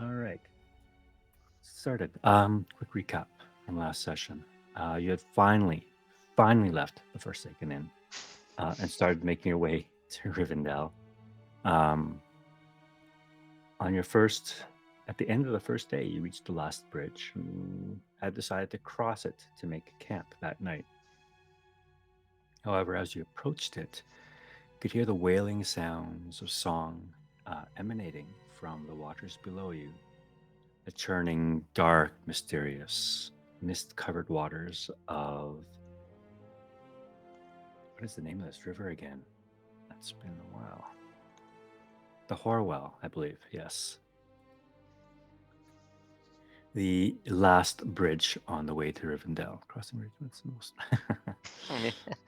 All right. Started. Quick recap from last session. You had finally left the Forsaken Inn and started making your way to Rivendell. Um, on your first, at the end of the first day, you reached the last bridge and had decided to cross it to make camp that night. However, as you approached it, you could hear the wailing sounds of song emanating from the waters below you, the churning, dark, mysterious, mist covered waters of what is the name of this river again? That's been a while. The Horwell, I believe, yes. The last bridge on the way to Rivendell. Crossing bridge, what's the most?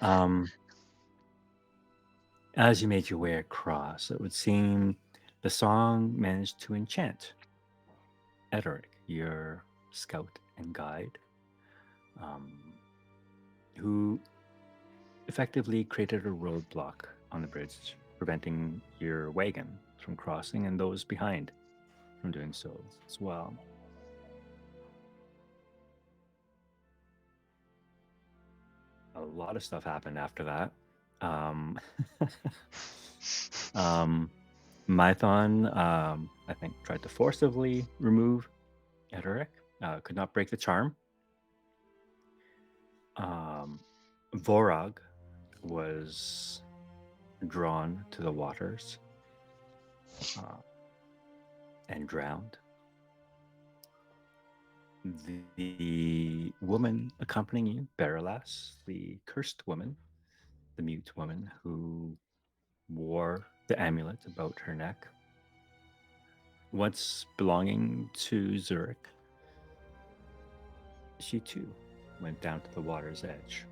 um, as you made your way across, it would seem the song managed to enchant Edric, your scout and guide, um, who effectively created a roadblock on the bridge, preventing your wagon from crossing and those behind from doing so as well. A lot of stuff happened after that. Um, um, Mython, I think, tried to forcibly remove Ederic, could not break the charm. Vorag was drawn to the waters uh, and drowned. The woman accompanying you, Baralas, the cursed woman, the mute woman who wore the amulet about her neck, once belonging to Zurich, she too went down to the water's edge,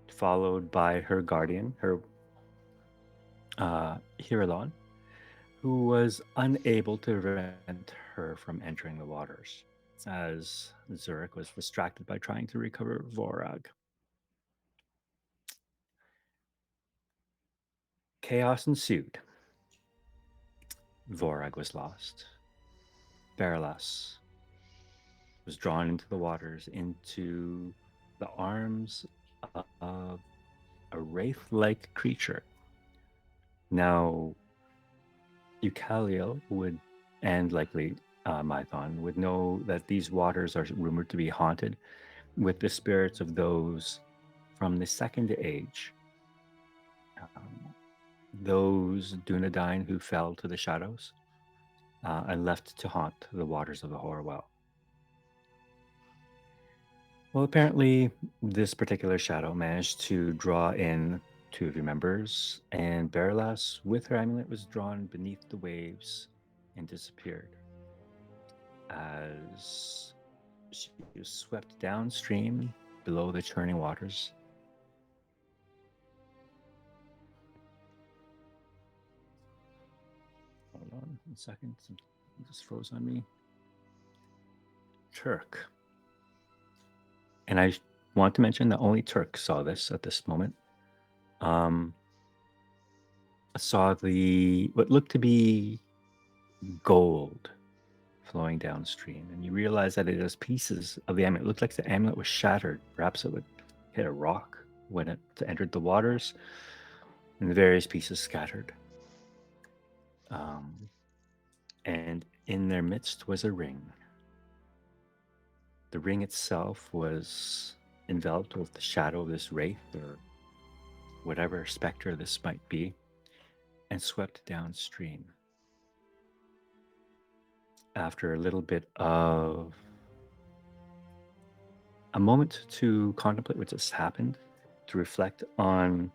followed by her guardian, her Hirilon, who was unable to prevent her from entering the waters, as Zurich was distracted by trying to recover Vorag. Chaos ensued. Vorag was lost. Baralas was drawn into the waters, into the arms of a wraith like creature. Now, Eucaliel would, and likely Mython, would know that these waters are rumored to be haunted with the spirits of those from the Second Age, um, those Dunedain who fell to the shadows and left to haunt the waters of the Horwell. Well, apparently, this particular shadow managed to draw in two of your members, and Baralas, with her amulet, was drawn beneath the waves and disappeared as she was swept downstream below the churning waters. Hold on 1 second, something just froze on me. Turk. And I want to mention that only Turk saw this at this moment. Um, saw the what looked to be gold flowing downstream, and you realize that it is pieces of the amulet. It looked like the amulet was shattered. Perhaps it would hit a rock when it entered the waters, and the various pieces scattered. Um, and in their midst was a ring. The ring itself was enveloped with the shadow of this wraith or whatever specter this might be, and swept downstream. After a little bit of a moment to contemplate what just happened, to reflect on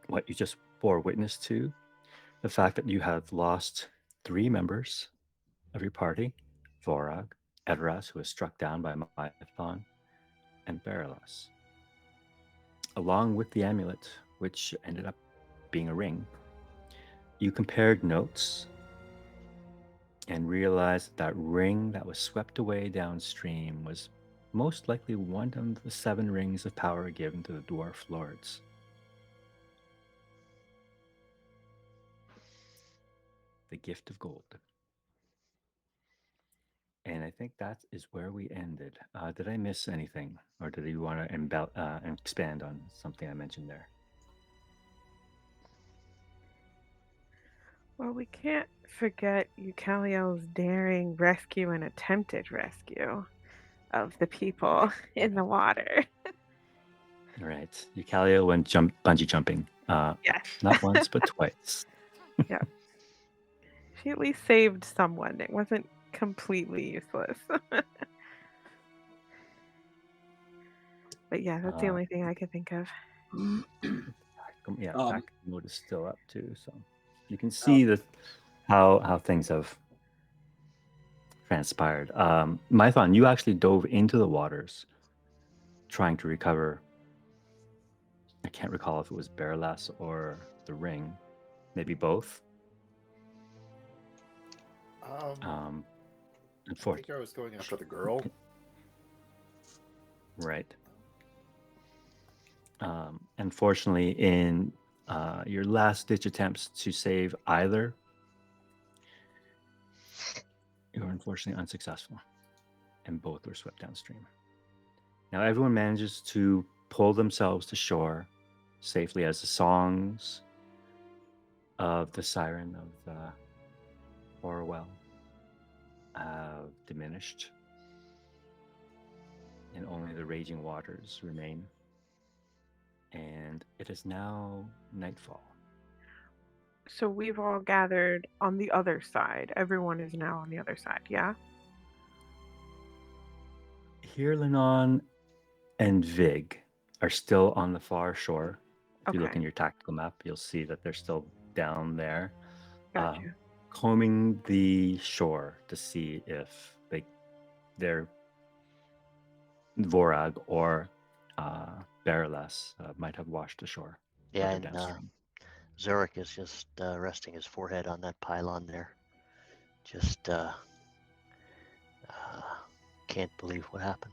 what you just bore witness to, the fact that you have lost three members of your party, Vorag, Edras, who was struck down by Mython, and Baralas, along with the amulet, which ended up being a ring. You compared notes and realized that ring that was swept away downstream was most likely one of the 7 rings of power given to the dwarf lords. the gift of gold. And I think that is where we ended. Did I miss anything, or did you want to expand on something I mentioned there? Well, we can't forget Eucalion's daring rescue and attempted rescue of the people in the water. All right, Eucalia went bungee jumping, Yes. not once but twice. Yeah. She at least saved someone. It wasn't completely useless. But yeah, that's the Uh, only thing I could think of. yeah, Um, tactical mode is still up too, so you can um, see that how things have transpired. Mython, you actually dove into the waters trying to recover. I can't recall if it was Barlass or the ring, maybe both. Um, I think I was going after the girl. right. Unfortunately, in your last ditch attempts to save either, you were unfortunately unsuccessful, and both were swept downstream. Now, everyone manages to pull themselves to shore safely as the songs of the siren of the Orwell have diminished, and only the raging waters remain. And it is now nightfall. So we've all gathered on the other side. Everyone is now on the other side, yeah? Here, Linon and Vig are still on the far shore. If you look in Okay, your tactical map, you'll see that they're still down there, uh, gotcha. combing the shore to see if their Vorag or Barolas might have washed ashore Yeah, further and downstream. Zurich is just resting his forehead on that pylon there. Just can't believe what happened.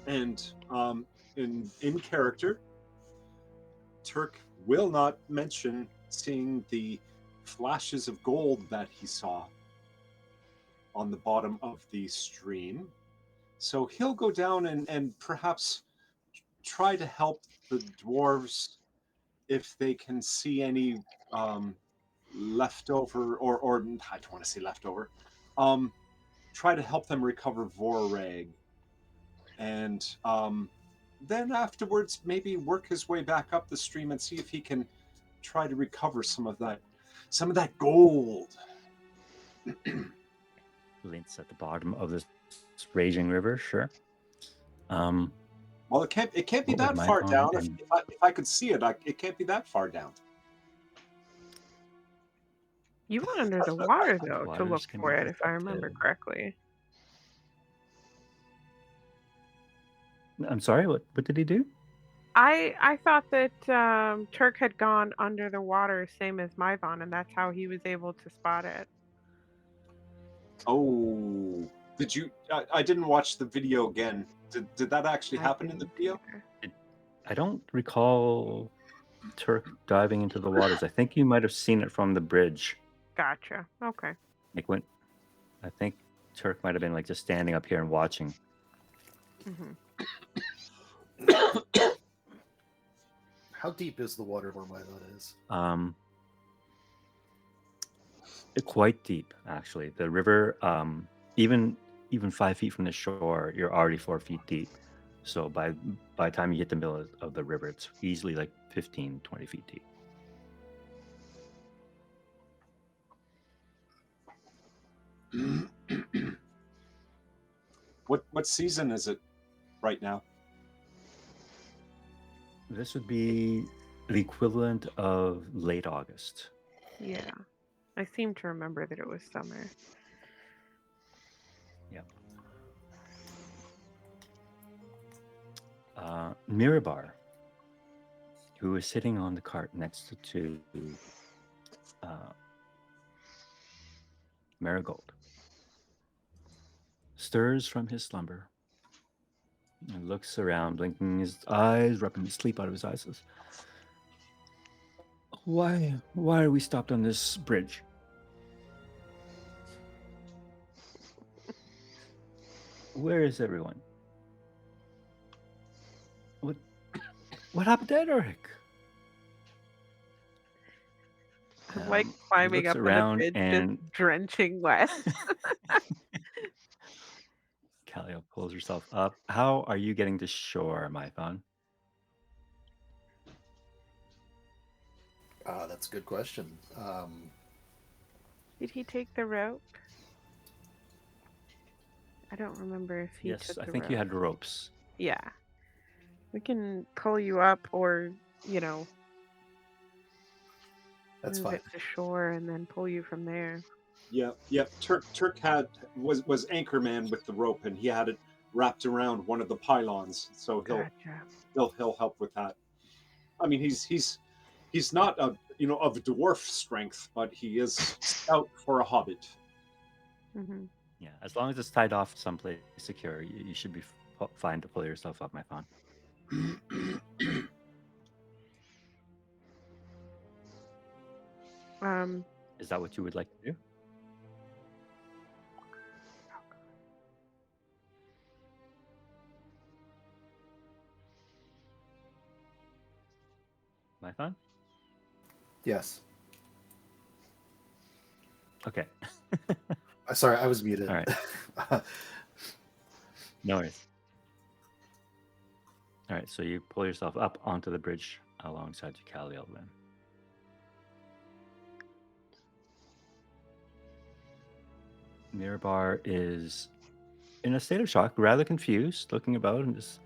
and in character, Turk will not mention seeing the flashes of gold that he saw on the bottom of the stream. So he'll go down and perhaps try to help the dwarves if they can see any um, leftover, or I don't want to say leftover. Um, Try to help them recover Vorag, and then afterwards maybe work his way back up the stream and see if he can try to recover some of that gold. Links at the bottom of this raging river, sure. Well, it can't be What would that far Mython down. If, and if, I, if I could see it, it can't be that far down. You went under the water the though to look waters can be for it, if I remember deceptive? correctly. I'm sorry, what did he do? I thought that Turk had gone under the water, same as Myvon, and that's how he was able to spot it. Oh, did you? I didn't watch the video again. Did that actually I happen in the didn't video? either. I don't recall Turk diving into the waters. I think you might have seen it from the bridge. Gotcha. Okay. Like when I think Turk might have been like just standing up here and watching. Hmm. How deep is the water where my thought is? Quite deep actually. The river, even 5 feet from the shore, you're already 4 feet deep. So by the time you hit the middle of the river, it's easily like 15, 20 feet deep. What season is it right now? This would be the equivalent of late August. Yeah. I seem to remember that it was summer. Yeah. Mirabar, who is sitting on the cart next to uh, Marigold, stirs from his slumber and looks around, blinking his eyes, rubbing the sleep out of his eyes. Says, Why are we stopped on this bridge? Where is everyone? What happened to Edric? I'm like He climbing looks up on the around bridge, just and drenching wet. Callia pulls herself up. How are you getting to shore, Mython? That's a good question. Did he take the rope? I don't remember if he Yes, took I the think you rope. had ropes. Yeah. We can pull you up or, That's move fine. it to shore and then pull you from there. Yeah. Turk was anchorman with the rope, and he had it wrapped around one of the pylons, so Gotcha. he'll help with that. I mean, he's not of dwarf strength, but he is stout for a hobbit. Hmm. Yeah, as long as it's tied off someplace secure, you should be fine to pull yourself up, Mython. Is that what you would like to do? Mython? Yes. Okay. Sorry, I was muted. All right. No worries. All right, so you pull yourself up onto the bridge alongside Calliel then. Mirabar is in a state of shock, rather confused, looking about, and just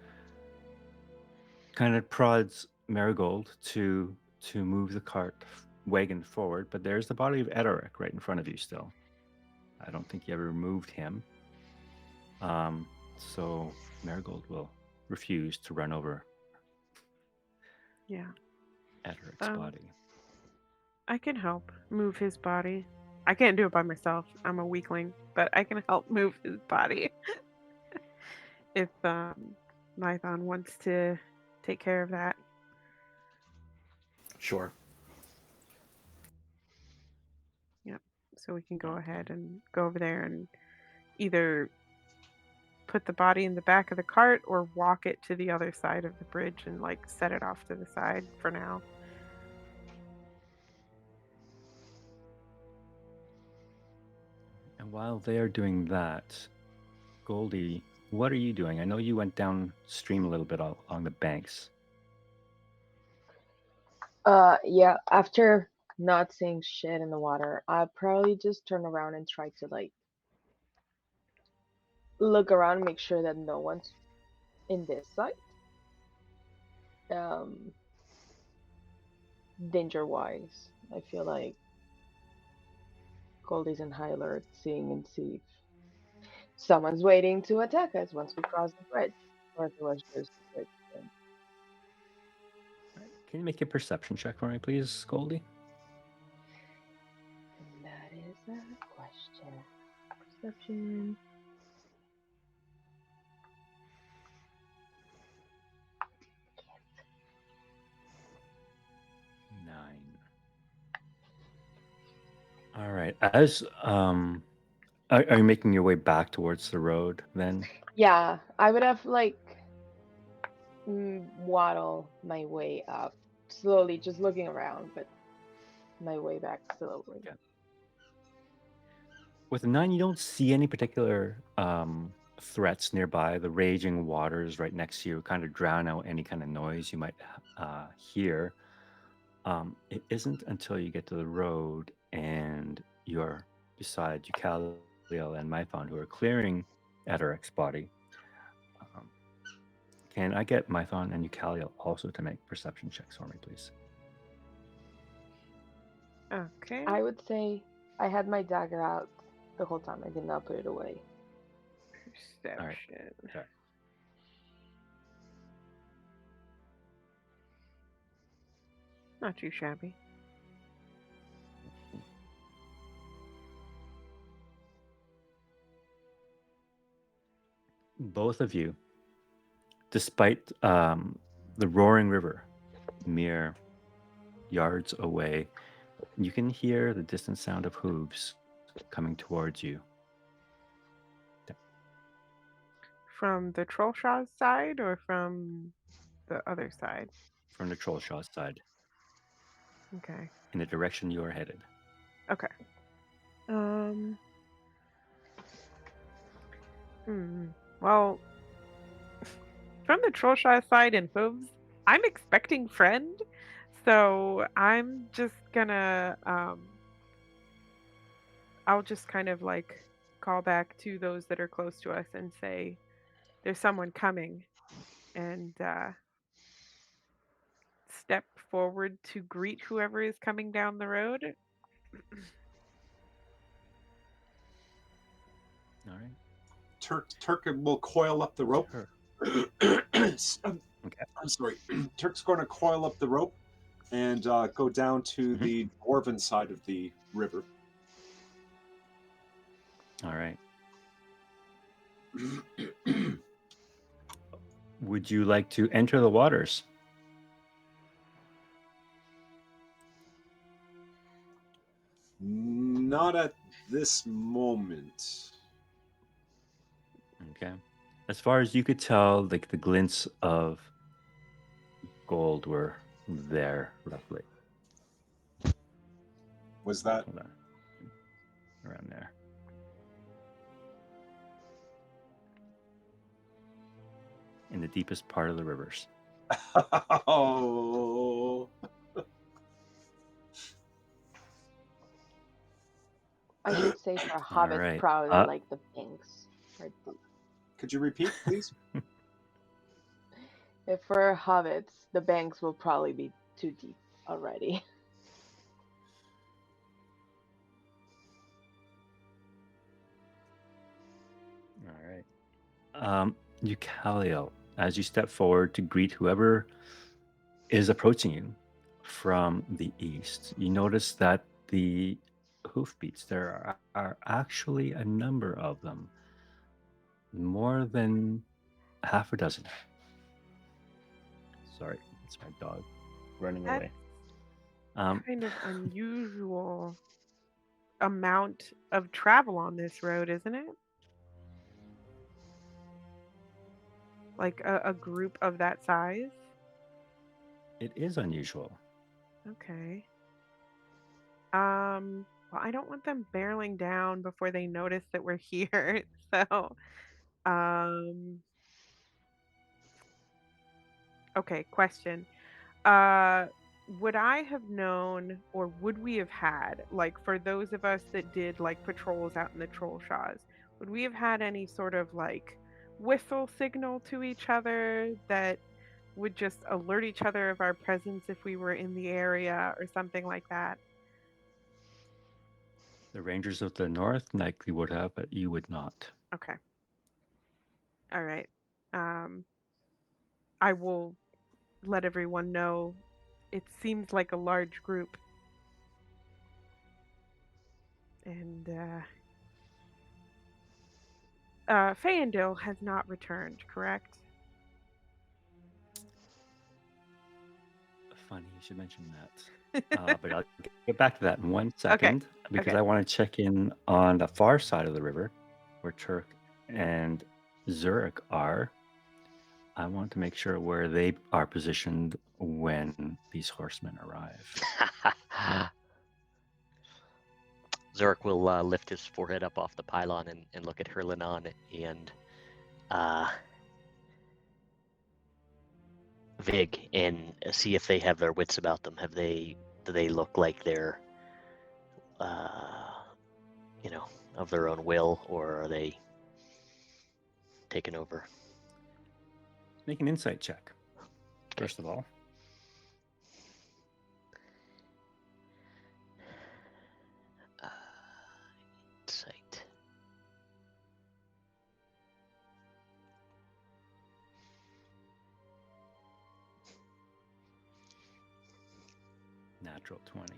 kind of prods Marigold to move the cart wagon forward. But there's the body of Edaric right in front of you still. I don't think you ever moved him. So Marigold will refuse to run over Yeah. Edaric's body. I can help move his body. I can't do it by myself. I'm a weakling, but I can help move his body. If Mython wants to take care of that. Sure. Yep. So we can go ahead and go over there and either put the body in the back of the cart or walk it to the other side of the bridge and like set it off to the side for now. And while they are doing that, Goldie, what are you doing? I know you went downstream a little bit along the banks. Yeah, after not seeing shit in the water, I'll probably just turn around and try to like look around, make sure that no one's in this side. Um, danger wise, I feel like Goldie's in high alert, seeing and see if someone's waiting to attack us once we cross the bridge, or if it was just a quick thing. Can you make a perception check for me, please, Goldie? And that is a question. Perception. Nine. All right. As are you making your way back towards the road then? Yeah, I would have like waddle my way up slowly, just looking around, but my way back slowly. Okay. With a 9, you don't see any particular threats nearby. The raging waters right next to you kind of drown out any kind of noise you might hear. It isn't until you get to the road and you're beside Eucaliel and Mython, who are clearing Edaric's body. Can I get Mython and Eucaliel also to make perception checks for me, please? Okay. I would say I had my dagger out the whole time. I did not put it away. Perception. Sorry. Not too shabby. Both of you, despite the roaring river mere yards away, you can hear the distant sound of hooves coming towards you. From the Trollshaw's side or from the other side? From the Trollshaw side, Okay. in the direction you are headed. Okay. Well, from the Trollshaw side and hooves, I'm expecting friend, so I'm just gonna I'll just kind of like call back to those that are close to us and say there's someone coming, and step forward to greet whoever is coming down the road. All right. Turk will coil up the rope. Sure. Okay. I'm sorry. Turk's going to coil up the rope and go down to the dwarven side of the river. All right. Would you like to enter the waters? Not at this moment. Okay. As far as you could tell, like the glints of gold were there roughly. Was that? Hold on. Around there. In the deepest part of the rivers. Oh. I should say for hobbits, right. probably like the banks are deep. Could you repeat, please? If for hobbits, the banks will probably be too deep already. All right. Eucalio, as you step forward to greet whoever is approaching you from the east, you notice that the hoofbeats, there are actually a number of them, more than half a dozen. Sorry, it's my dog running That's away. kind of unusual amount of travel on this road, isn't it? Like a group of that size? It is unusual. Okay. Well, I don't want them barreling down before they notice that we're here. So, um, okay, question. Uh, would I have known or would we have had, like for those of us that did like patrols out in the troll shaws, would we have had any sort of like whistle signal to each other that would just alert each other of our presence if we were in the area or something like that? The Rangers of the North likely would have, but you would not. Okay. All right. Um, I will let everyone know. It seems like a large group. And Fayendil has not returned, correct? Funny you should mention that. But I'll get back to that in 1 Okay. second because Okay. I want to check in on the far side of the river where Turk and Zurich are. I want to make sure where they are positioned when these horsemen arrive. Zurich will lift his forehead up off the pylon and look at Herlinon and Vig and see if they have their wits about them. Do they look like they're, of their own will, or are they taken over? Make an insight check, first of all. Insight. Natural 20.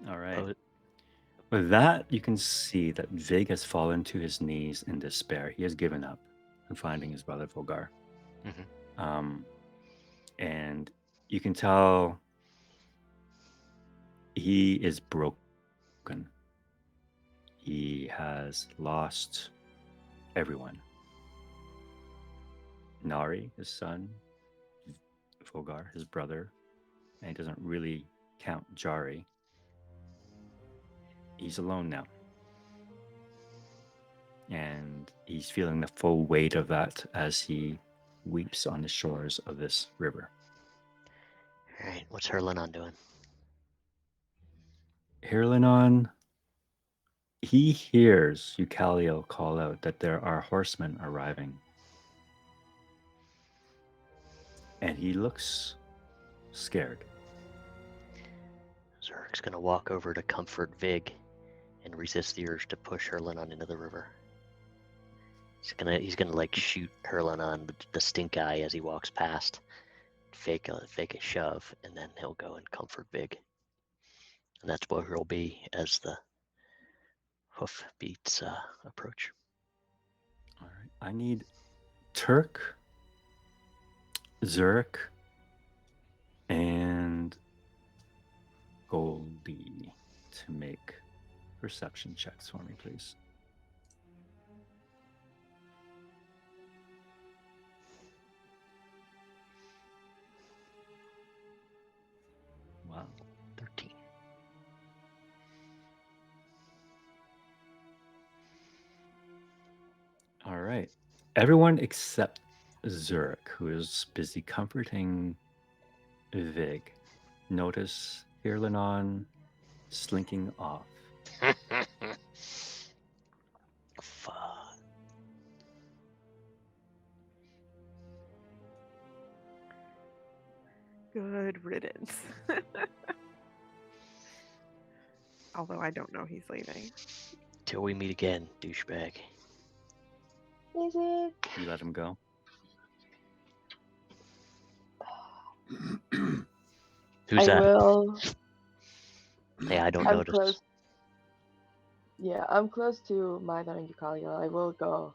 All right. Oh, With that, you can see that Vig has fallen to his knees in despair. He has given up on finding his brother Volgar. mhm. And you can tell He is broken. He has lost everyone. Nari, his son, Fogar, his brother, and he doesn't really count Jari. He's alone now. And he's feeling the full weight of that as he weeps on the shores of this river. All right, what's Herlanon doing? Hirlinon, he hears Eucalio call out that there are horsemen arriving. And he looks scared. Zerk's gonna walk over to comfort Vig and resist the urge to push Herlanon into the river. He's gonna like shoot Herlanon the stink eye as he walks past, fake a shove, and then he'll go and comfort Vig. And that's where he'll be as the hoof beats approach. All right. I need Turk, Zurich, and Goldie to make perception checks for me, please. Wow. 13. All right. Everyone except Zurich, who is busy comforting Vig, notice Hirlinon slinking off. Fuck. Good riddance. Although I don't know he's leaving. Till we meet again, douchebag. Is it? You let him go. Who's I that? will. Hey, I don't I'm notice. close. Yeah, I'm close to Maidon and Eucalio. I will go.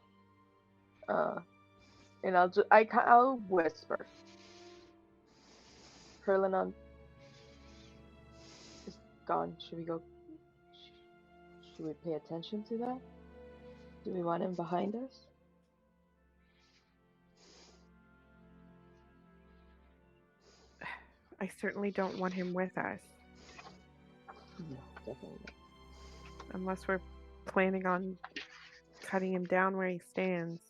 And I'll whisper. Herlanon is gone. Should we go? Should we pay attention to that? Do we want him behind us? I certainly don't want him with us. No, definitely not. Unless we're planning on cutting him down where he stands.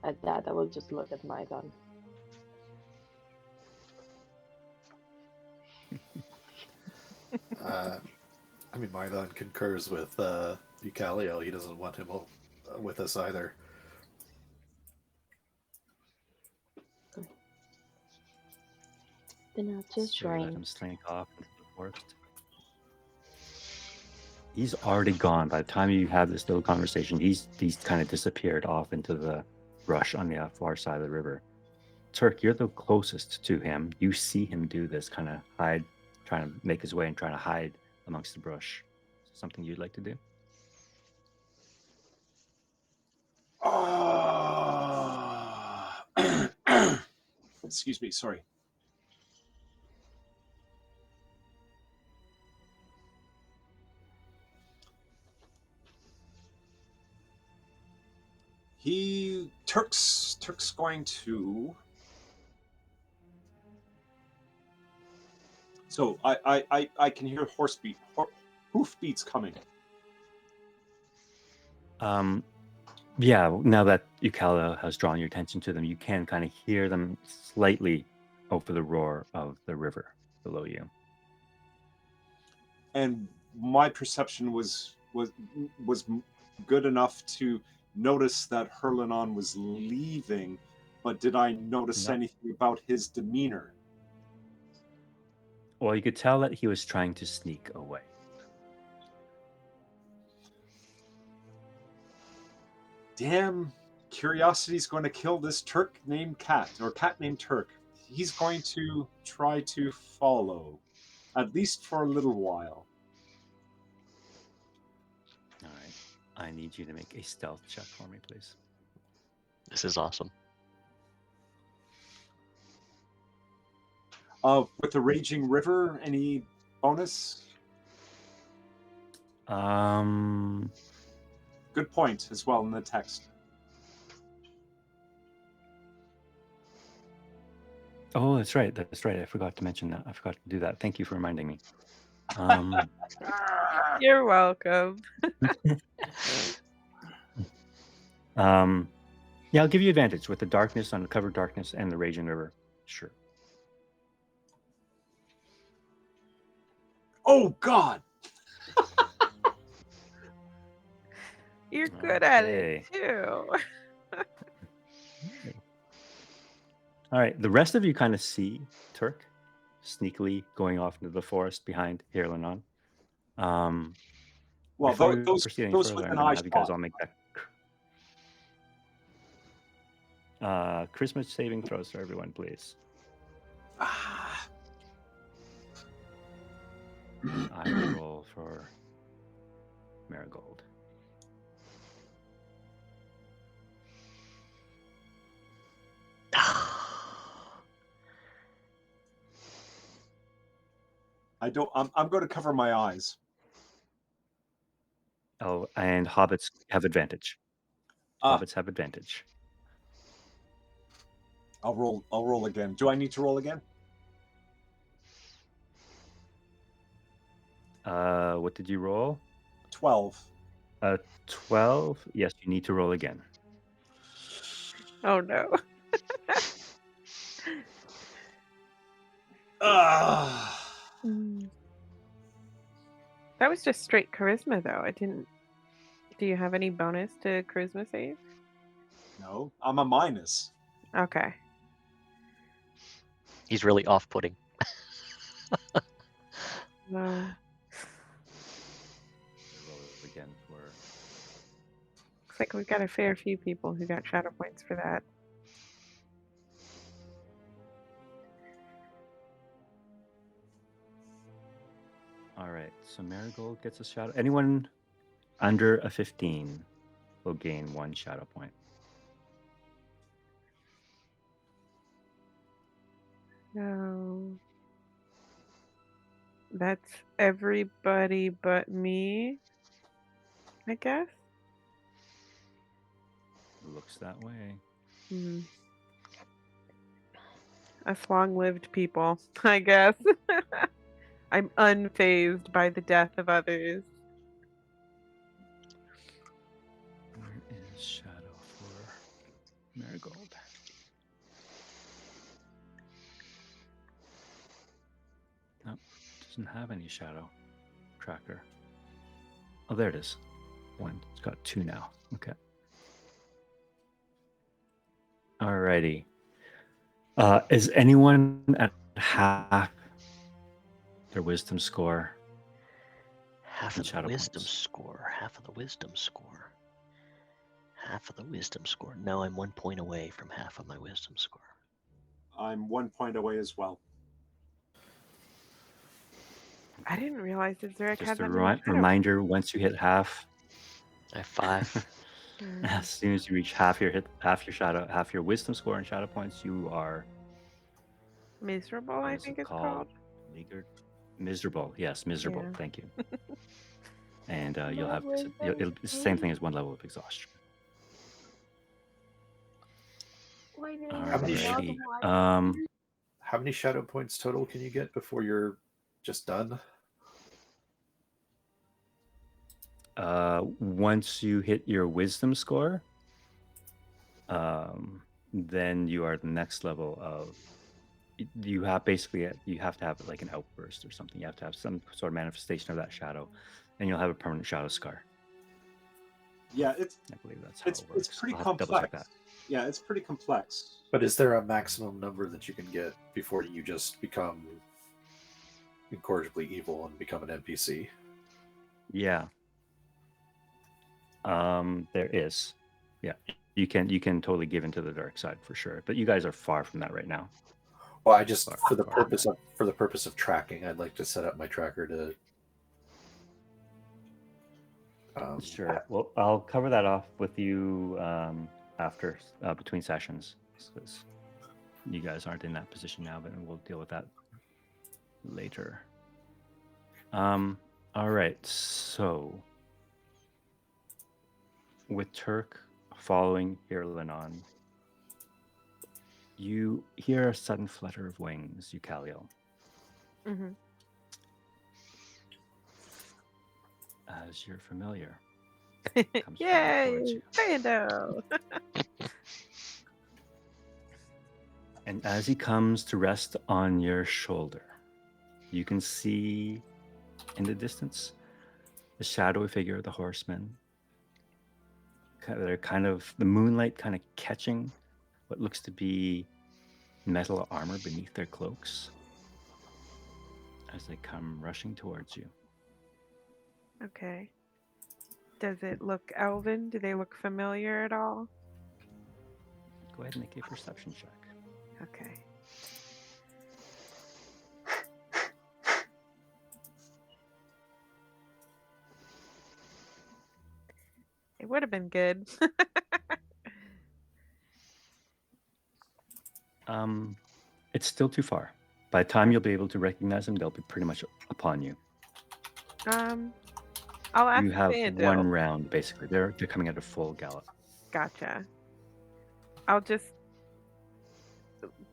At that, I will just look at Maidon. I mean, Maidon concurs with Eucalio. He doesn't want him with us either. Then I'll just So you let join. him slink off into the forest. He's already gone. By the time you have this little conversation, he's kind of disappeared off into the brush on the far side of the river. Turk, you're the closest to him. You see him do this, kind of hide, trying to make his way and trying to hide amongst the brush. Something you'd like to do? Excuse me, sorry. Turk's going to. So I can hear hoof beats coming. Yeah, now that Eucalio has drawn your attention to them, you can kind of hear them slightly over the roar of the river below you. And my perception was good enough to notice that Herlanon was leaving, but did I notice No. anything about his demeanor? Well, you could tell that he was trying to sneak away. Damn, curiosity's going to kill this Turk named Cat, or Cat named Turk. He's going to try to follow, at least for a little while. All right. I need you to make a stealth check for me, please. This is awesome. With the raging river, any bonus? Good point as well in the text. Oh, that's right. That's right. I forgot to mention that. I forgot to do that. Thank you for reminding me. You're welcome. Yeah, I'll give you advantage with the darkness, uncovered darkness, and the raging river. Sure. Oh God! You're good at Okay. it too. All right. The rest of you kind of see Turk sneakily going off into the forest behind Hirlanon. Well, Before we those proceed any those further, with I'm an going to eye have you guys shot. all make that Christmas saving throws for everyone, please. Ah. I will roll for Marigold. I'm going to cover my eyes. Oh, and hobbits have advantage. Hobbits have advantage. I'll roll again. Do I need to roll again? What did you roll? 12. 12. Yes, you need to roll again. Oh no. That was just straight charisma though. I didn't. Do you have any bonus to charisma save? No, I'm a minus. Okay. He's really off-putting. No. Roll again for. Looks like we've got a fair few people who got shadow points for that. All right. So Marigold gets a shadow. Anyone under a 15 will gain 1 shadow point. No. That's everybody but me, I guess. Looks that way. Us long-lived people, I guess. I'm unfazed by the death of others. Where is shadow for Marigold? Nope, doesn't have any shadow tracker. Oh, there it is. 1. It's got 2 now. Okay. Alrighty. Is anyone at half their wisdom score? Half And of the shadow wisdom points. score. Half of the wisdom score. Half of the wisdom score. No, I'm 1 point away from half of my wisdom score. I'm 1 point away as well. I didn't realize that Zurich Just had a that many shadow reminder: once you hit half, I have 5. as soon as you reach half your wisdom score and shadow points, you are miserable, what I is think it it's called. Miserable. Yes, miserable. Yeah. Thank you. And you'll have What was it's the same thing as 1 level of exhaustion. Why did Alrighty. How many shadow points total can you get before you're just done? Once you hit your wisdom score, then you are the next level of. You have to have like an outburst or something. You have to have some sort of manifestation of that shadow, and you'll have a permanent shadow scar. Yeah, I believe that's how it works. it's pretty I'll have to double check complex. that. Yeah, it's pretty complex. But is there a maximum number that you can get before you just become incorrigibly evil and become an NPC? Yeah. There is. Yeah. You can totally give into the dark side for sure. But you guys are far from that right now. Well, I just for the purpose of tracking, I'd like to set up my tracker to. Sure. Well, I'll cover that off with you after between sessions, because you guys aren't in that position now. But we'll deal with that later. All right. So, with Turk following Irlanon, you hear a sudden flutter of wings, Eucalio, Mm-hmm. as your familiar comes flying towards Yay! you. Fando! And as he comes to rest on your shoulder, you can see in the distance the shadowy figure of the horsemen. They're kind of, the moonlight kind of catching what looks to be metal armor beneath their cloaks as they come rushing towards you. Okay. Does it look elven? Do they look familiar at all? Go ahead and make a perception check. Okay. It would have been good. It's still too far. By the time you'll be able to recognize them, they'll be pretty much upon you. I'll ask You have Fando. one round, basically. They're coming at a full gallop. Gotcha. I'll just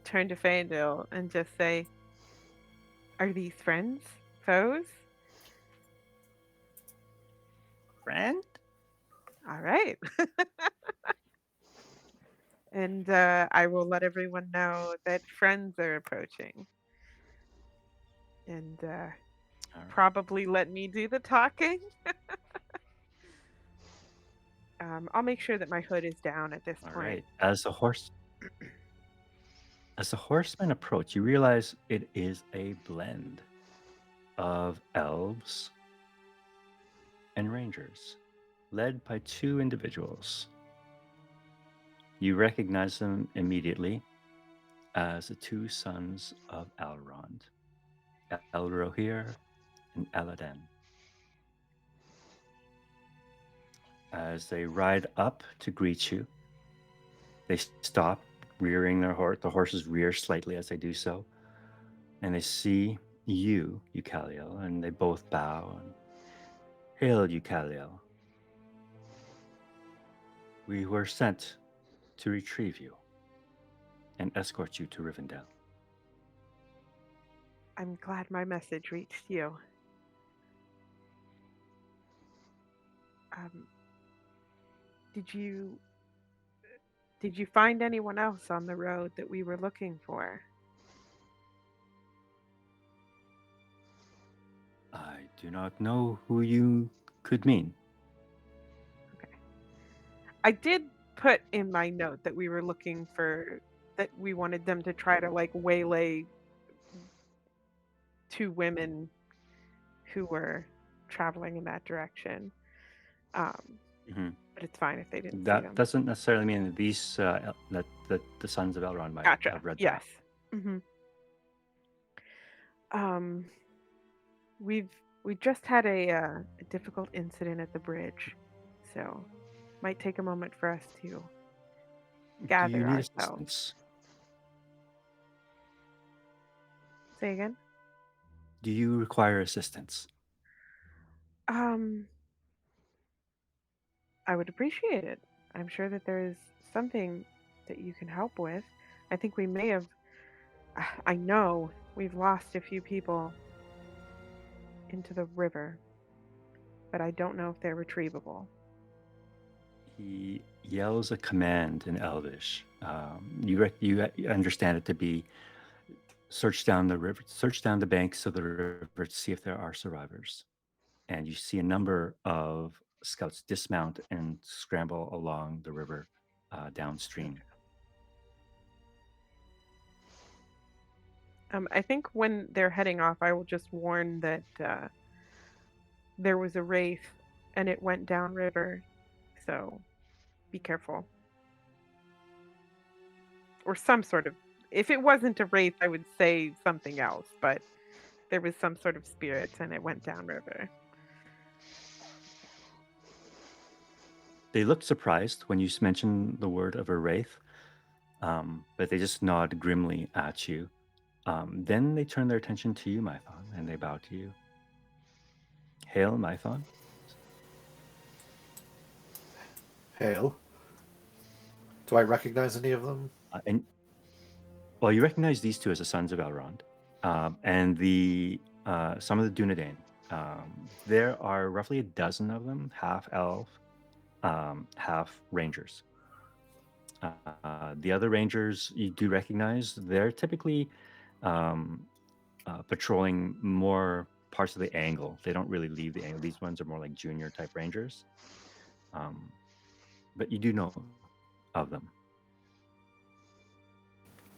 turn to Fandil and just say, "Are these friends? Foes?" Friend? All right. And I will let everyone know that friends are approaching. And All right. probably let me do the talking. I'll make sure that my hood is down at this All point. right. As the horsemen approach, you realize it is a blend of elves and rangers, led by two individuals. You recognize them immediately as the two sons of Elrond, Elrohir and Aladen. As they ride up to greet you, they stop, rearing their horse. The horses rear slightly as they do so, and they see you, Eucalio, and they both bow. And, Hail, Eucalio. We were sent to retrieve you and escort you to Rivendell. I'm glad my message reached you. Um, did you find anyone else on the road that we were looking for? I do not know who you could mean. Okay. I did put in my note that we were looking for that we wanted them to try to like waylay two women who were traveling in that direction. Mhm. But it's fine if they didn't see That them. doesn't necessarily mean that these that the sons of Elrond might Gotcha. have read Yes. We just had a difficult incident at the bridge, so might take a moment for us to that. gather Do you need ourselves. assistance? Say again. Do you require assistance? Um, I would appreciate it. I'm sure that there is something that you can help with. I think we may have. I know we've lost a few people into the river, but I don't know if they're retrievable. He yells a command in Elvish. You understand it to be search down the river, search down the banks of the river to see if there are survivors. And you see a number of scouts dismount and scramble along the river downstream. I think when they're heading off, I will just warn that there was a wraith and it went downriver, so be careful. Or some sort of. If it wasn't a wraith, I would say something else, but there was some sort of spirit and it went downriver. They look surprised when you mention the word of a wraith, but they just nod grimly at you. Then they turn their attention to you, Mython, and they bow to you. Hail, Mython. Hail. Do I recognize any of them? And well, you recognize these two as the sons of Elrond, and the some of the Dunedain. There are roughly a dozen of them, half elf, half rangers. The other rangers you do recognize. They're typically patrolling more parts of the angle. They don't really leave the angle. These ones are more like junior type rangers. But you do know of them.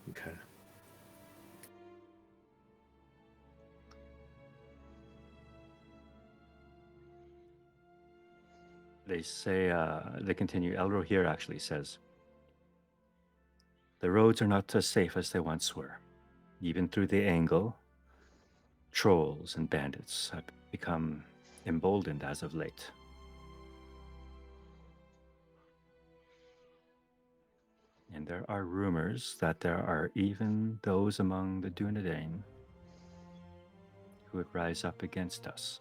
Okay. They say, they continue. Elro here actually says, the roads are not as safe as they once were. Even through the angle, trolls and bandits have become emboldened as of late. And there are rumors that there are even those among the Dunedain who would rise up against us.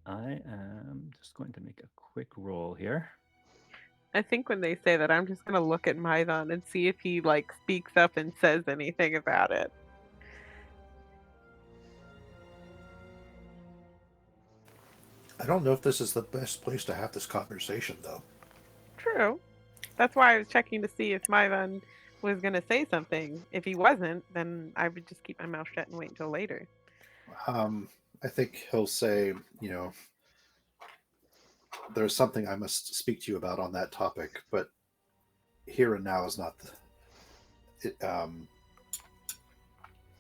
I am just going to make a quick roll here. I think when they say that, I'm just gonna look at Mython and see if he like speaks up and says anything about it. I don't know if this is the best place to have this conversation, though. True. That's why I was checking to see if Mython was gonna say something. If he wasn't, then I would just keep my mouth shut and wait until later. I think he'll say, there's something I must speak to you about on that topic, but here and now is not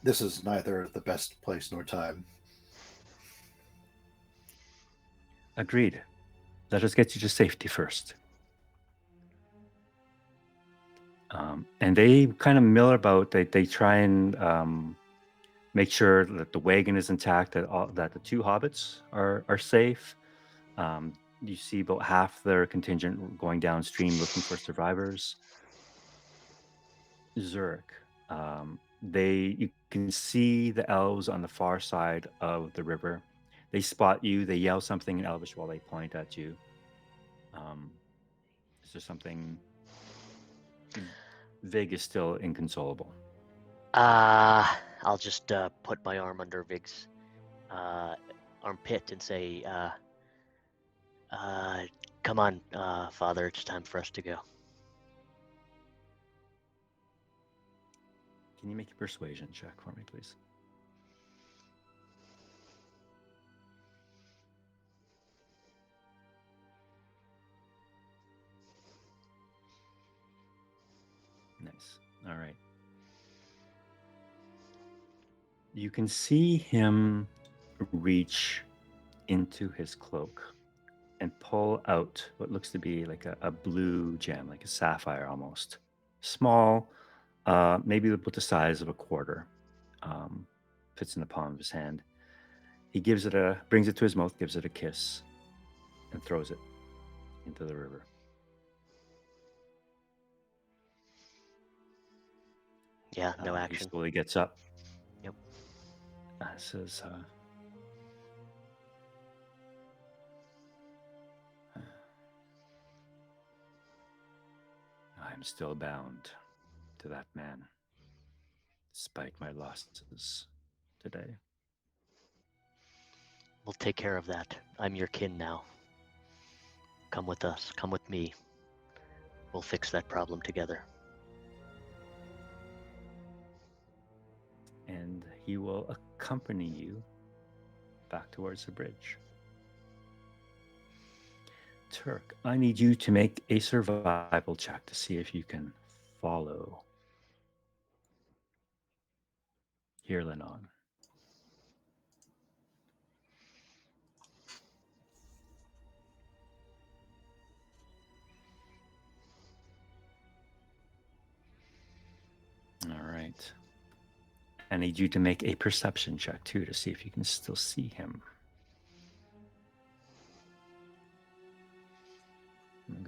this is neither the best place nor time. Agreed. Let us get you to safety first. And they kind of mill about. They try and make sure that the wagon is intact, that the two hobbits are safe. You see about half their contingent going downstream looking for survivors. Zurich. You can see the elves on the far side of the river. They spot you. They yell something in Elvish while they point at you. Is there something? Vig is still inconsolable. I'll just put my arm under Vig's armpit and say, come on, Father, it's time for us to go. Can you make a persuasion check for me, please? Nice. All right. You can see him reach into his cloak and pull out what looks to be like a blue gem, like a sapphire almost. Small, maybe about the size of a quarter. Fits in the palm of his hand. He brings it to his mouth, gives it a kiss, and throws it into the river. Yeah, no He action. slowly gets up. Yep. Says, I'm still bound to that man, despite my losses today. We'll take care of that. I'm your kin now. Come with us. Come with me. We'll fix that problem together. And he will accompany you back towards the bridge. Turk, I need you to make a survival check to see if you can follow Hirlin on. All right. I need you to make a perception check too to see if you can still see him.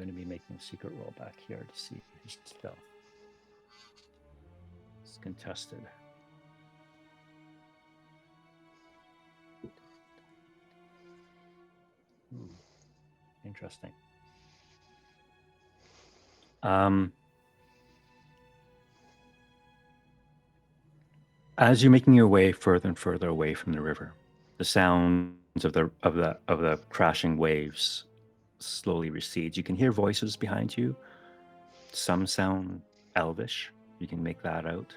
going to be making a secret roll back here to see his stealth. It's contested. Interesting. As you're making your way further and further away from the river, the sounds of the crashing waves slowly recedes. You can hear voices behind you. Some sound elvish. You can make that out.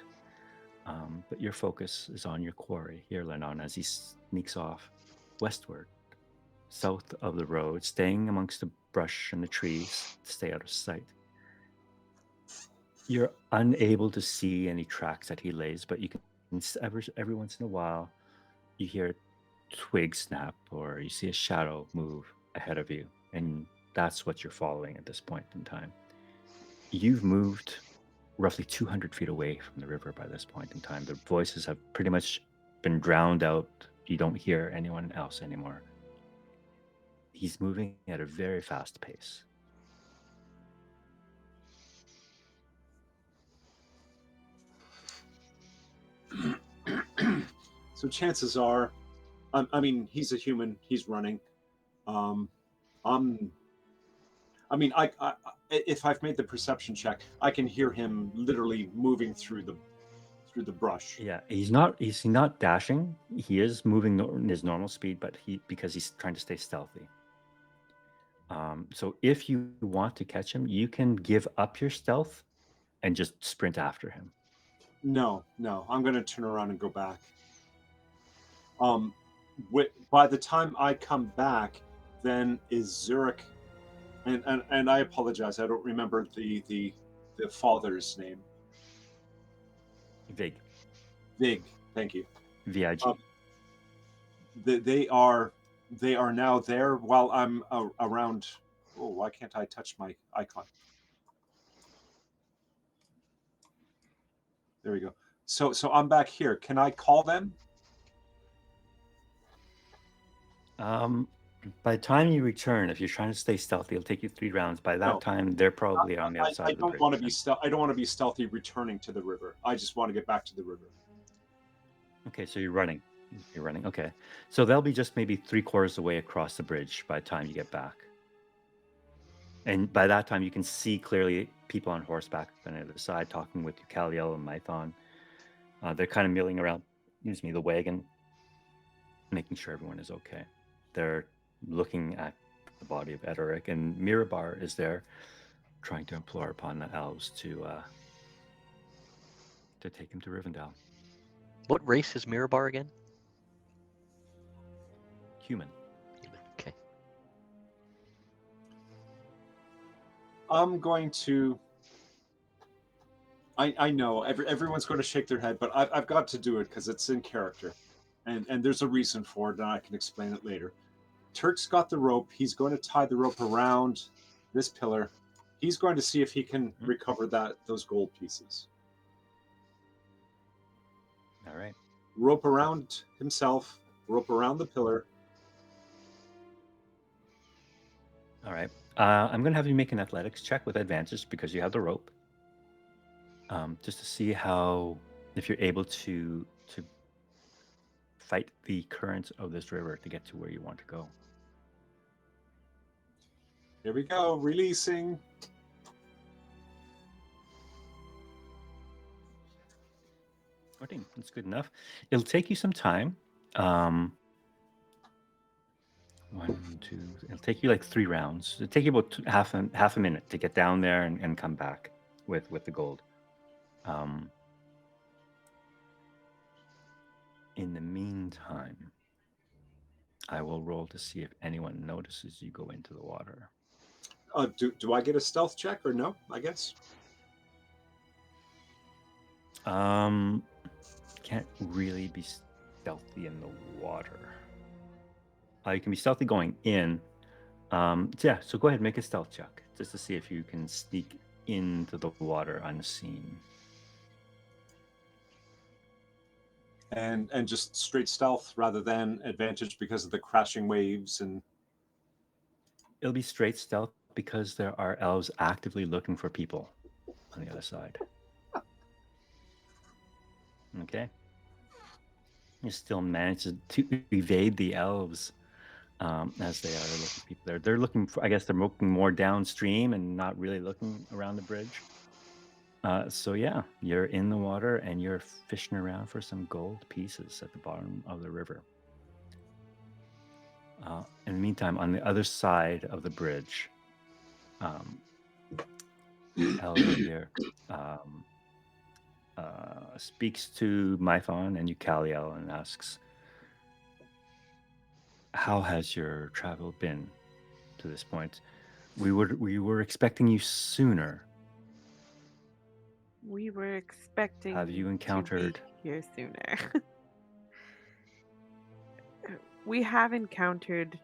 But your focus is on your quarry here, Lennon, as he sneaks off westward, south of the road, staying amongst the brush and the trees to stay out of sight. You're unable to see any tracks that he lays, but you can every once in a while you hear a twig snap or you see a shadow move ahead of you, and that's what you're following at this point in time. You've moved roughly 200 feet away from the river by this point in time. The voices have pretty much been drowned out. You don't hear anyone else anymore. He's moving at a very fast pace. So chances are, I mean, he's a human. He's running. If I've made the perception check, I can hear him literally moving through the brush. Yeah, he's not dashing. He is moving in his normal speed, but because he's trying to stay stealthy. So if you want to catch him, you can give up your stealth and just sprint after him. No, I'm going to turn around and go back. By the time I come back, then is Zurich, and I apologize, I don't remember the father's name. Vig. Thank you. VIG. They are now there while I'm around. Oh, why can't I touch my icon? There we go. So I'm back here. Can I call them? By the time you return, if you're trying to stay stealthy, it'll take you 3 rounds. By that time, they're probably on the other side of the bridge. I don't want to be stealthy returning to the river. I just want to get back to the river. Okay, so you're running. Okay. So they'll be just maybe 3/4 of the way across the bridge by the time you get back. And by that time, you can see clearly people on horseback on the other side talking with Kaliel and Mython. They're kind of milling around, the wagon, making sure everyone is okay. They're looking at the body of Edoric, and Mirabar is there trying to implore upon the elves to take him to Rivendell. What race is Mirabar again? Human. Okay. I'm going to. I know everyone's going to shake their head, but I've got to do it because it's in character, and there's a reason for it, and I can explain it later. Turk's got the rope. He's going to tie the rope around this pillar. He's going to see if he can recover those gold pieces. All right. Rope around himself. Rope around the pillar. All right. I'm going to have you make an athletics check with advantage because you have the rope. Just to see if you're able to fight the currents of this river to get to where you want to go. Here we go. Releasing. Okay, that's good enough. It'll take you some time. 1, 2. It'll take you like 3 rounds. It'll take you about half a minute to get down there and come back with the gold. In the meantime, I will roll to see if anyone notices you go into the water. Do I get a stealth check or no? I guess. Can't really be stealthy in the water. You can be stealthy going in. Yeah, so go ahead and make a stealth check just to see if you can sneak into the water unseen. And just straight stealth rather than advantage because of the crashing waves and. It'll be straight stealth because there are elves actively looking for people on the other side. Okay. You still manage to evade the elves as they are looking for people. They're looking for, I guess they're looking more downstream and not really looking around the bridge. So yeah, you're in the water and you're fishing around for some gold pieces at the bottom of the river. In the meantime, on the other side of the bridge, Elradir speaks to Mython and Eucaliel and asks, "How has your travel been to this point? We were expecting you sooner. We were expecting Have you to encountered?" be here sooner. We have encountered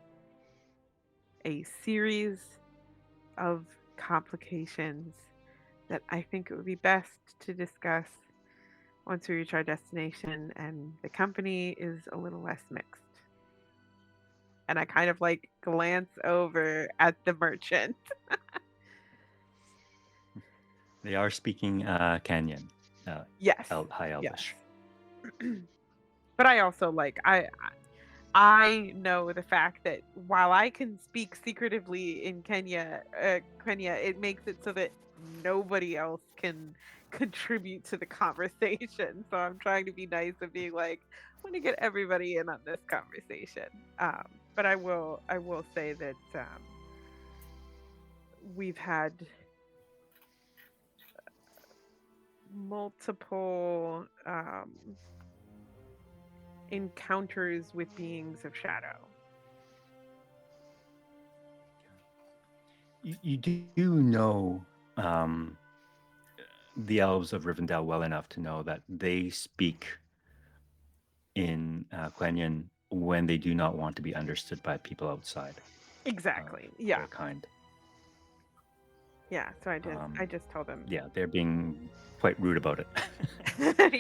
a series of complications that I think it would be best to discuss once we reach our destination and the company is a little less mixed. And I kind of like glance over at the merchant. They are speaking Canyon, Yes. High Elvish. Yes. But I also like I know the fact that while I can speak secretively in Kenya, it makes it so that nobody else can contribute to the conversation. So I'm trying to be nice and being like, I want to get everybody in on this conversation. But I will say that we've had multiple encounters with beings of shadow. You do know the elves of Rivendell well enough to know that they speak in Quenya when they do not want to be understood by people outside. Exactly. Their kind. Yeah. So I just told them. Yeah, they're being quite rude about it.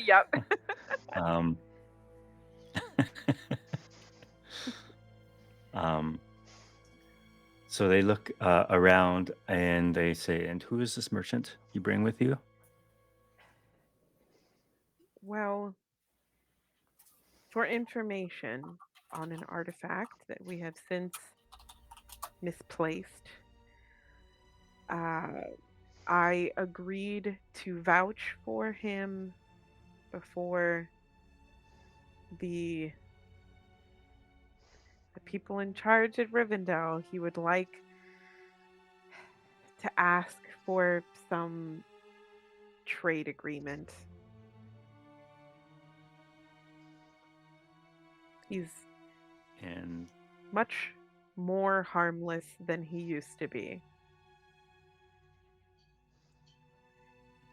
Yep. So they look around and they say, "And who is this merchant you bring with you?" Well, for information on an artifact that we have since misplaced, I agreed to vouch for him before the people in charge at Rivendell. He would like to ask for some trade agreement. He's And much more harmless than he used to be.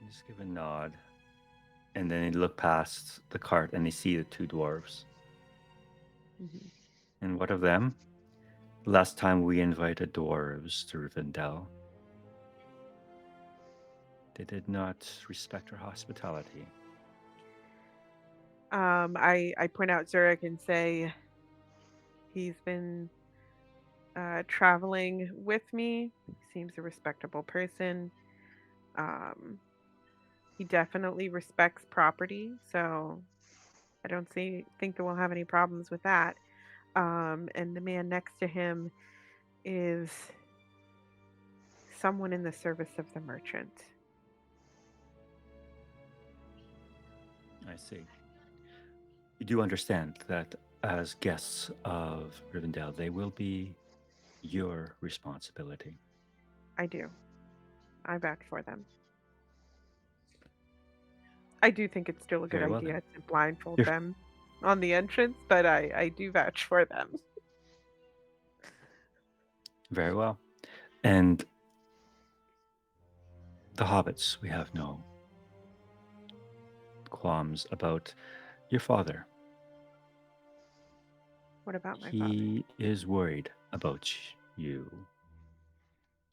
just give a nod. And then they look past the cart and they see the two dwarves. Mm-hmm. And what of them? Last time we invited dwarves to Rivendell, they did not respect our hospitality. I point out Zurich and say he's been traveling with me. Seems a respectable person. He definitely respects property, so I don't think that we'll have any problems with that. And the man next to him is someone in the service of the merchant. I see. You do understand that as guests of Rivendell, they will be your responsibility. I do. I vouch for them. I do think it's still a good Very well, idea then. to blindfold You're- them on the entrance, but I do vouch for them. Very well. And the hobbits, we have no qualms about your father. What about my father? He is worried about you.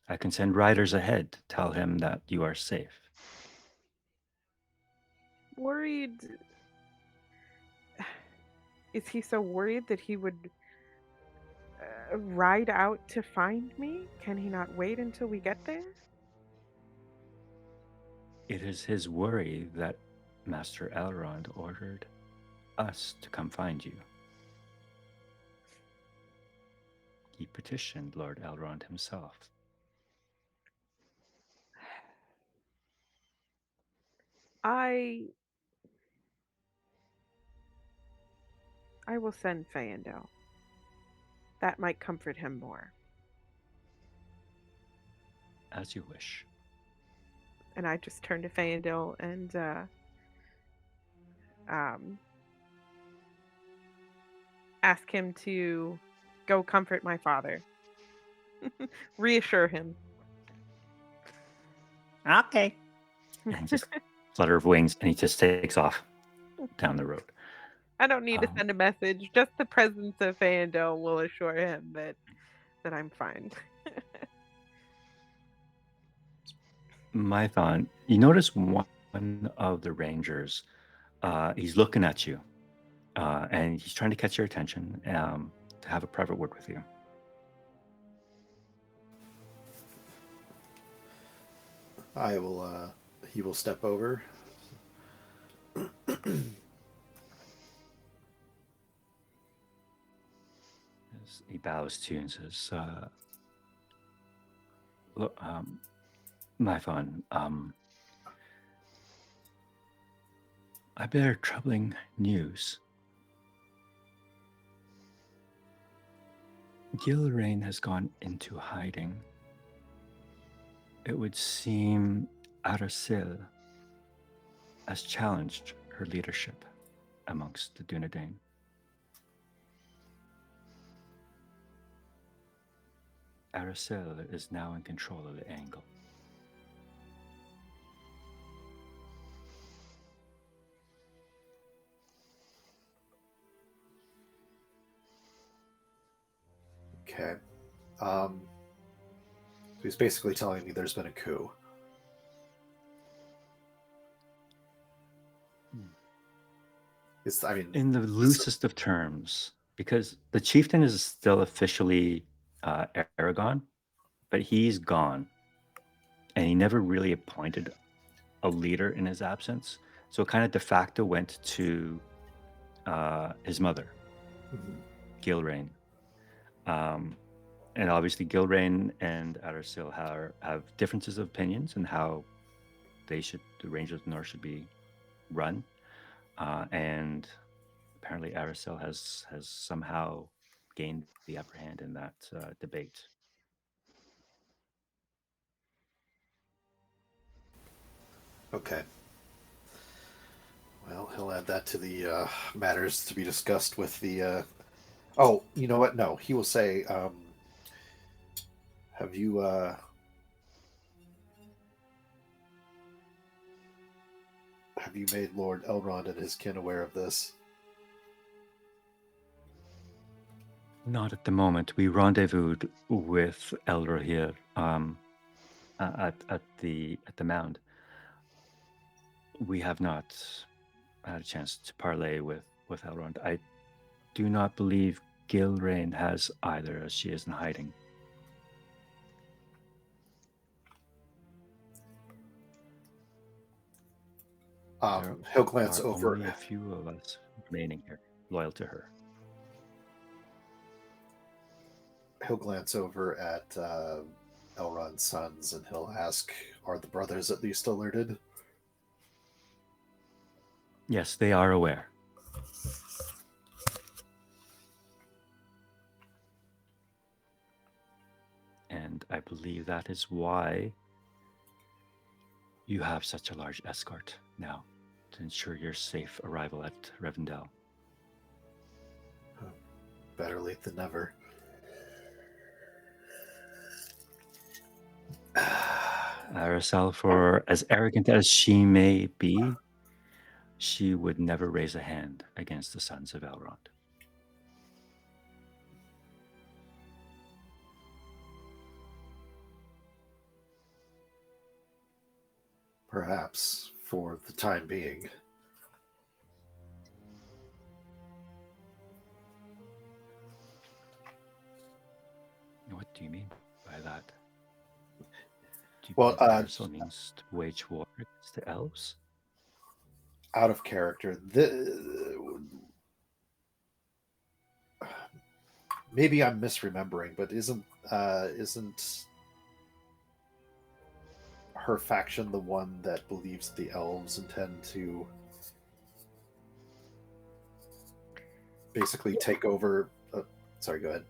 I can send riders ahead to tell him that you are safe. Worried? Is he so worried that he would ride out to find me? Can he not wait until we get there? It is his worry that Master Elrond ordered us to come find you. He petitioned Lord Elrond himself. I will send Fayendel. That might comfort him more. As you wish. And I just turn to Fayendel and um, ask him to go comfort my father. Reassure him. Okay. And just flutter of wings, and he just takes off down the road. I don't need to send a message. Just the presence of Fayendel will assure him that I'm fine. Mython, you notice one of the rangers, he's looking at you, and he's trying to catch your attention to have a private word with you. He will step over. He bows to you and says, look, Mython, I bear troubling news. Gilrain has gone into hiding. It would seem Arasil has challenged her leadership amongst the Dunedain. Arasil is now in control of the Angle. Okay. So he's basically telling me there's been a coup. In the loosest of terms, because the chieftain is still officially Aragon, but he's gone, and he never really appointed a leader in his absence. So it kind of de facto went to his mother, Gilrain. And obviously Gilrain and Arasil have differences of opinions in how the Rangers of the North should be run. And apparently Arasil has somehow gained the upper hand in that debate. Okay. Well, he'll add that to the matters to be discussed with the... Oh, you know what? No, he will say, have you made Lord Elrond and his kin aware of this? Not at the moment. We rendezvoused with Elrohir at the mound. We have not had a chance to parley with Elrond. I do not believe Gilrain has either, as she is in hiding. He'll glance over. Only a few of us remaining here, loyal to her. He'll glance over at Elrond's sons and he'll ask, are the brothers at least alerted? Yes, they are aware. And I believe that is why you have such a large escort now, to ensure your safe arrival at Rivendell. Better late than never. Arasil, for as arrogant as she may be, she would never raise a hand against the sons of Elrond. Perhaps, for the time being. do you mean by that? Do you Well, believe Erisol means to wage war against the elves? out of character, maybe I'm misremembering, but isn't her faction the one that believes the elves intend to basically take over? Sorry, go ahead.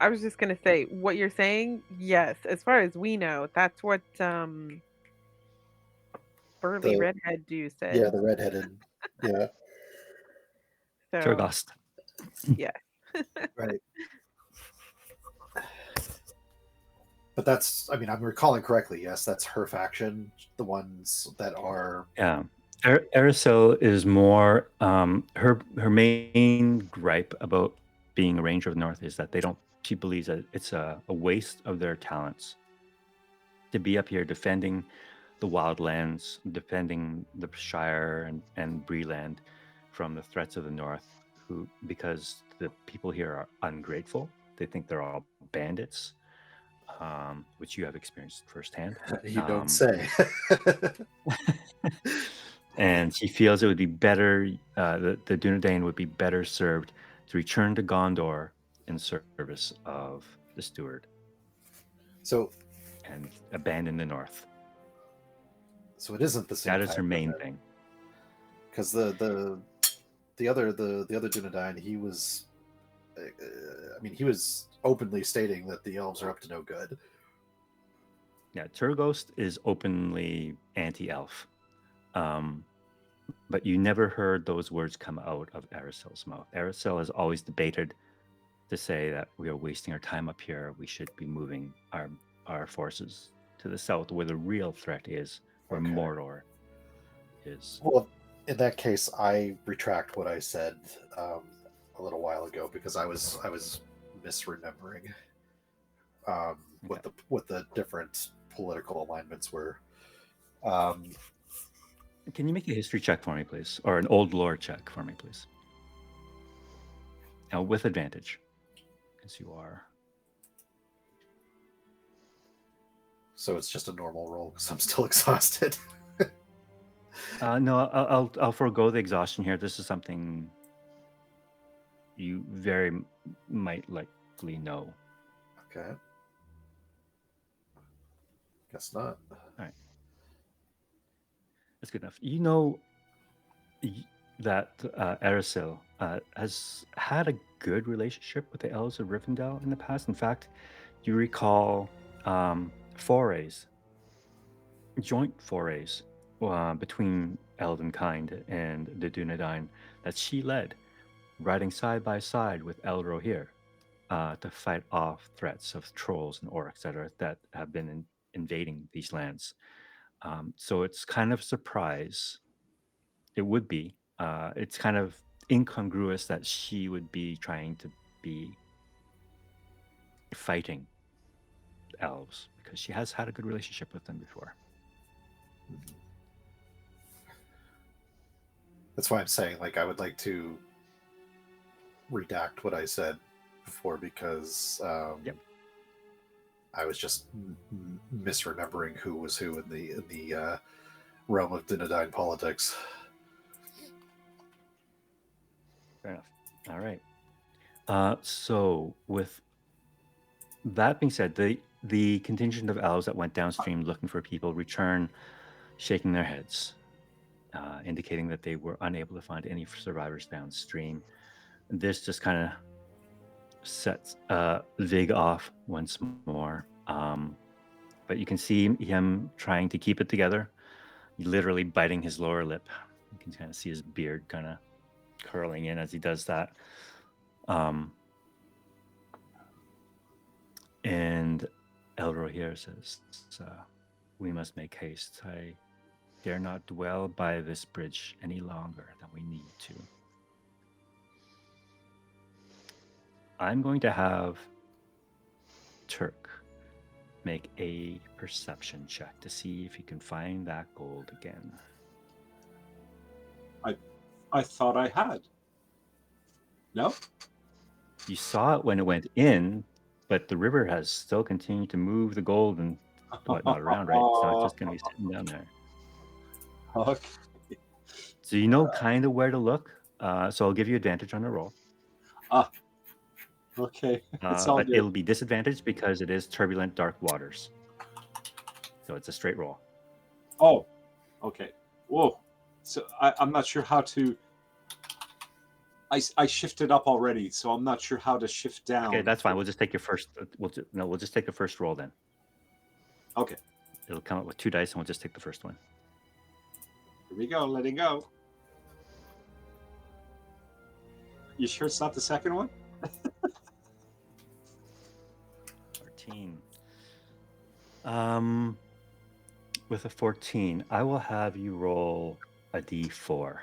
I was just gonna say what you're saying. Yes, as far as we know, that's what Burly The Redhead dude Yeah, said. the redheaded. Yeah, So Turgost. yeah, right. But that's, I mean, I'm recalling correctly. Yes, that's her faction, the ones that are. Yeah. Erisol is more her main gripe about being a ranger of the north is that they don't she believes that it's a waste of their talents to be up here defending the wildlands, defending the Shire and Breeland from the threats of the north, who because the people here are ungrateful. They think they're all bandits, which you have experienced firsthand. You don't say. And he feels it would be better, the Dunedain would be better served to return to Gondor in service of the steward So, and abandon the north. so it isn't the same. That is her main thing. Because the other Dunedain, he was, I mean, he was openly stating that the elves are up to no good. Yeah, Turgost is openly anti-elf. But you never heard those words come out of Arisel's mouth. Arisel has always debated to say that we are wasting our time up here. We should be moving our forces to the south, where the real threat is, where Okay. Mordor is. Well, in that case, I retract what I said a little while ago because I was misremembering what the different political alignments were. Can you make a history check for me, please, or an old lore check for me, please? Now, with advantage, because you are. So it's just a normal roll because I'm still exhausted. No, I'll forego the exhaustion here. This is something you very might likely know. Okay. Guess not. All right. That's good enough. You know that Erisel has had a good relationship with the elves of Rivendell in the past. In fact, you recall forays, joint forays between Elvenkind and the Dunedain that she led, riding side by side with Elrohir to fight off threats of trolls and orcs that have been invading these lands. So it's kind of a surprise. It would be. It's kind of incongruous that she would be trying to be fighting elves because she has had a good relationship with them before. That's why I'm saying, like, I would like to redact what I said before because I was just misremembering who was who in the realm of Dunedain politics. Fair enough. All right. So with that being said, the contingent of elves that went downstream looking for people return, shaking their heads, indicating that they were unable to find any survivors downstream. This just kind of sets Vig off once more. But you can see him trying to keep it together, literally biting his lower lip. You can kind of see his beard kind of curling in as he does that. And Elrohir says, we must make haste. I dare not dwell by this bridge any longer than we need to. I'm going to have Turk make a perception check to see if he can find that gold again. I thought I had. No? You saw it when it went in, but the river has still continued to move the gold and whatnot around, right? It's not just going to be sitting down there. Okay. So you know kind of where to look. So I'll give you advantage on the roll. Okay. It's all But good. it'll be disadvantaged because it is turbulent dark waters. So it's a straight roll. Oh, okay. Whoa. So I'm not sure how to. I shifted up already, so I'm not sure how to shift down. Okay, that's fine. We'll just take your first. We'll just take the first roll then. Okay. It'll come up with 2 dice, and we'll just take the first one. Here we go. Letting go. You sure it's not the second one? 14. With a 14, I will have you roll a d4.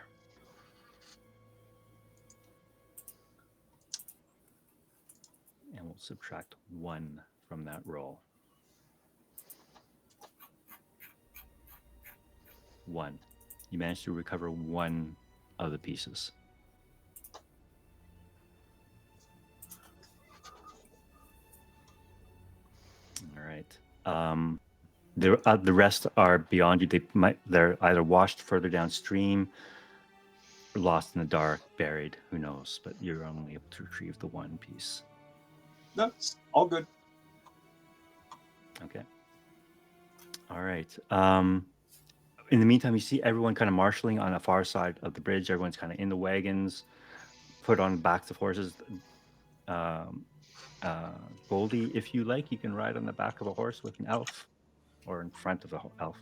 And we'll subtract 1 from that roll. 1. You managed to recover 1 of the pieces. All right. The rest are beyond you. They're either washed further downstream, or lost in the dark, buried. Who knows? But you're only able to retrieve the 1 piece. No, it's all good. Okay. All right. In the meantime, you see everyone kind of marshaling on the far side of the bridge. Everyone's kind of in the wagons, put on backs of horses. Goldie, if you like, you can ride on the back of a horse with an elf, or in front of the elf.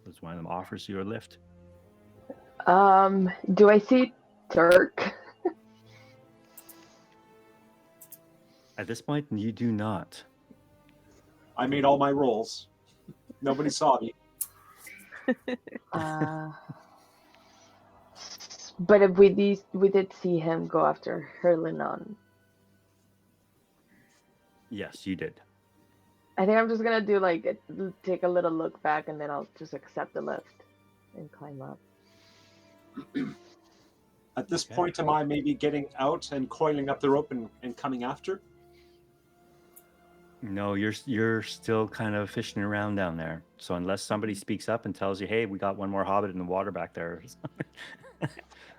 As one of them offers you a lift. Do I see Turk? At this point, you do not. I made all my rolls. Nobody saw me. But if we did see him go after Herlinon. Yes, you did. I think I'm just gonna do take a little look back, and then I'll just accept the lift and climb up. At this Okay. point, am I maybe getting out and coiling up the rope and coming after? No, you're still kind of fishing around down there. So unless somebody speaks up and tells you, "Hey, we got one more hobbit in the water back there,"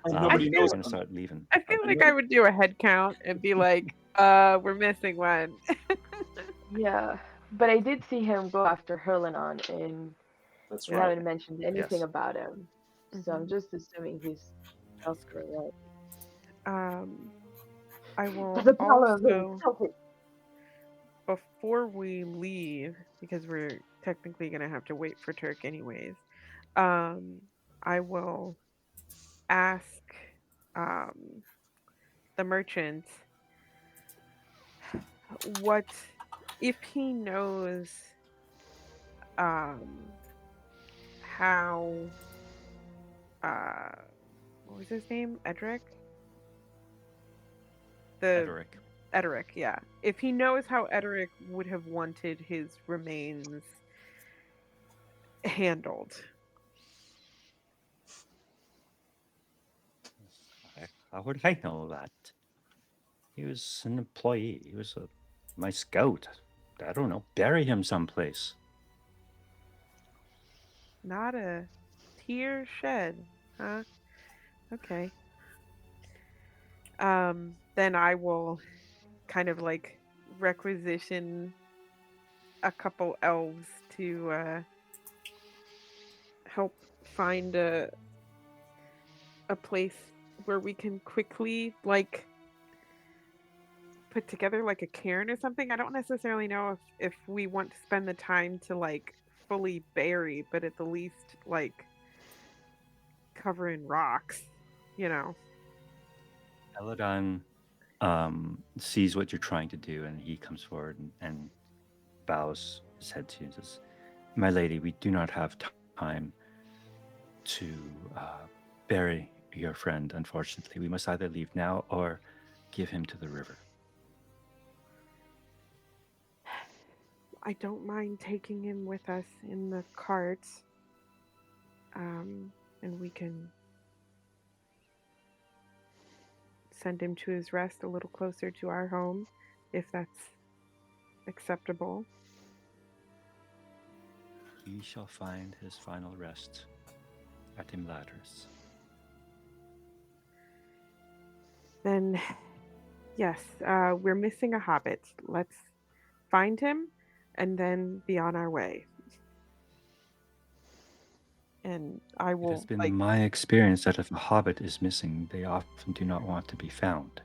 Nobody you're knows. going to start leaving. I feel like I would do a head count and be like, we're missing one. Yeah, but I did see him go after Herlinon, and That's we right. haven't mentioned anything Yes. about him. So I'm just assuming he's elsewhere, right? I will But the power of also, it. before we leave, because we're technically going to have to wait for Turk anyways, I will ask the merchant what if he knows how what was his name? Edric. Edric, yeah. If he knows how Edric would have wanted his remains handled. How would I know that? He was an employee. He was my scout. I don't know. Bury him someplace. Not a tear shed, huh? Okay. Then I will kind of requisition a couple elves to help find a place where we can quickly put together a cairn or something. I don't necessarily know if we want to spend the time to fully bury, but at the least cover in rocks, you know. Eladon sees what you're trying to do, and he comes forward and bows his head to you and says, "My lady, we do not have time to bury your friend, unfortunately. We must either leave now or give him to the river." I don't mind taking him with us in the carts. And we can send him to his rest a little closer to our home. if that's acceptable. He shall find his final rest at Imladris. Then, yes, we're missing a hobbit. Let's find him and then be on our way. And I It has will, been my experience that if a hobbit is missing, they often do not want to be found.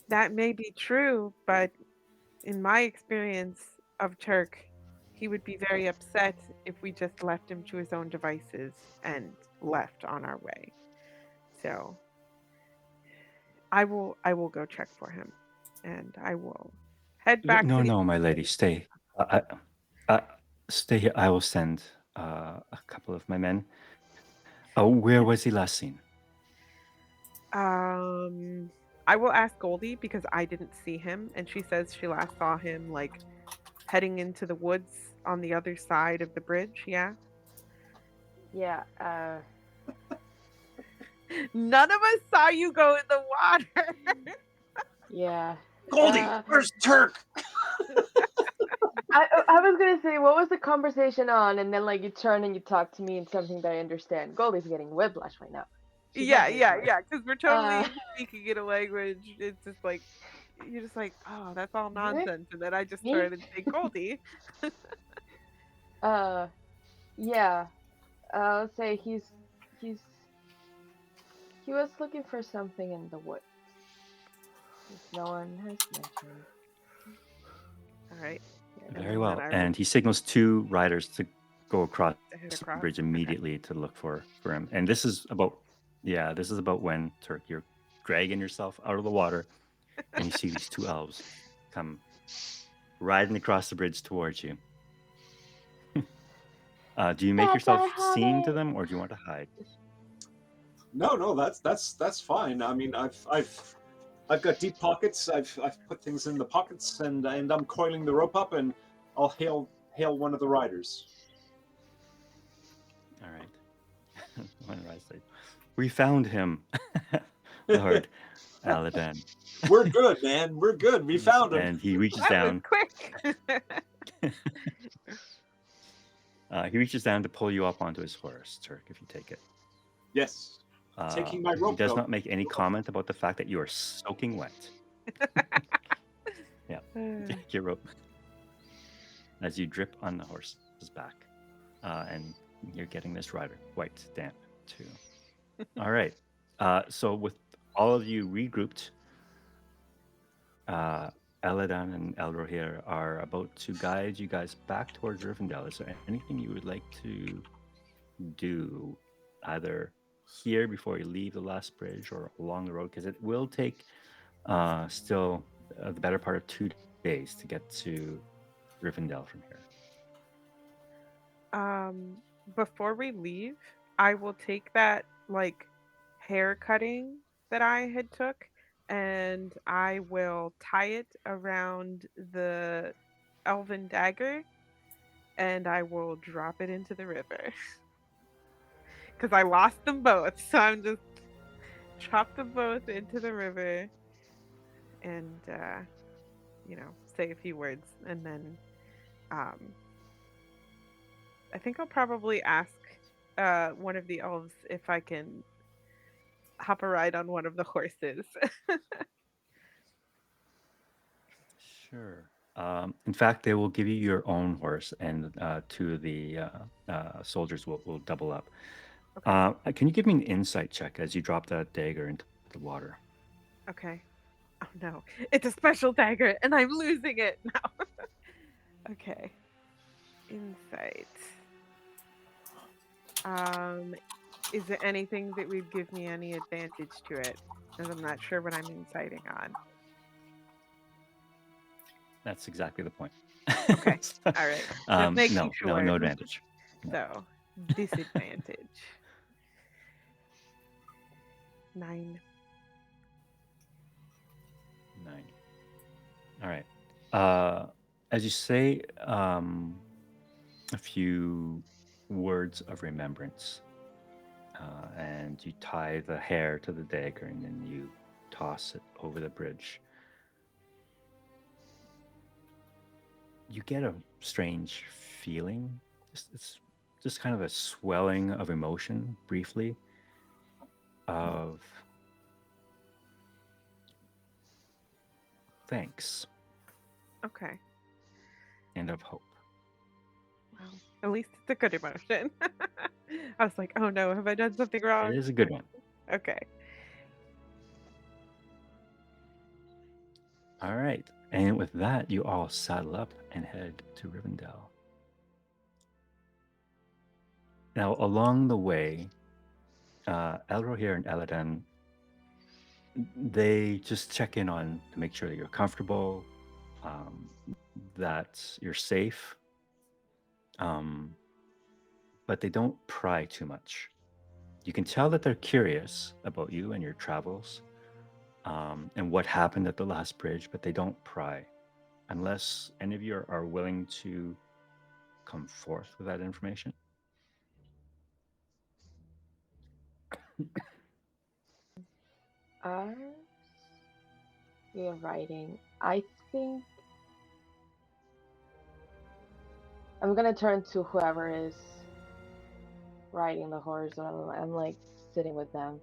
that may be true, but in my experience of Turk, he would be very upset if we just left him to his own devices and left on our way. So I will go check for him, and I will head back No, to the. no, my lady, stay. Stay here. I will send a couple of my men. Oh, where was he last seen? I will ask Goldie because I didn't see him, and she says she last saw him like heading into the woods on the other side of the bridge. Yeah. Yeah. None of us saw you go in the water. Yeah. Goldie, where's Turk? I was gonna say, what was the conversation on? And then like you turn and you talk to me in something that I understand. Goldie's getting whiplash right now. She's not Yeah, very yeah, smart. yeah. Because we're totally Uh, speaking in a language. It's just like you're just like, oh, that's all What? nonsense. And then I just Me? started saying Goldie. Yeah. I'll say he was looking for something in the woods. Which no one has mentioned. All right. Very then well. I will And he signals two riders to go across head the across. bridge Okay. immediately to look for him. And this is about when, Turk, you're dragging yourself out of the water and you see these two elves come riding across the bridge towards you. Do you make That's yourself our seen to hobbit. them, or do you want to hide? No, that's fine. I mean, I've got deep pockets. I've put things in the pockets, and I'm coiling the rope up, and I'll hail one of the riders. All right. One rider said, "We found him, Lord Aladan." We're good, man. We're good. We found him. And he reaches That down. was quick. He reaches down to pull you up onto his horse, Turk, if you take it. Yes. Taking my He rope. does though. not make any comment about the fact that you are soaking wet. Yeah, take your rope as you drip on the horse's back, and you're getting this rider quite damp too. All right. So with all of you regrouped, Eladan and Elrohir are about to guide you guys back towards Rivendell. Is there anything you would like to do, either here before you leave the last bridge or along the road? Because it will take still the better part of 2 days to get to Rivendell from here. Before we leave, I will take that like hair cutting that I had took and I will tie it around the elven dagger and I will drop it into the river. Because I lost them both. So I'm just chop them both into the river and say a few words and then um I think I'll probably ask one of the elves if I can hop a ride on one of the horses. Sure. In fact, they will give you your own horse, and two of the soldiers will double up. Okay. Can you give me an insight check as you drop that dagger into the water? Okay. Oh no. It's a special dagger and I'm losing it now. Okay. Insight. Is there anything that would give me any advantage to it? Because I'm not sure what I'm inciting on. That's exactly the point. Okay. All right. Just making sure. no advantage. No. So, disadvantage. 9. 9. All right. As you say a few words of remembrance, and you tie the hair to the dagger, and then you toss it over the bridge. you get a strange feeling. It's just kind of a swelling of emotion, briefly, of thanks Okay. and of hope. Well, at least it's a good emotion. I was like, oh no, have I done something It wrong? is a good one. Okay. All right. And with that, you all saddle up and head to Rivendell. Now, along the way, Elrohir and Eladan, they just check in on to make sure that you're comfortable, um, that you're safe, um, but they don't pry too much. You can tell that they're curious about you and your travels, and what happened at the last bridge, but they don't pry unless any of you are willing to come forth with that information. Are we writing? I think I'm gonna turn to whoever is riding the horse. I'm like sitting with them,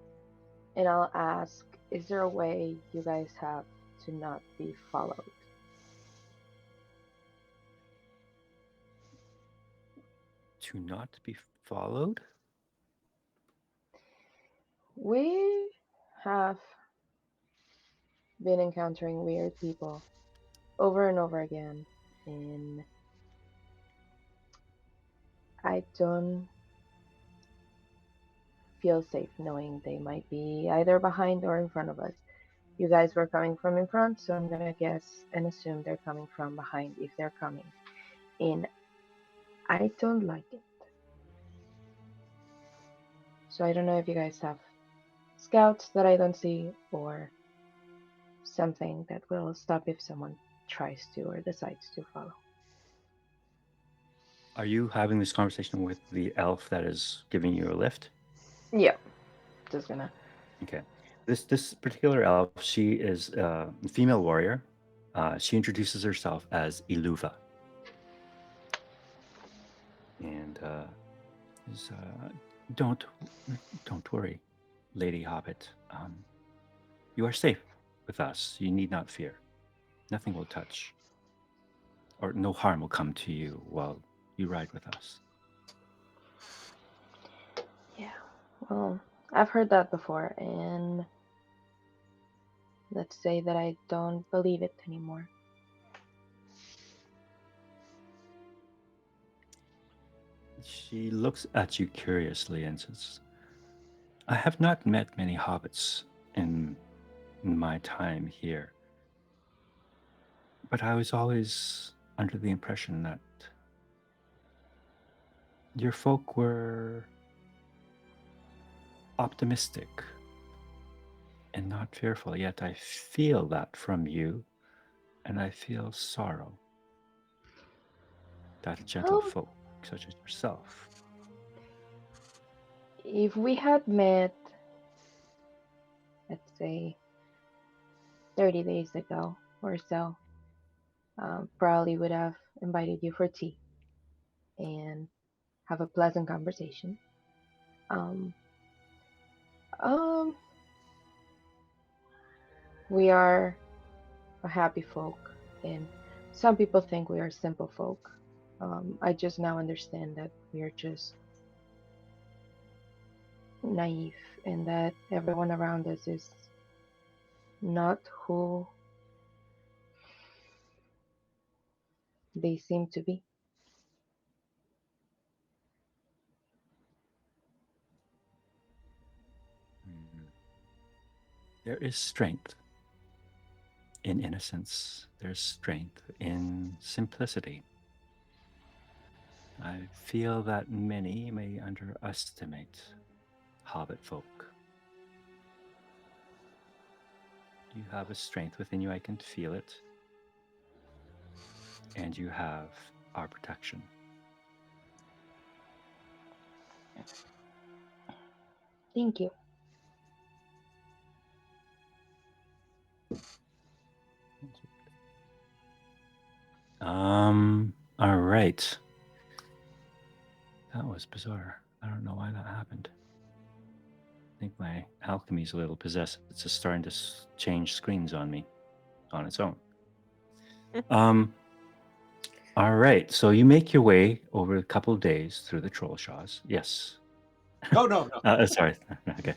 and I'll ask, "Is there a way you guys have to not be followed?" To not be followed? We have been encountering weird people over and over again, and I don't feel safe knowing they might be either behind or in front of us. You guys were coming from in front, so I'm gonna guess and assume they're coming from behind if they're coming. And I don't like it. So I don't know if you guys have scouts that I don't see or something that will stop if someone tries to or decides to follow. Are you having this conversation with the elf that is giving you a lift? Yeah, just gonna. Okay. This particular elf, she is a female warrior. She introduces herself as Iluva, and is, don't don't worry, Lady Hobbit. You are safe with us. You need not fear. Nothing will touch, or no harm will come to you while you ride with us. Yeah, well, I've heard that before, and let's say that I don't believe it anymore. She looks at you curiously and says, I have not met many hobbits in my time here, but I was always under the impression that your folk were optimistic and not fearful, yet I feel that from you, and I feel sorrow that gentle Well, folk such as yourself. if we had met, let's say, 30 days ago or so, probably would have invited you for tea and have a pleasant conversation. Um, um, we are a happy folk, and some people think we are simple folk. I just now understand that we are just naive and that everyone around us is not who they seem to be. Mm. There is strength in innocence, there's strength in simplicity. I feel that many may underestimate hobbit folk. You have a strength within you, I can feel it. And you have our protection. Thank you. All right. That was bizarre. I don't know why that happened. I think my alchemy's a little possessed. It's just starting to change screens on me on its own. All right. So you make your way over a couple of days through the troll shaws. Yes. No. Sorry. Okay.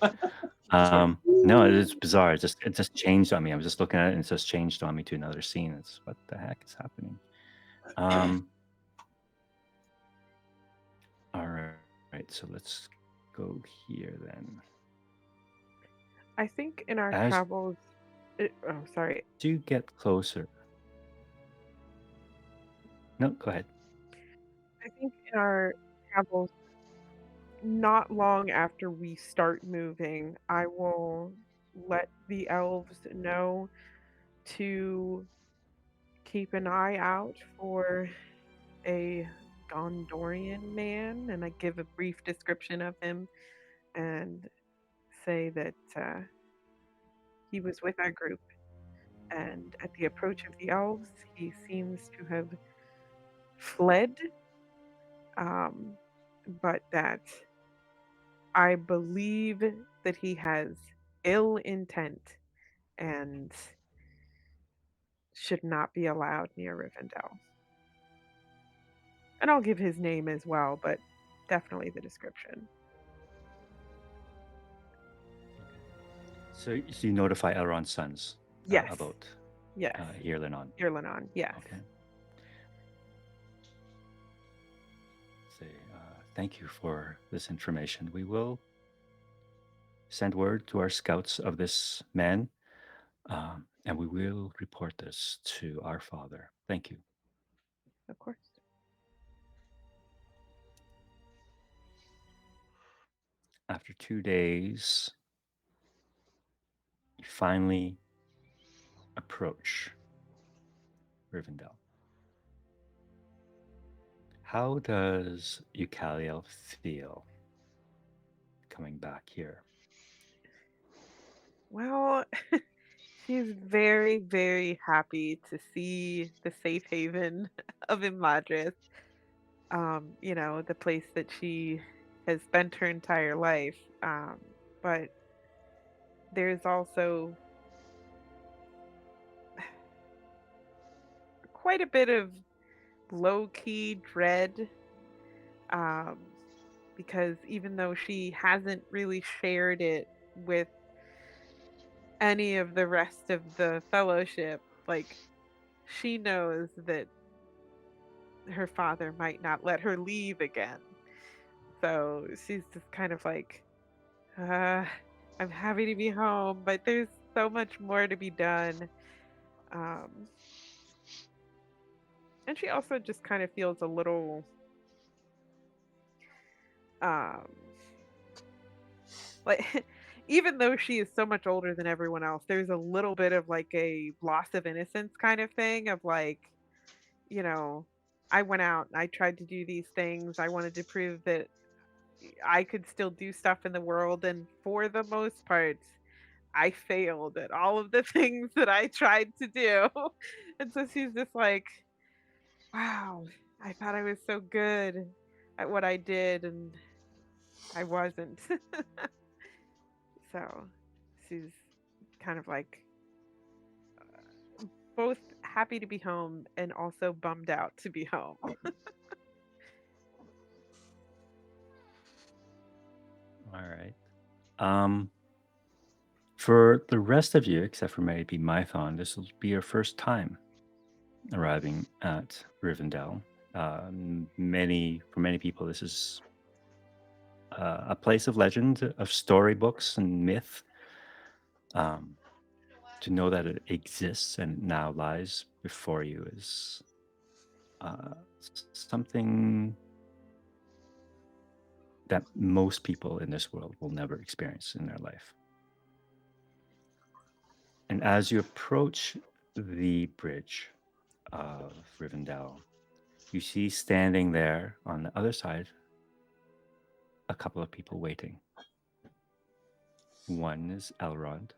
Sorry. No, it's bizarre. It just changed on me. I was just looking at it and it just changed on me to another scene. It's what the heck is happening? All right. So let's go here then. I think in our As travels. Oh, sorry. you get closer. No, go ahead. I think in our travels, not long after we start moving, I will let the elves know to keep an eye out for a Gondorian man, and I give a brief description of him and say that he was with our group. And at the approach of the elves, he seems to have fled, um, but that I believe that he has ill intent and should not be allowed near Rivendell. And I'll give his name as well, but definitely the description. So you notify Elrond's sons Yes. about Yes. Hirlenon. Irlanon, yes. Okay. Say, thank you for this information. We will send word to our scouts of this man, and we will report this to our father. Thank you. Of course. After 2 days, you finally approach Rivendell. How does Eucaliel feel coming back here? Well, she's very, very happy to see the safe haven of Imladris. The place that she has spent her entire life. But there's also quite a bit of low key dread, um, because even though she hasn't really shared it with any of the rest of the fellowship, like she knows that her father might not let her leave again. So she's just kind of like, uh, I'm happy to be home, but there's so much more to be done. Um, and she also just kind of feels a little, um, like, even though she is so much older than everyone else, there's a little bit of like a loss of innocence kind of thing of like, you know, I went out and I tried to do these things. I wanted to prove that I could still do stuff in the world. And for the most part, I failed at all of the things that I tried to do. And so she's just like, wow, I thought I was so good at what I did, and I wasn't. So she's kind of like both happy to be home and also bummed out to be home. All right. For the rest of you, except for maybe Mython, this will be your first time arriving at Rivendell. For many people, this is a place of legend, of storybooks and myth. To know that it exists and now lies before you is something that most people in this world will never experience in their life. And as you approach the bridge of Rivendell, you see standing there on the other side a couple of people waiting. One is Elrond,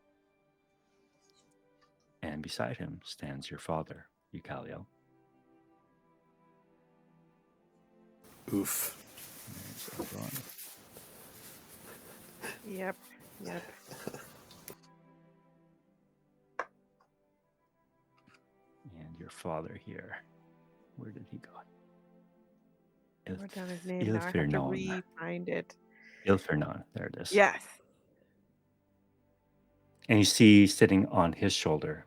and beside him stands your father, Eucaliel. Oof. There's Elrond. Yep. Yep. And your father here. Where did he go? I wrote down his name. Now I have to Ilfirnon. re-find it. Ilfirnon. There it is. Yes. And you see sitting on his shoulder,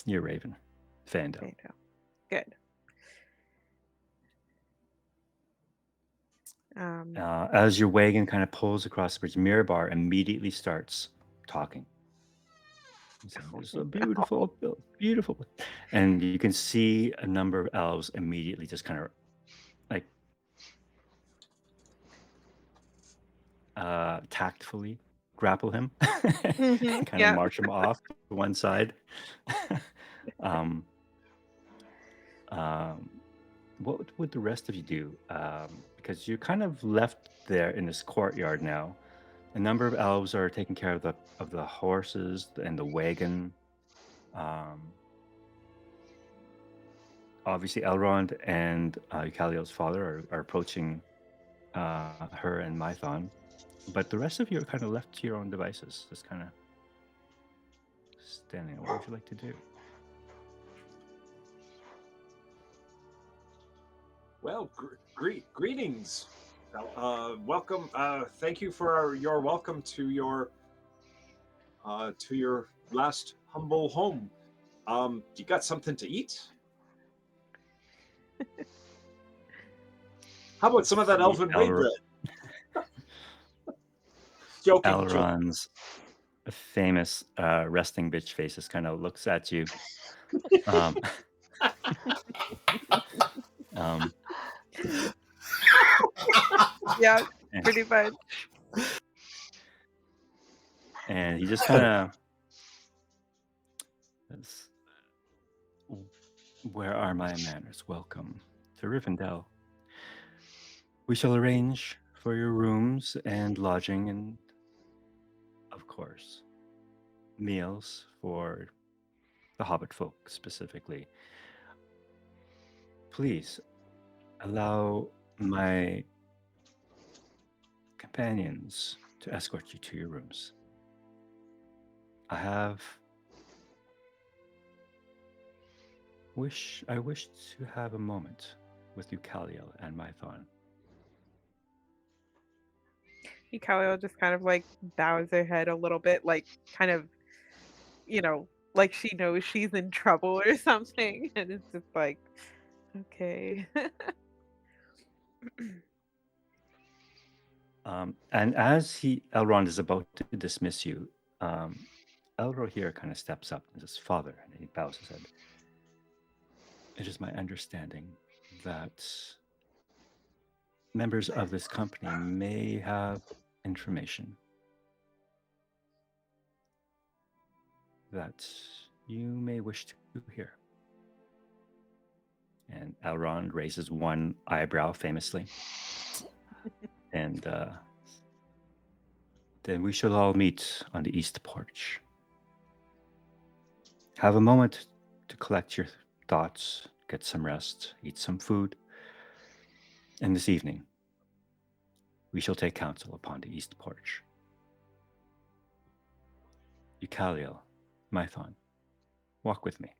your raven, Fandel. Rivendell. Good. As your wagon kind of pulls across the bridge, Mirabar immediately starts talking. He's saying, "This is a beautiful, beautiful." And you can see a number of elves immediately just kind of like tactfully grapple him and kind of Yeah. march him off to one side. um, what would the rest of you do? Because you're kind of left there in this courtyard now. A number of elves are taking care of the horses and the wagon. Obviously, Elrond and Eucalio's father are approaching her and Mython, but the rest of you are kind of left to your own devices, just kind of standing. What would you like to do? Well, greetings. Welcome. Thank you for your welcome to your last humble home. You got something to eat? How about some of that elven wheat bread? Joking. Elrond's famous resting bitch face just kind of looks at you. Yeah, pretty much. And he just kind of says, "Where are my manners? Welcome to Rivendell. We shall arrange for your rooms and lodging and, of course, meals for the hobbit folk specifically. Please allow my companions to escort you to your rooms. I wish to have a moment with Eucalio and Mython." Eucalio just kind of like bows her head a little bit, like kind of, like she knows she's in trouble or something. And it's just like, okay. And as Elrond is about to dismiss you, Elro here kind of steps up and says, "Father," and he bows his head. "It is my understanding that members of this company may have information that you may wish to hear." And Elrond raises one eyebrow famously. And then we shall all meet on the east porch. Have a moment to collect your thoughts, get some rest, eat some food. And this evening, we shall take counsel upon the east porch. Eucalio, Mython, walk with me.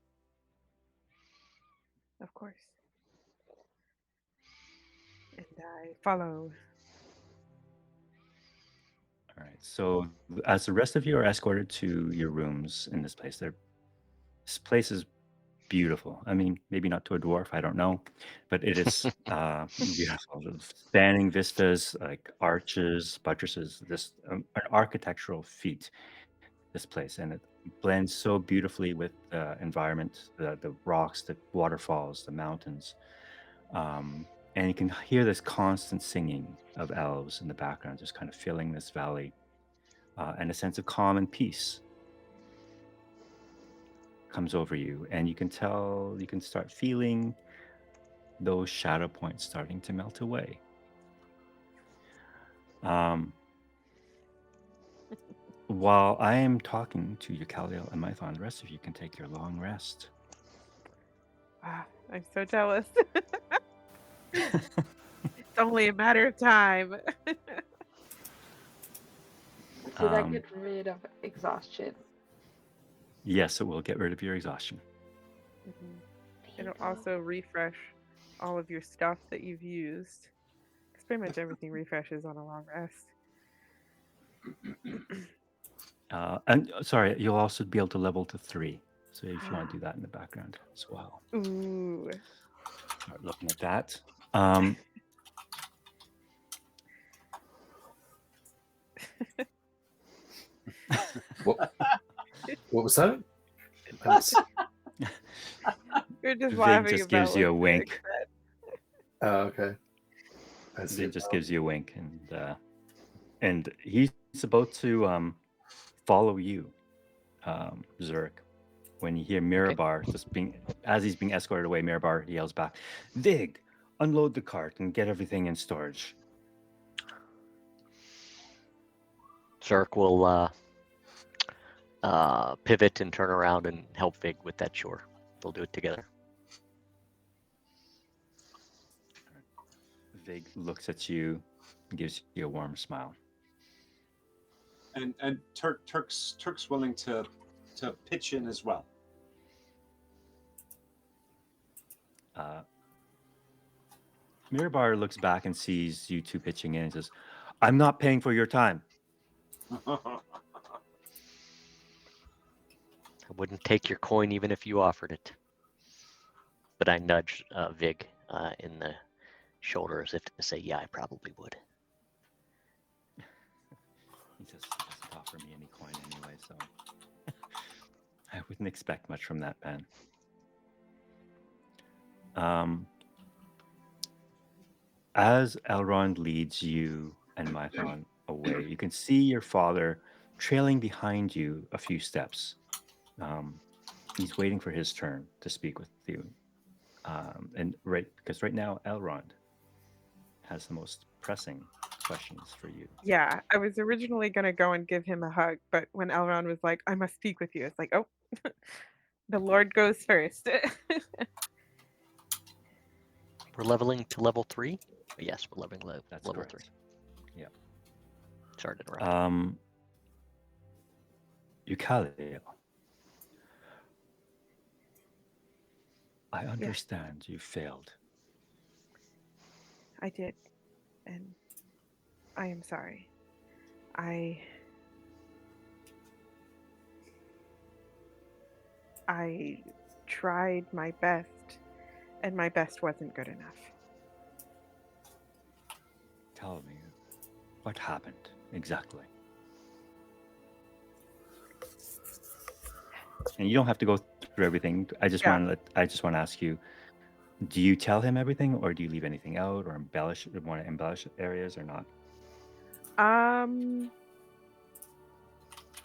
Of course. And I follow. All right. So as the rest of you are escorted to your rooms in this place, this place is beautiful. I mean, maybe not to a dwarf, I don't know, but it is beautiful. The spanning vistas, like arches, buttresses, this an architectural feat, this place. And it blends so beautifully with the environment, the rocks, the waterfalls, the mountains. And you can hear this constant singing of elves in the background, just kind of filling this valley, and a sense of calm and peace comes over you. And you can start feeling those shadow points starting to melt away. While I am talking to Eucalio and Mython, the rest of you can take your long rest. Wow, I'm so jealous. It's only a matter of time. Did that Um, get rid of exhaustion? yes, it will get rid of your exhaustion. Mhm. It'll Bingo. also refresh all of your stuff that you've used. Because pretty much everything refreshes on a long rest. And sorry, you'll also be able to level to 3. So if you want to do that in the background as well, Ooh. start looking at that. Um, What, what was that? I was- We're just Vig laughing just about gives you a what Vic wink. said. oh, okay. I see. Vig just gives you a wink, and he's about to follow you, Zurich. When you hear Mirabar as he's being escorted away, Mirabar yells back, "Vig, unload the cart and get everything in storage." Zerk will pivot and turn around and help Vig with that chore. They'll do it together. Vig looks at you and gives you a warm smile. And Turk's willing to pitch in as well. Mirabar looks back and sees you two pitching in and says, "I'm not paying for your time." I wouldn't take your coin even if you offered it. But I nudge Vig in the shoulder as if to say, yeah, I probably would. He doesn't offer me any coin anyway, so I wouldn't expect much from that man. As Elrond leads you and Mython away, you can see your father trailing behind you a few steps. He's waiting for his turn to speak with you. Because right now Elrond has the most pressing questions for you. Yeah, I was originally going to go and give him a hug, but when Elrond was like, I must speak with you, it's like, oh, the Lord goes first. We're leveling to level 3? Yes, we're leveling That's level correct. 3. Yeah. Sorry to interrupt. Eucalil, I understand you failed. I did, and I am sorry. I tried my best, and my best wasn't good enough. Tell me, what happened exactly? And you don't have to go through everything. I just want to ask you: do you tell him everything, or do you leave anything out, or want to embellish areas, or not?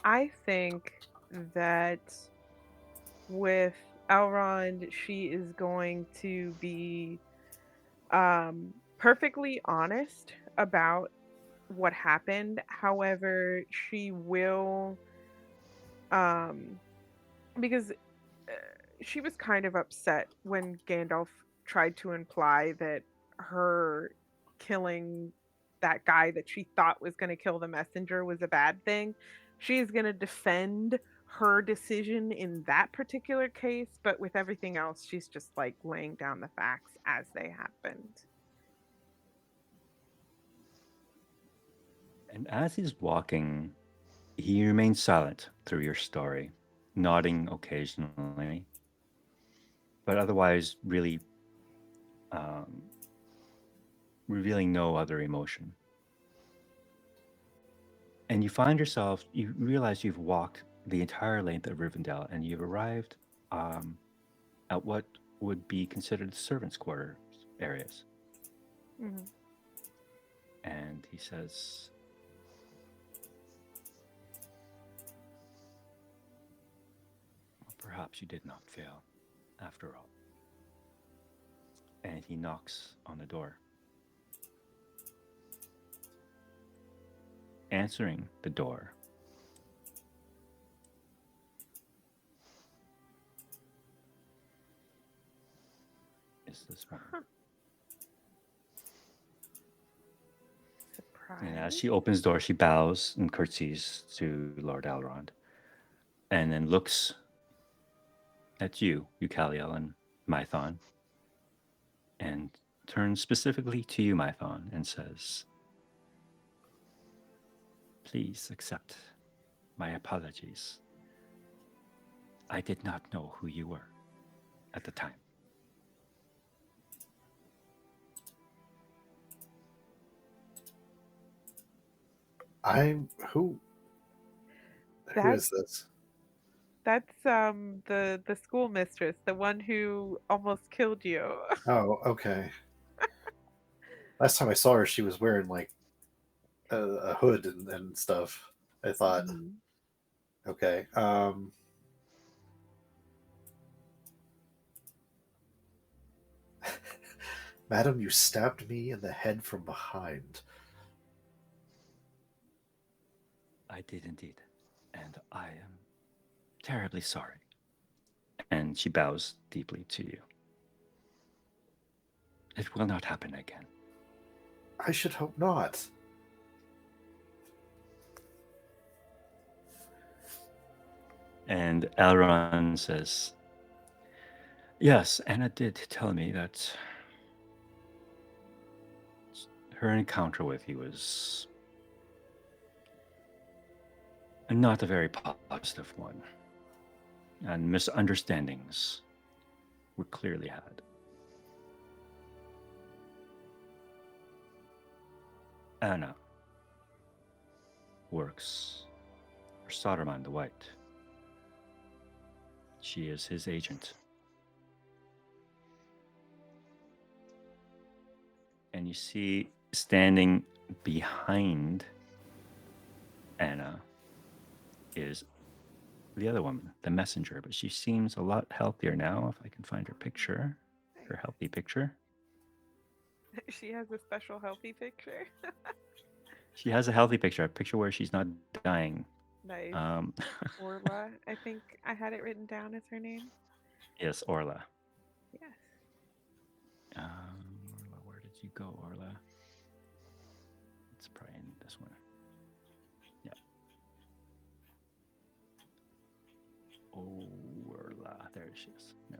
I think that with Elrond, she is going to be perfectly honest about what happened. However, she will um because she was kind of upset when Gandalf tried to imply that her killing that guy that she thought was going to kill the messenger was a bad thing. She's going to defend her decision in that particular case, but with everything else, she's just like laying down the facts as they happened. And as he's walking, he remains silent through your story, nodding occasionally, but otherwise really revealing no other emotion. And you realize you've walked the entire length of Rivendell and you've arrived at what would be considered the servants' quarters areas. Mm-hmm. And he says, well, perhaps you did not fail after all. And he knocks on the door. Answering the door is this one. And as Surprise. she opens the door, she bows and curtsies to Lord Elrond, and then looks at you, Eucaliel and Mython, and turns specifically to you, Mython, and says, "Please accept my apologies. I did not know who you were at the time." I'm who? Who That's is this? the school mistress, the one who almost killed you. Oh, okay. Last time I saw her, she was wearing like a hood and stuff. I thought, Mhm. okay. Madam, you stabbed me in the head from behind. I did indeed, and I am terribly sorry. And she bows deeply to you. It will not happen again. I should hope not. And Elrond says, "Yes, Anna did tell me that her encounter with you was not a very positive one, and misunderstandings were clearly had. Anna works for Saruman the White. She is his agent. And you see standing behind Anna is the other woman, the messenger, but she seems a lot healthier now. If I can find her picture, her healthy picture. She has a special healthy picture. She has a healthy picture, a picture where she's not dying. Nice. Um, Orla, I think I had it written down as her name. yes, Orla. Yes. Orla, where did you go, Orla? It's probably in this one. Yeah. Orla, there she is. Yeah.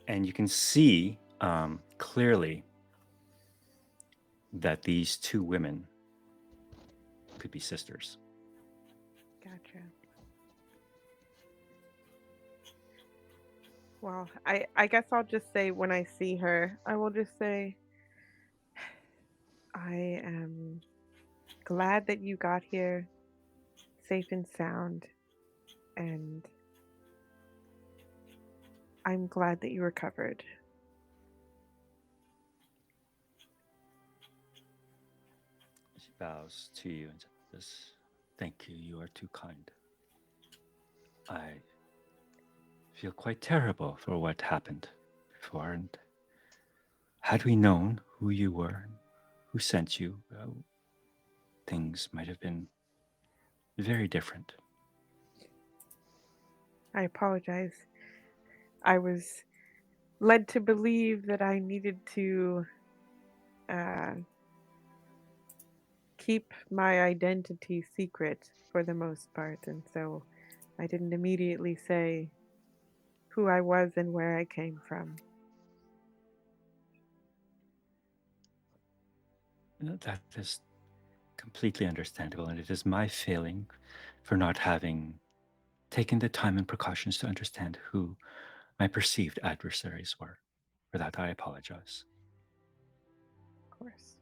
And you can see clearly that these two women could be sisters. Gotcha. Well, I guess I'll just say when I see her, I will just say, I am glad that you got here safe and sound, and I'm glad that you recovered. She bows to you and says, "Thank you, you are too kind. I feel quite terrible for what happened before, and had we known who you were, who sent you, well, things might have been very different." I apologize. I was led to believe that I needed to uh, keep my identity secret for the most part, and so I didn't immediately say who I was and where I came from. That is completely understandable, and it is my failing for not having taken the time and precautions to understand who my perceived adversaries were. For that, I apologize. Of course.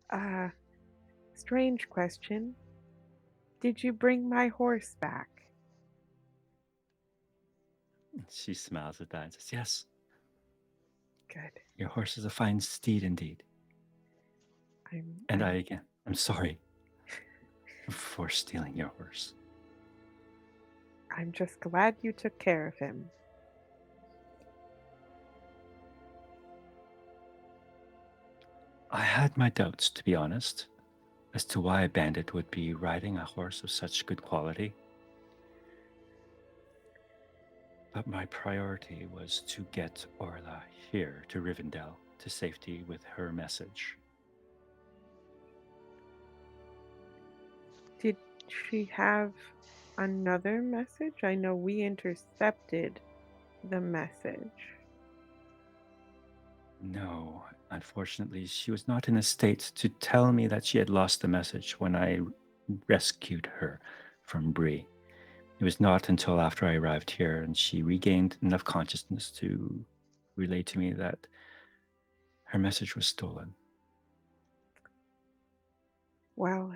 Uh, Strange question. Did you bring my horse back? She smiles at that and says, "Yes, Good. your horse is a fine steed indeed." I'm And I'm I'm sorry for stealing your horse. I'm just glad you took care of him. I had my doubts, to be honest, as to why a bandit would be riding a horse of such good quality. But my priority was to get Orla here to Rivendell to safety with her message. Did she have another message? I know we intercepted the message. No, unfortunately, she was not in a state to tell me that she had lost the message when I rescued her from Bree. It was not until after I arrived here and she regained enough consciousness to relay to me that her message was stolen. Well,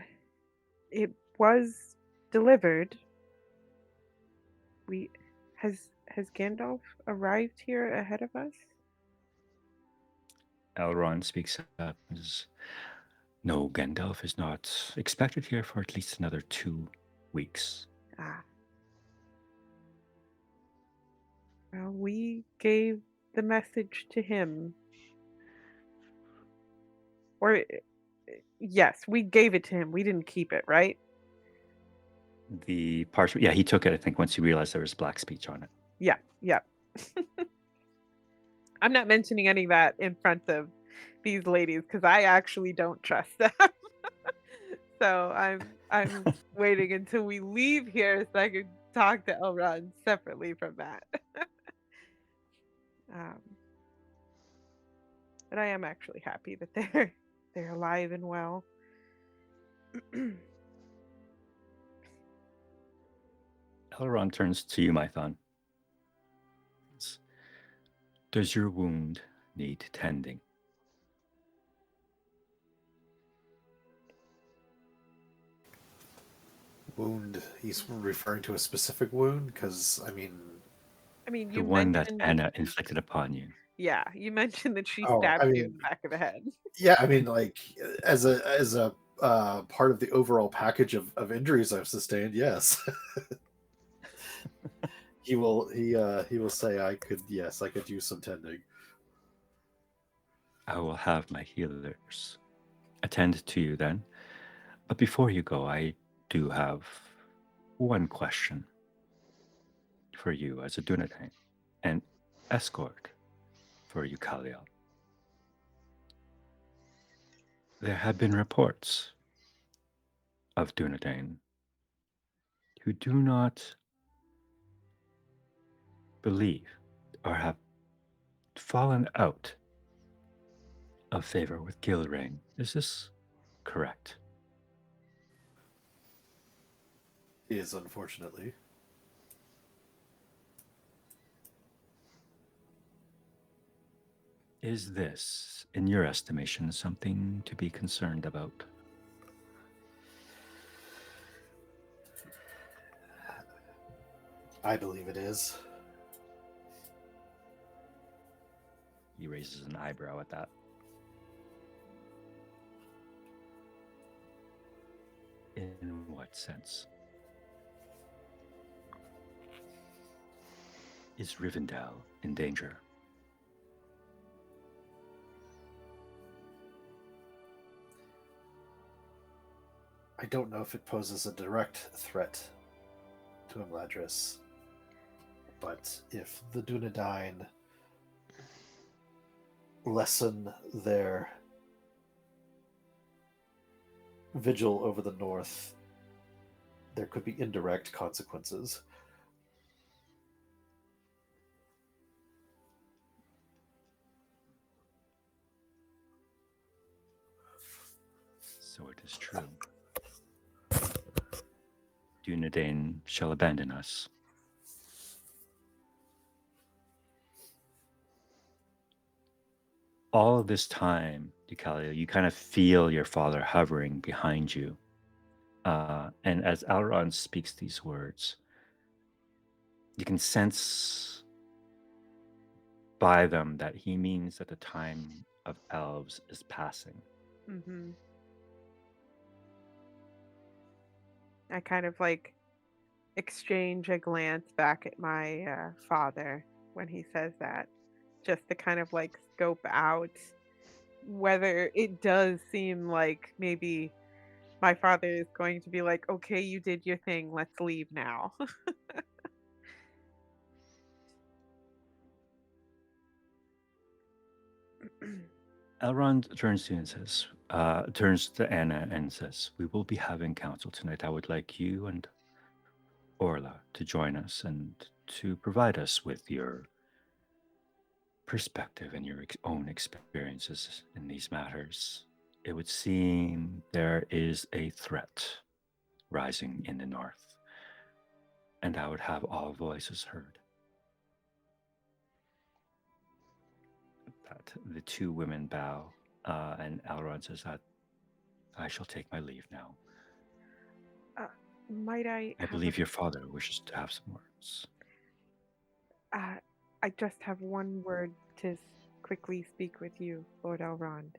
it was delivered. We has Gandalf arrived here ahead of us? Elrond speaks up and says, "No, Gandalf is not expected here for at least another 2 weeks." Ah. Well, we gave the message to him. Or yes, we gave it to him. We didn't keep it, right? The parchment, yeah, he took it, I think, once he realized there was black speech on it. Yeah, yeah. I'm not mentioning any of that in front of these ladies because I actually don't trust them. So I'm waiting until we leave here so I can talk to Elrond separately from that. um, but I am actually happy that they're alive and well. Elrond turns to you, Mython. Does your wound need tending? Wound. He's referring to a specific wound because I mean, The you one that mentioned Anna inflicted upon you. yeah, you mentioned that she Oh, stabbed I you in mean, the back of the head. yeah, I mean, like as a part of the overall package of injuries I've sustained, yes. He will say I could use some tending. I will have my healers attend to you then. But before you go, I do have one question for you as a Dunedain, an escort for you, Kaliel. There have been reports of Dunedain who do not believe or have fallen out of favor with Gilrain. Is this correct? Is unfortunately. Is this, in your estimation, something to be concerned about? I believe it is. He raises an eyebrow at that. In what sense? Is Rivendell in danger? I don't know if it poses a direct threat to Imladris, but if the Dunedain lessen their vigil over the north, there could be indirect consequences. So it is true. Dunedain shall abandon us. All of this time, Deucalion, you kind of feel your father hovering behind you. And as Elrond speaks these words, you can sense by them that he means that the time of elves is passing. Mm-hmm. I kind of like exchange a glance back at my father when he says that, just to kind of like scope out whether it does seem like maybe my father is going to be like, okay, you did your thing, let's leave now. Elrond turns to you and says, turns to Anna and says, "We will be having council tonight. I would like you and Orla to join us and to provide us with your perspective and your own experiences in these matters. It would seem there is a threat rising in the north, and I would have all voices heard." That the two women bow, and Elrond says that I shall take my leave now. Uh, might I I have a believe your father wishes to have some words. uh, I just have one word to quickly speak with you, Lord Elrond.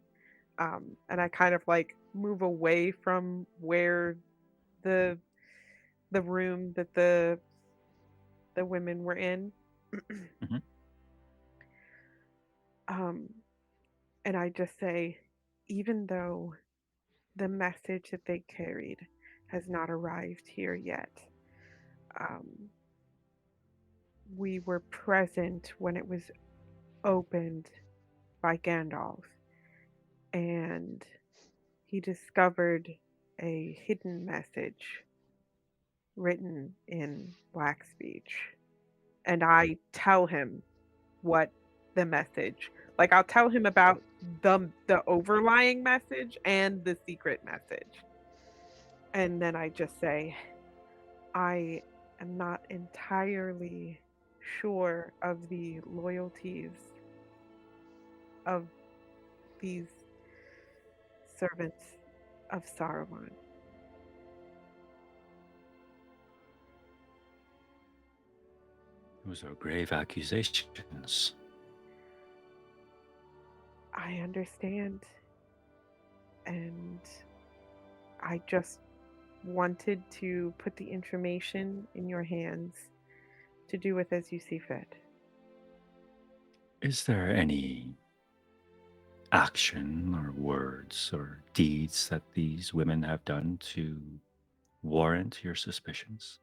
And I kind of like move away from where the the room that the women were in. Mhm. um, and I just say, even though the message that they carried has not arrived here yet, um, we were present when it was opened by Gandalf, and he discovered a hidden message written in black speech. And I tell him what the message, like I'll tell him about the overlying message and the secret message. And then I just say, I am not entirely sure of the loyalties of these servants of Saruman. Those are grave accusations. I understand, and I just wanted to put the information in your hands to do with as you see fit. Is there any action or words or deeds that these women have done to warrant your suspicions?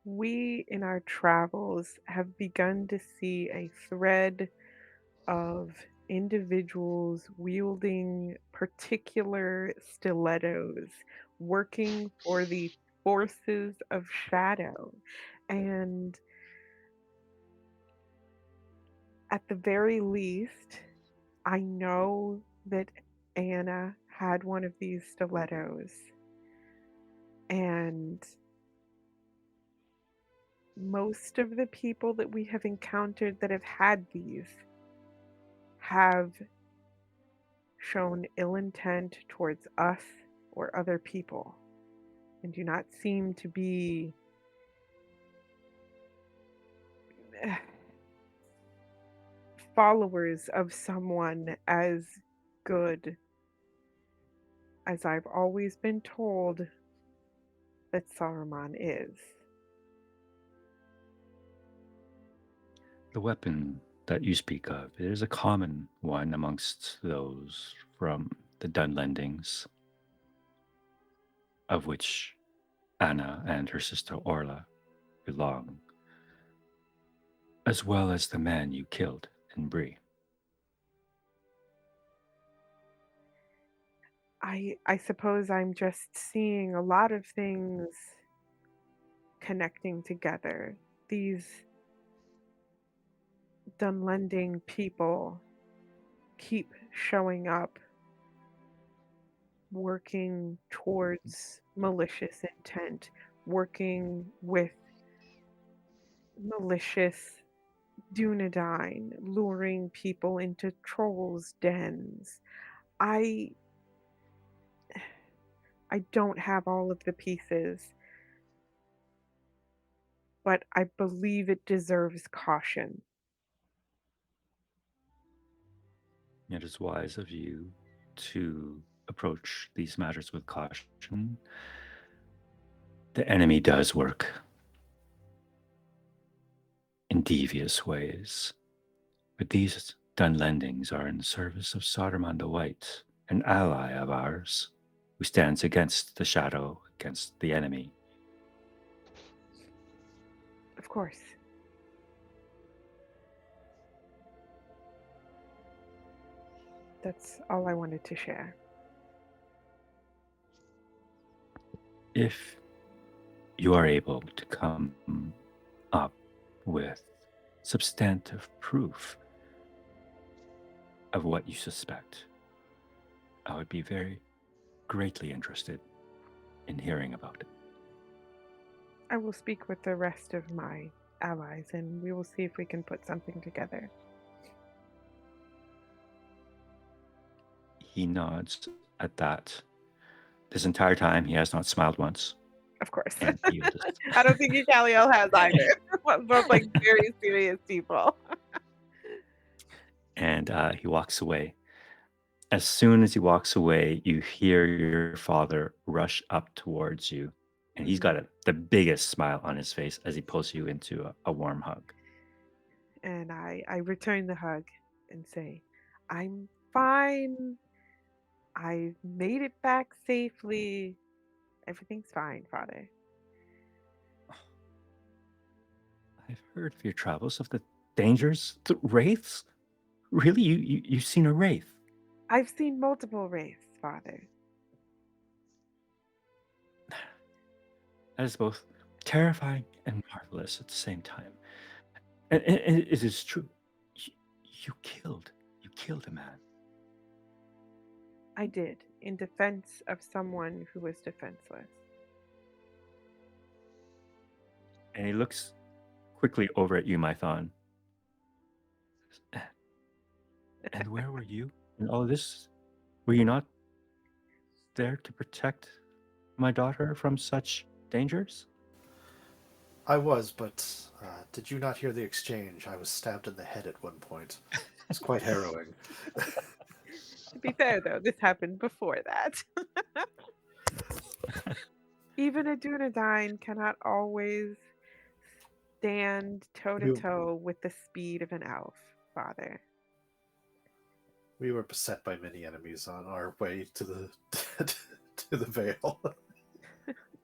We, in our travels, have begun to see a thread of individuals wielding particular stilettos, working for the forces of shadow. And at the very least, I know that Anna had one of these stilettos. And most of the people that we have encountered that have had these have shown ill intent towards us or other people and do not seem to be followers of someone as good as I've always been told that Saruman is. The weapon that you speak of is a common one amongst those from the Dunlendings, of which Anna and her sister Orla belong, as well as the man you killed in Bree. I suppose I'm just seeing a lot of things connecting together. These Dunlending people keep showing up, working towards malicious intent, working with malicious Dunedain, luring people into trolls' dens. I I don't have all of the pieces, but I believe it deserves caution. It is wise of you to approach these matters with caution. The enemy does work in devious ways, but these Dunlendings are in the service of Saruman the White, an ally of ours, who stands against the shadow, against the enemy. Of course. That's all I wanted to share. If you are able to come up with substantive proof of what you suspect, I would be very greatly interested in hearing about it. I will speak with the rest of my allies and we will see if we can put something together. He nods at that. This entire time, he has not smiled once, Of course. and he will just I don't think Yukaliel has either. Both like very serious people. and he walks away. As soon as he walks away, you hear your father rush up towards you, and he's got the biggest smile on his face as he pulls you into a warm hug. And I return the hug and say, I'm fine. I made it back safely. Everything's fine, Father. I've heard of your travels, of the dangers, the wraiths. Really, you've seen a wraith? I've seen multiple wraiths, Father. That is both terrifying and marvelous at the same time. And it is true. You, you killed a man. I did, in defense of someone who was defenseless. And he looks quickly over at you, Mython. And where were you in all of this? Were you not there to protect my daughter from such dangers? I was, but did you not hear the exchange? I was stabbed in the head at one point. It's quite harrowing. To be fair, though, this happened before that. Even a Dunedain cannot always stand toe to toe with the speed of an elf, Father. We were beset by many enemies on our way to the to the Vale.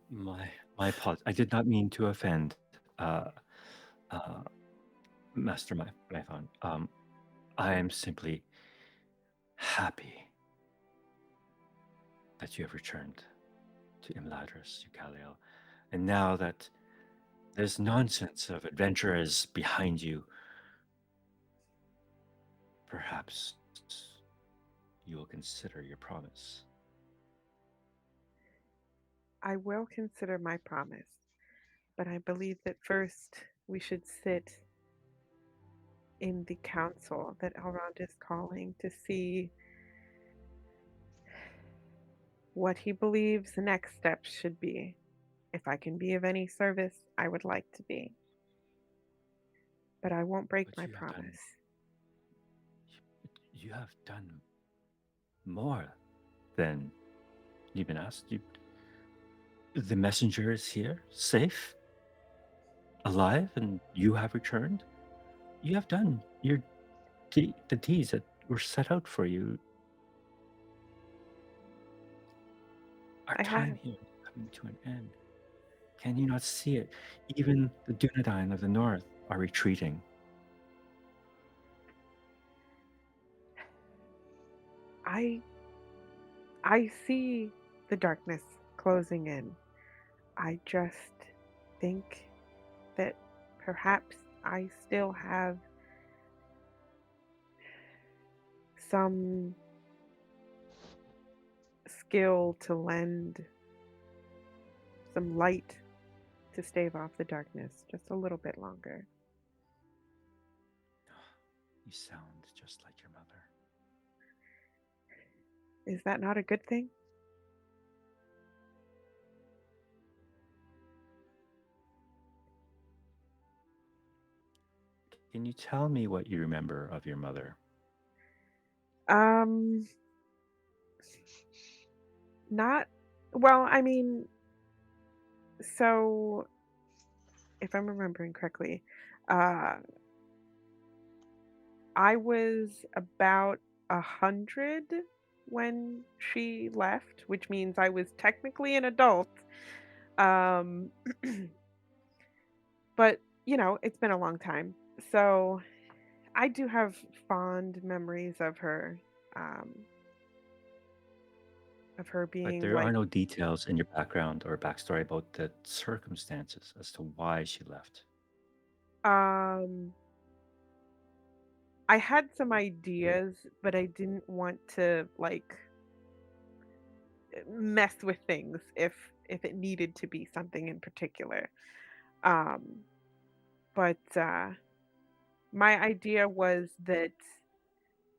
My apologies. I did not mean to offend, uh, Master Mython. I am simply happy that you have returned to Imladris, Eucaliel. And now that this nonsense of adventure is behind you, perhaps you will consider your promise. I will consider my promise, but I believe that first we should sit in the council that Elrond is calling to see what he believes the next steps should be. If I can be of any service, I would like to be. But I won't break But my promise. You have done more than you've been asked. The messenger is here, safe, alive, and you have returned. You have done the deeds that were set out for you. Our I time have. here is coming to an end. Can you not see it? Even the Dunedain of the north are retreating. I see the darkness closing in. I just think that perhaps I still have some skill to lend some light to stave off the darkness just a little bit longer. You sound just like your mother. Is that not a good thing? Can you tell me what you remember of your mother? Um, Not well, I mean, so if I'm remembering correctly, uh, I was about 100 when she left, which means I was technically an adult. Um, but it's been a long time. So I do have fond memories of her. um, of her But being there are like, no details in your background or backstory about the circumstances as to why she left. um, I had some ideas, but I didn't want to like mess with things if it needed to be something in particular. Um, but my idea was that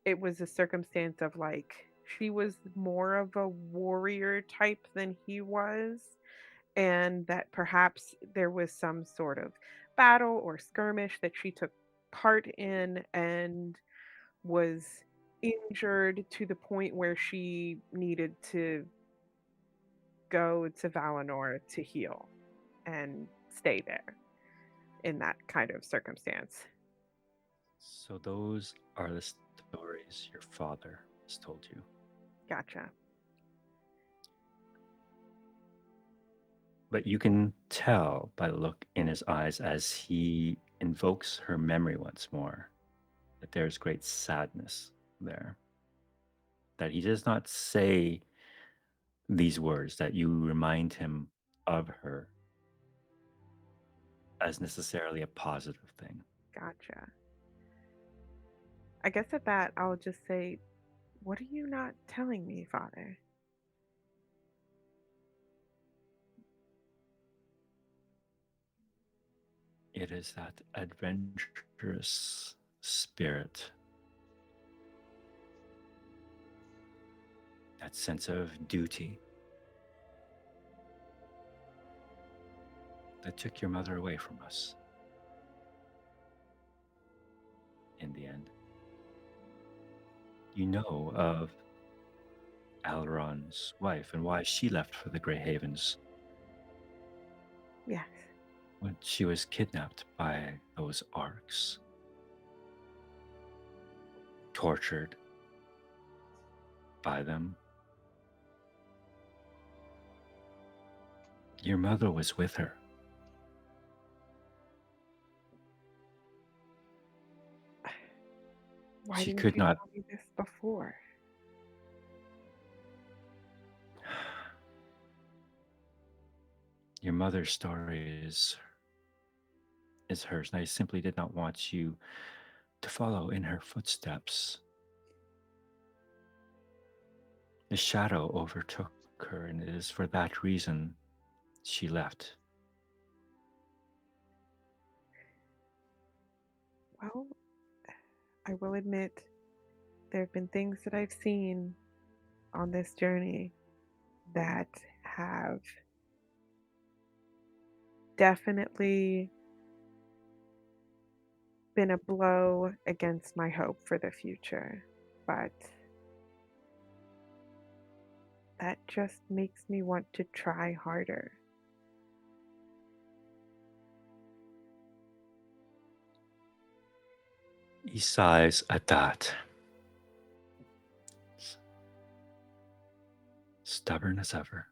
it was a circumstance of like she was more of a warrior type than he was, and that perhaps there was some sort of battle or skirmish that she took part in and was injured to the point where she needed to go to Valinor to heal and stay there in that kind of circumstance. So those are the stories your father has told you. Gotcha. But you can tell by the look in his eyes as he invokes her memory once more that there's great sadness there. That he does not say these words, that you remind him of her as necessarily a positive thing. Gotcha. I guess at that, I'll just say, what are you not telling me, Father? It is that adventurous spirit, that sense of duty that took your mother away from us in the end. You know of Elrond's wife and why she left for the Grey Havens Yes. when she was kidnapped by those orcs, tortured by them. Your mother was with her. Why She didn't could you not. tell me this before? Your mother's story is hers, and I simply did not want you to follow in her footsteps. The shadow overtook her, and it is for that reason she left. Well, I will admit there have been things that I've seen on this journey that have definitely been a blow against my hope for the future. But that just makes me want to try harder. He sighs at that. Stubborn as ever.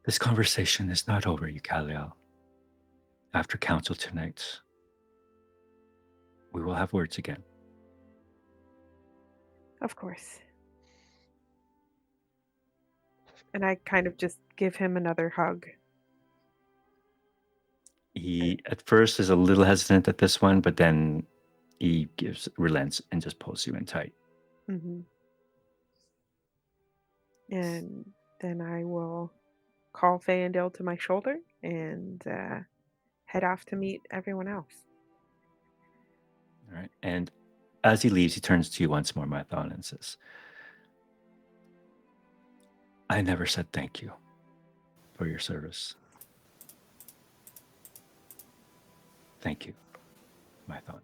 This conversation is not over, Eucaliel. After council tonight, we will have words again. Of course. And I kind of just give him another hug. He at first is a little hesitant at this one, but then he relents and just pulls you in tight. Hmm. And then I will call Fayendale to my shoulder and head off to meet everyone else. All right. And as he leaves, he turns to you once more, Mython, and says, I never said thank you for your service. Thank you, Mython,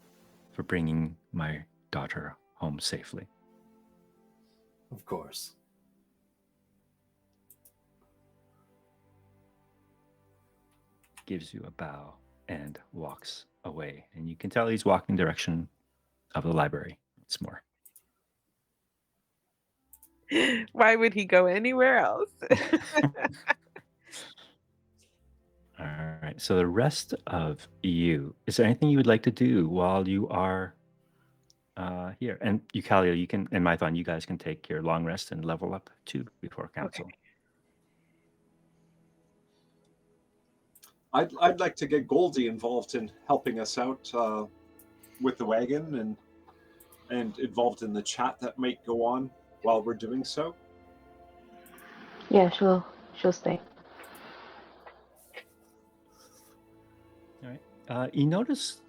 for bringing my daughter home safely. Of course. Gives you a bow and walks away. And you can tell he's walking in the direction of the library. It's more. Why would he go anywhere else? All right. So the rest of you, is there anything you would like to do while you are here. And Eucalia, you can, and Mython, you guys can take your long rest and level up too before Okay. council. I'd like to get Goldie involved in helping us out with the wagon and involved in the chat that might go on while we're doing so. Yeah, she'll stay. All right. You notice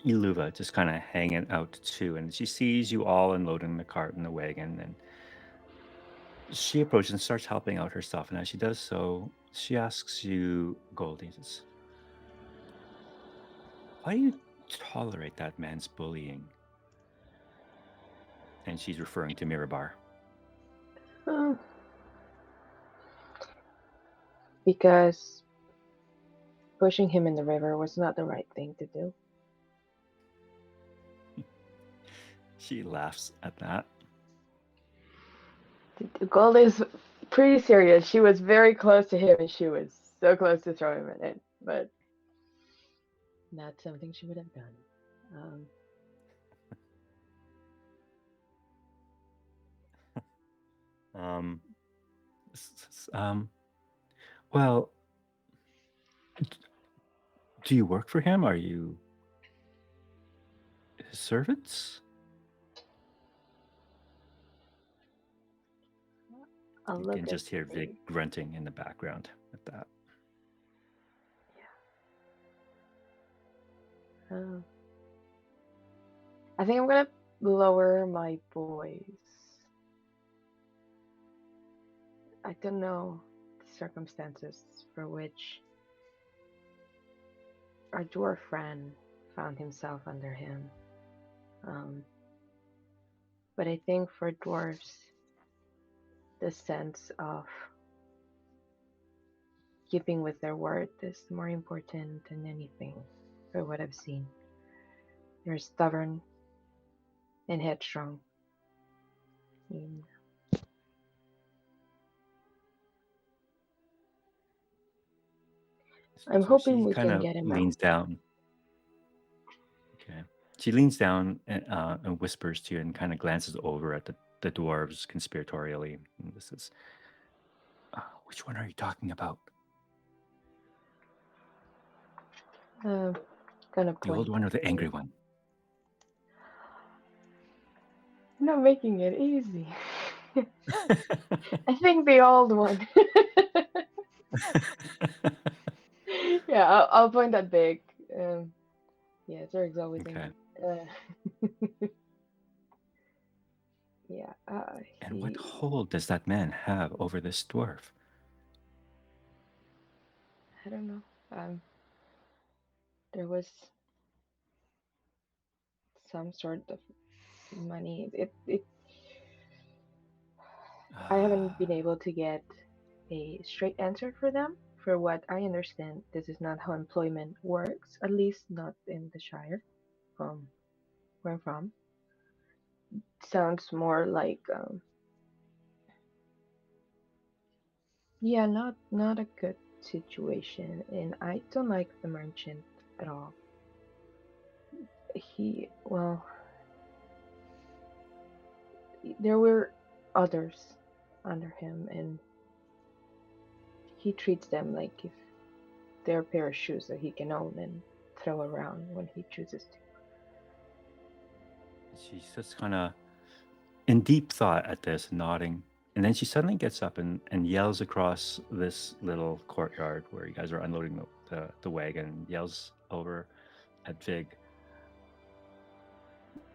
Iluva just kind of hanging out too, and she sees you all unloading the cart and the wagon, and she approaches and starts helping out herself. And as she does so, she asks you, Goldie, why do you tolerate that man's bullying? And she's referring to Mirabar. Because pushing him in the river was not the right thing to do. She laughs at that. The goal is pretty serious. She was very close to him, and she was so close to throw him in it, but not something she would have done. Well, do you work for him? Are you his servants? I'll You look can at just hear Vic Vic. grunting in the background at that. I think I'm gonna lower my voice. I don't know the circumstances for which our dwarf friend found himself under him. But I think for dwarves, the sense of keeping with their word is more important than anything, for what I've seen. They're stubborn and headstrong. I'm So hoping she we kind can of get him leans out. down. Okay. She leans down and whispers to you and kind of glances over at the dwarves conspiratorially. And this is, which one are you talking about? Gonna The old point. one or the angry one? I'm not making it easy. I think the old one. Yeah, I'll point that big. Yeah, Zerg's always Okay. angry. Yeah. And what hold does that man have over this dwarf? I don't know. There was some sort of money. I haven't been able to get a straight answer for them. For what I understand, this is not how employment works, at least not in the Shire, from where I'm from. Sounds more like, yeah, not a good situation, and I don't like the merchant at all. Well, there were others under him, and he treats them like if they're a pair of shoes that he can own and throw around when he chooses to. She's just kind of in deep thought at this, nodding. And then she suddenly gets up and yells across this little courtyard where you guys are unloading the wagon, and yells over at Vig.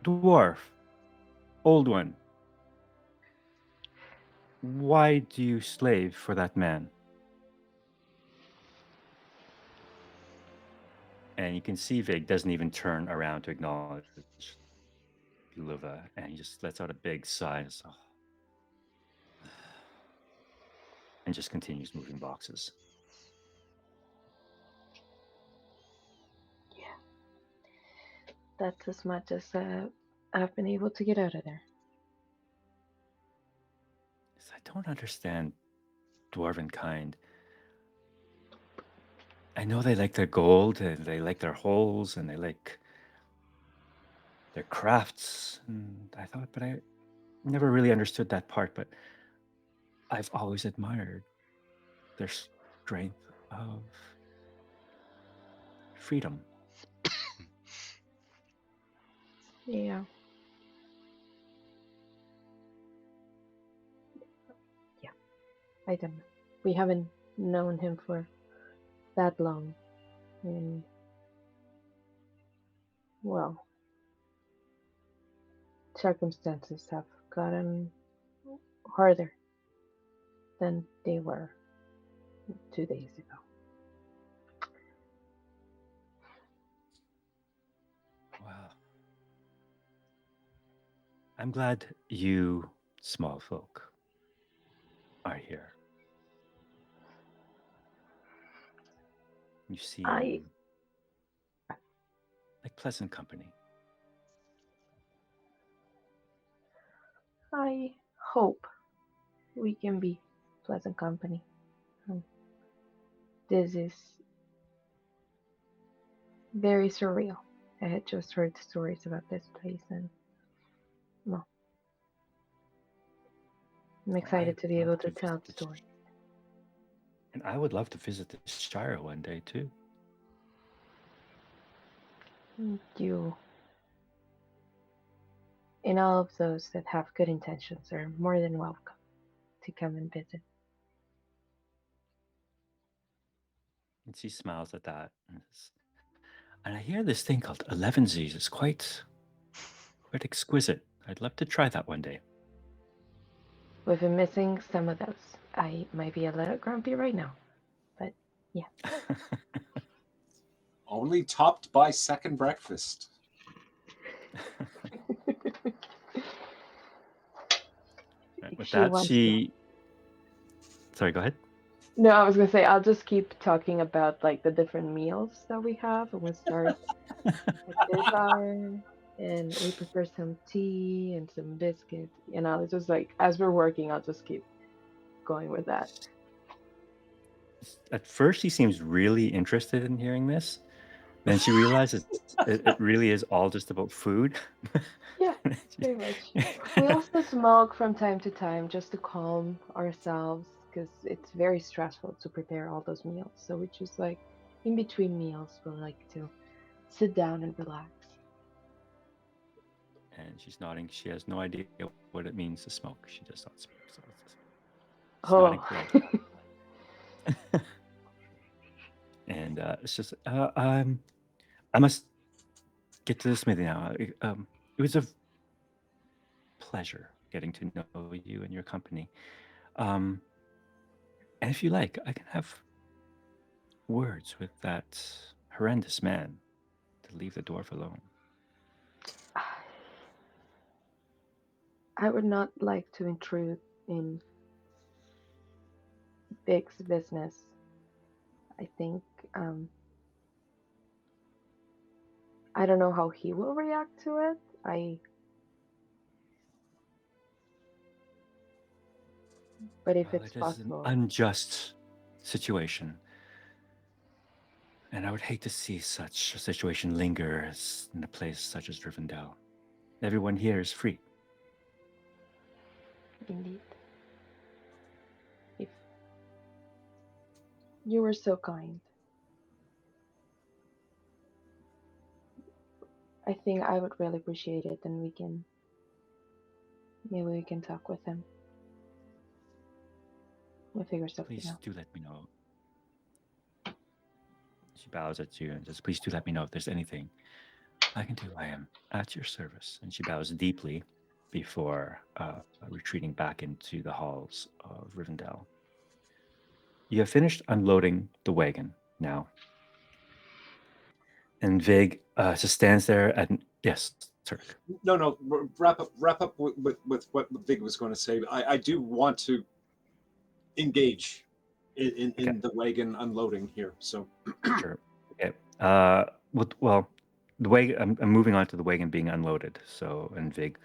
Dwarf, old one, why do you slave for that man? And you can see Vig doesn't even turn around to acknowledge Luva, and he just lets out a big sigh and just continues moving boxes. Yeah, that's as much as I've been able to get out of there. I don't understand dwarven kind. I know they like their gold and they like their holes and they like their crafts. And I thought, but I never really understood that part. But I've always admired their strength of freedom. Yeah. Yeah. I don't know. We haven't known him for that long. And, well, circumstances have gotten harder than they were 2 days ago. Wow. I'm glad you small folk are here. You I seem like pleasant company. I hope we can be pleasant company. Um, This is very surreal. I had just heard stories about this place, and well, I'm Well, excited I'd to be love able to to tell visit the this, story. and I would love to visit this shire one day too. You and all of those that have good intentions are more than welcome to come and visit. And she smiles at that. And I hear this thing called 11Z's is quite exquisite. I'd love to try that one day. We've been missing some of those. I might be a little grumpy right now, but yeah. Only topped by second breakfast. Right, with She that, wants to. Sorry, go ahead. No, I was gonna say I'll just keep talking about like the different meals that we have, and we start at this hour, and we prepare some tea and some biscuits. You know, it's just like as we're working, I'll just keep going with that. At first, she seems really interested in hearing this. Then she realizes it really is all just about food. Yeah, pretty much. We also smoke from time to time just to calm ourselves because it's very stressful to prepare all those meals. So we just like in between meals, we like to sit down and relax. And she's nodding. She has no idea what it means to smoke. She does not smoke. So it's nodding Oh, clearly. And it's just, I must get to the smithy now. It was a pleasure getting to know you and your company. And if you like, I can have words with that horrendous man to leave the dwarf alone. I would not like to intrude in Big's business. I think I don't know how he will react to it. But if Well, it's it is an possible, unjust situation. And I would hate to see such a situation linger in a place such as Rivendell. Everyone here is free. indeed. If you were so kind, I think I would really appreciate it, and maybe we can talk with him. We'll figure something Please out. do let me know. She bows at you and says, please do let me know if there's anything I can do. I am at your service. And she bows deeply before retreating back into the halls of Rivendell. You have finished unloading the wagon now. And Vig just stands there and, yes, Turk. No. Wrap up with what Vig was going to say. I do want to engage in Okay. the wagon unloading here. So Sure. Okay. Well, the way I'm moving on to the wagon being unloaded. So, and Vig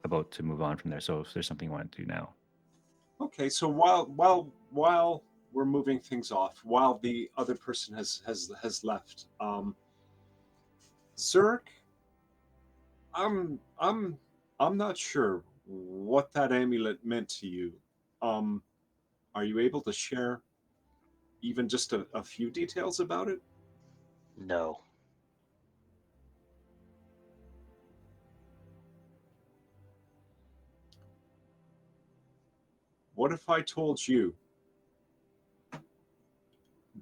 about to move on from there. So, if there's something you want to do now. okay, so while we're moving things off, while the other person has left, Zerk, I'm not sure what that amulet meant to you. Um, are you able to share even just a few details about it? No. What if I told you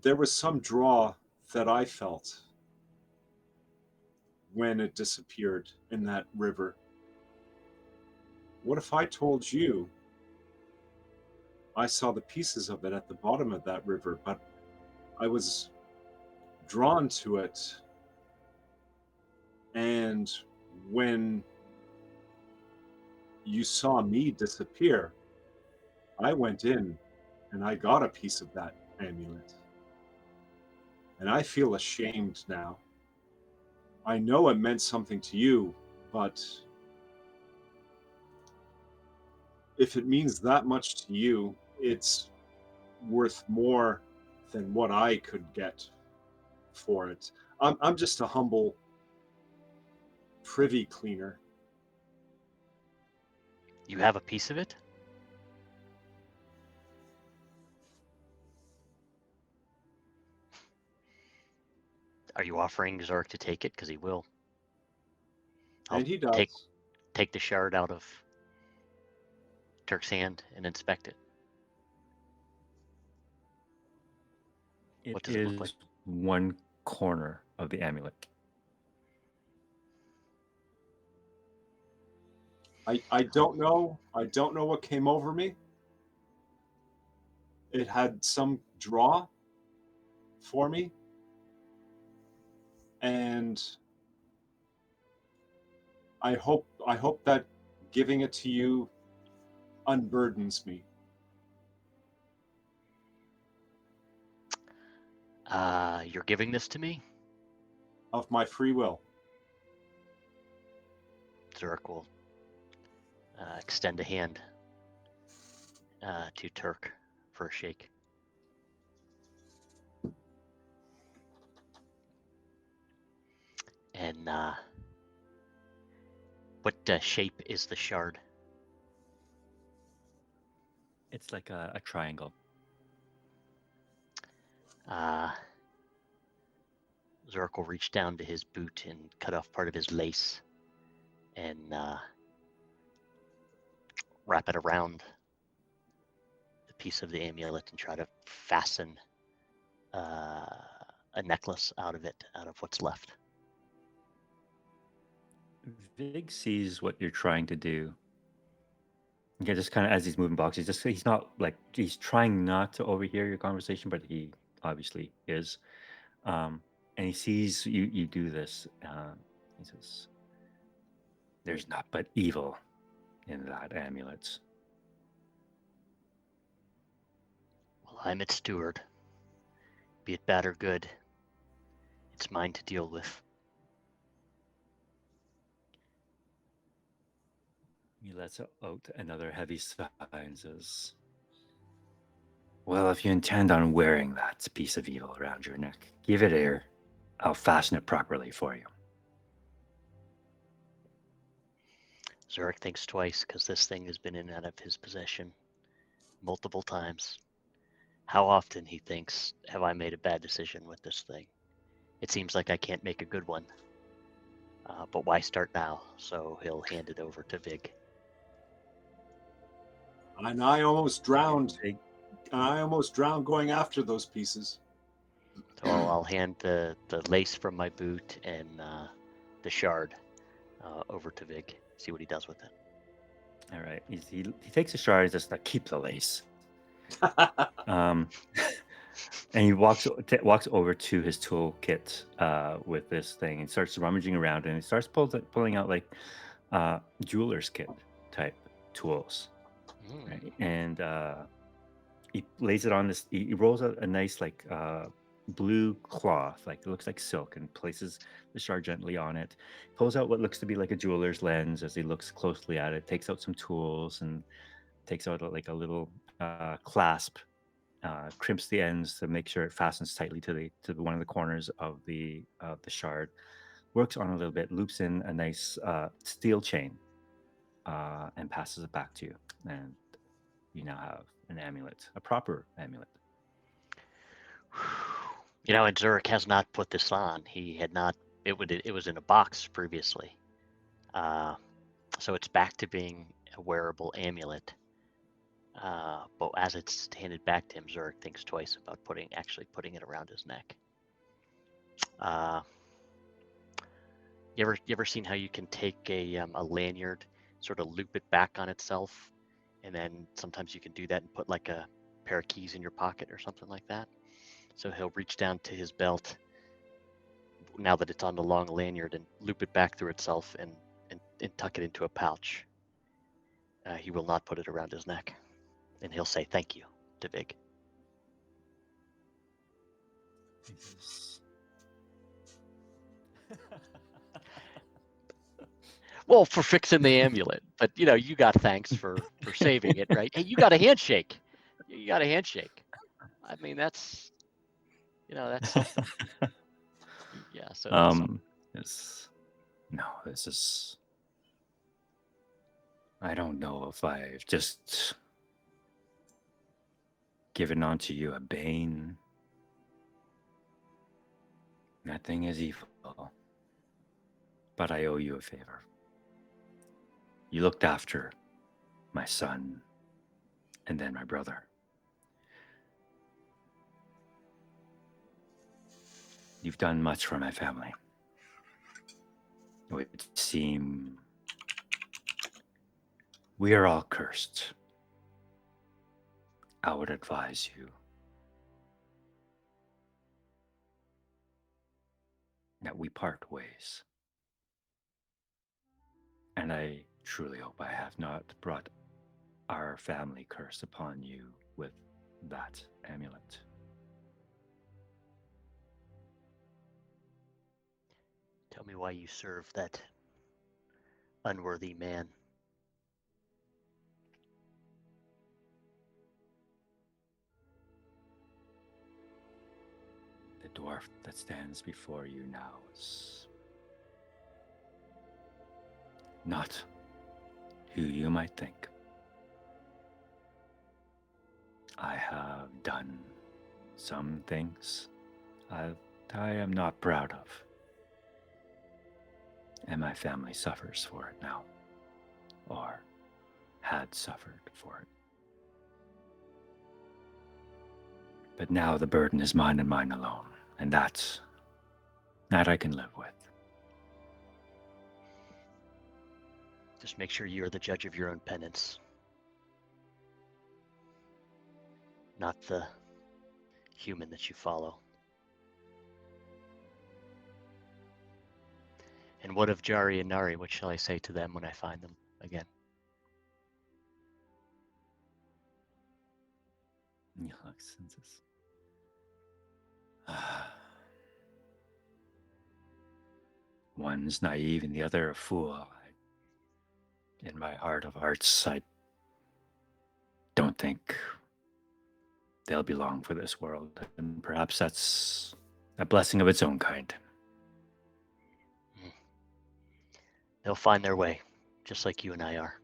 there was some draw that I felt when it disappeared in that river? What if I told you I saw the pieces of it at the bottom of that river, but I was drawn to it, and when you saw me disappear, I went in and I got a piece of that amulet. And I feel ashamed now. I know it meant something to you, but if it means that much to you, it's worth more than what I could get for it. I'm just a humble privy cleaner. You have a piece of it? Are you offering Zork to take it? Because he will. I'll And he take does. take the shard out of Turk's hand and inspect it. It What does it look like? is one corner of the amulet. I don't know. I don't know what came over me. It had some draw for me. And I hope that giving it to you unburdens me. You're giving this to me? Of my free will. Zork will extend a hand to Turk for a shake. And what shape is the shard? It's like a triangle. Zork will reach down to his boot and cut off part of his lace and wrap it around the piece of the amulet and try to fasten a necklace out of it, out of what's left. Vig sees what you're trying to do. Yeah, just kind of as he's moving box, he's not like he's trying not to overhear your conversation, but he obviously is. And he sees you do this. He says, "There's not but evil in that amulet." Well, I'm its steward. Be it bad or good, it's mine to deal with. He lets out another heavy sigh and says, "Well, if you intend on wearing that piece of evil around your neck, give it here. I'll fasten it properly for you." Zurich thinks twice because this thing has been in and out of his possession multiple times. How often, he thinks, have I made a bad decision with this thing? It seems like I can't make a good one. But why start now? So he'll hand it over to Vig. And I almost drowned. Vig, I almost drowned going after those pieces. So I'll hand the lace from my boot and the shard over to Vig. See what he does with it. all right. He takes a shard. He's just like, "Keep the lace." And he walks over to his toolkit with this thing and starts rummaging around, and he starts pulling out like jeweler's kit type tools, right? And he lays it on this. He rolls out a nice like blue cloth, like it looks like silk, and places the shard gently on it. Pulls out what looks to be like a jeweler's lens as he looks closely at it. Takes out some tools and takes out like a little clasp. Crimps the ends to make sure it fastens tightly to one of the corners of the shard. works on a little bit, loops in a nice steel chain, and passes it back to you. And you now have an amulet, a proper amulet. And Zurich has not put this on. He had not. It was in a box previously, so it's back to being a wearable amulet. But as it's handed back to him, Zurich thinks twice about actually putting it around his neck. You ever seen how you can take a lanyard, sort of loop it back on itself, and then sometimes you can do that and put like a pair of keys in your pocket or something like that. So he'll reach down to his belt now that it's on the long lanyard and loop it back through itself and tuck it into a pouch. He will not put it around his neck, and he'll say thank you to Vig. Well, for fixing the amulet, but you got thanks for saving it, right? Hey, you got a handshake. You got a handshake. I mean, that's something. Yeah. So that's something. This is. I don't know if I've just given unto you a bane. Nothing is evil, but I owe you a favor. You looked after my son and then my brother. You've done much for my family. It would seem we are all cursed. I would advise you that we part ways. And I truly hope I have not brought our family curse upon you with that amulet. Tell me why you serve that unworthy man. The dwarf that stands before you now is not who you might think. I have done some things I am not proud of, and my family suffers for it now, or had suffered for it. But now the burden is mine and mine alone, and that I can live with. Just make sure you're the judge of your own penance, not the human that you follow. And what of Jari and Nari? What shall I say to them when I find them again? One's naive and the other a fool. In my heart of hearts, I don't think they'll be long for this world, and perhaps that's a blessing of its own kind. They'll find their way, just like you and I are.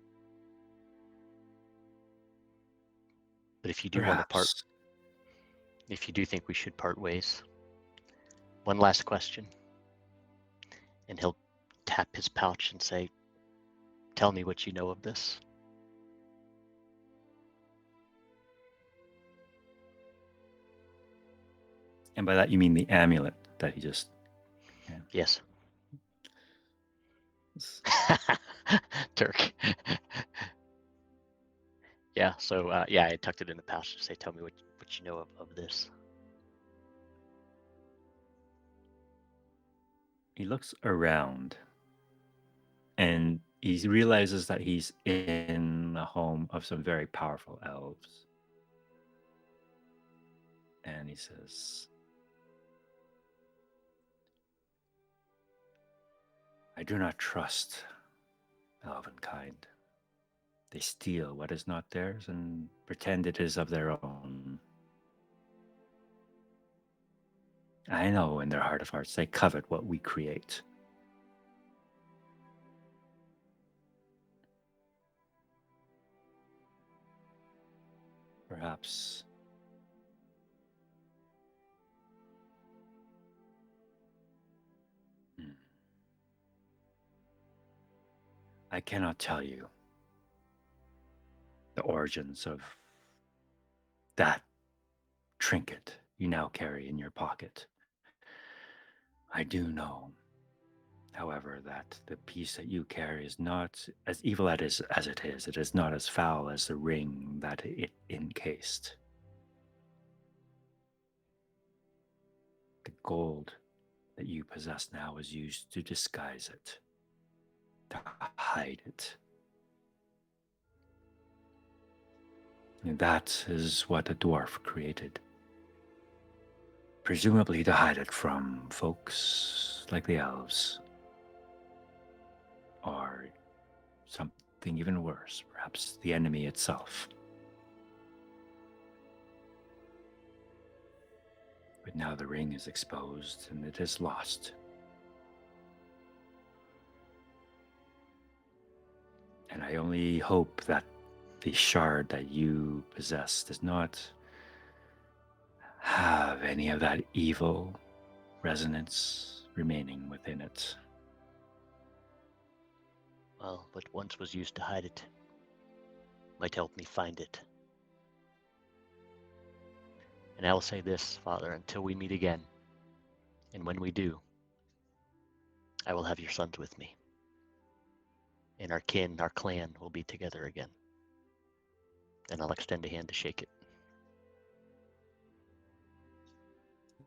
But if you do want to part, if you do think we should part ways, one last question. And he'll tap his pouch and say, tell me what you know of this. And by that you mean the amulet that he just... Yeah. Yes. Turk. Yeah, so I tucked it in the pouch to say, tell me what you know of this. He looks around and he realizes that he's in the home of some very powerful elves. And he says, I do not trust elvenkind. They steal what is not theirs and pretend it is of their own. I know in their heart of hearts they covet what we create, Perhaps hmm, I cannot tell you the origins of that trinket you now carry in your pocket. I do know, however, that the piece that you carry is not as evil as it is. It is not as foul as the ring that it encased. The gold that you possess now is used to disguise it, to hide it. And that is what a dwarf created, presumably to hide it from folks like the elves, or something even worse, perhaps the enemy itself. But now the ring is exposed and it is lost. And I only hope that the shard that you possess does not have any of that evil resonance remaining within it. Well, what once was used to hide it might help me find it. And I will say this, Father, until we meet again, and when we do, I will have your sons with me. And our kin, our clan will be together again. And I'll extend a hand to shake it.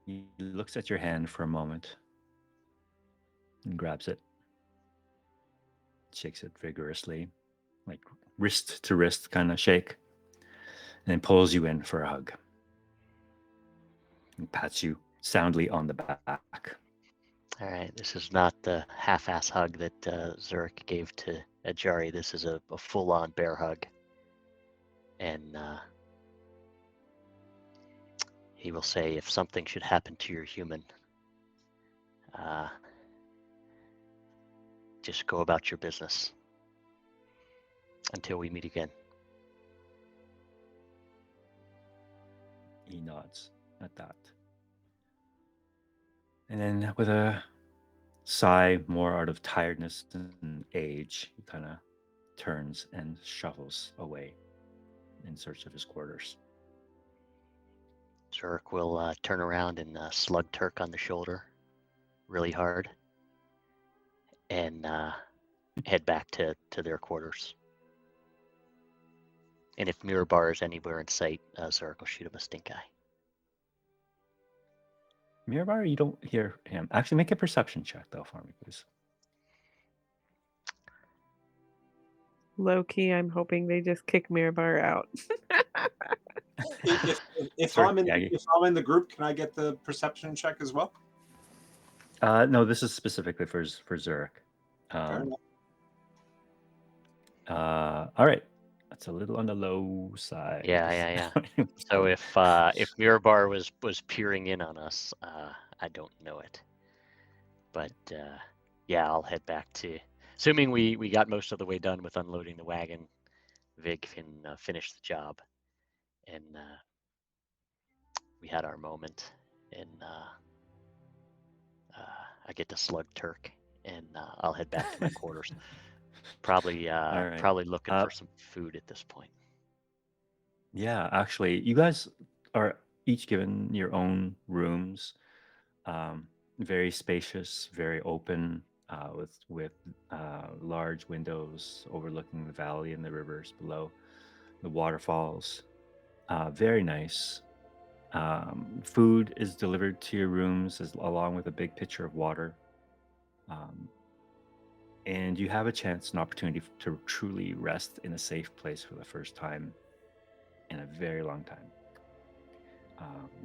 He looks at your hand for a moment and grabs it, shakes it vigorously, like wrist to wrist kind of shake, and then pulls you in for a hug. And pats you soundly on the back. All right, this is not the half-ass hug that Zurich gave to Ajari. This is a full-on bear hug. And he will say, if something should happen to your human, just go about your business until we meet again. He nods at that. And then with a sigh, more out of tiredness and age, he kind of turns and shuffles away in search of his quarters. Zurich will turn around and slug Turk on the shoulder really hard and head back to their quarters. And if Mirabar is anywhere in sight, Zurich will shoot him a stink eye. Mirabar, you don't hear him. Actually, make a perception check, though, for me, please. Low key, I'm hoping they just kick Mirabar out. If Sorry, I'm in Yagi. if I'm in the group, can I get the perception check as well? No, this is specifically for Zurich. Fair enough. All right, that's a little on the low side. Yeah. So if Mirabar was peering in on us, I don't know it. But yeah, I'll head back to. Assuming we got most of the way done with unloading the wagon, Vig can finish the job, and we had our moment, and I get to slug Turk, and I'll head back to my quarters. Probably right. probably looking for some food at this point. Yeah, actually, you guys are each given your own rooms. Very spacious, very open, with large windows overlooking the valley and the rivers below, the waterfalls. Very nice. Food is delivered to your rooms along with a big pitcher of water. And you have a chance, an opportunity to truly rest in a safe place for the first time in a very long time.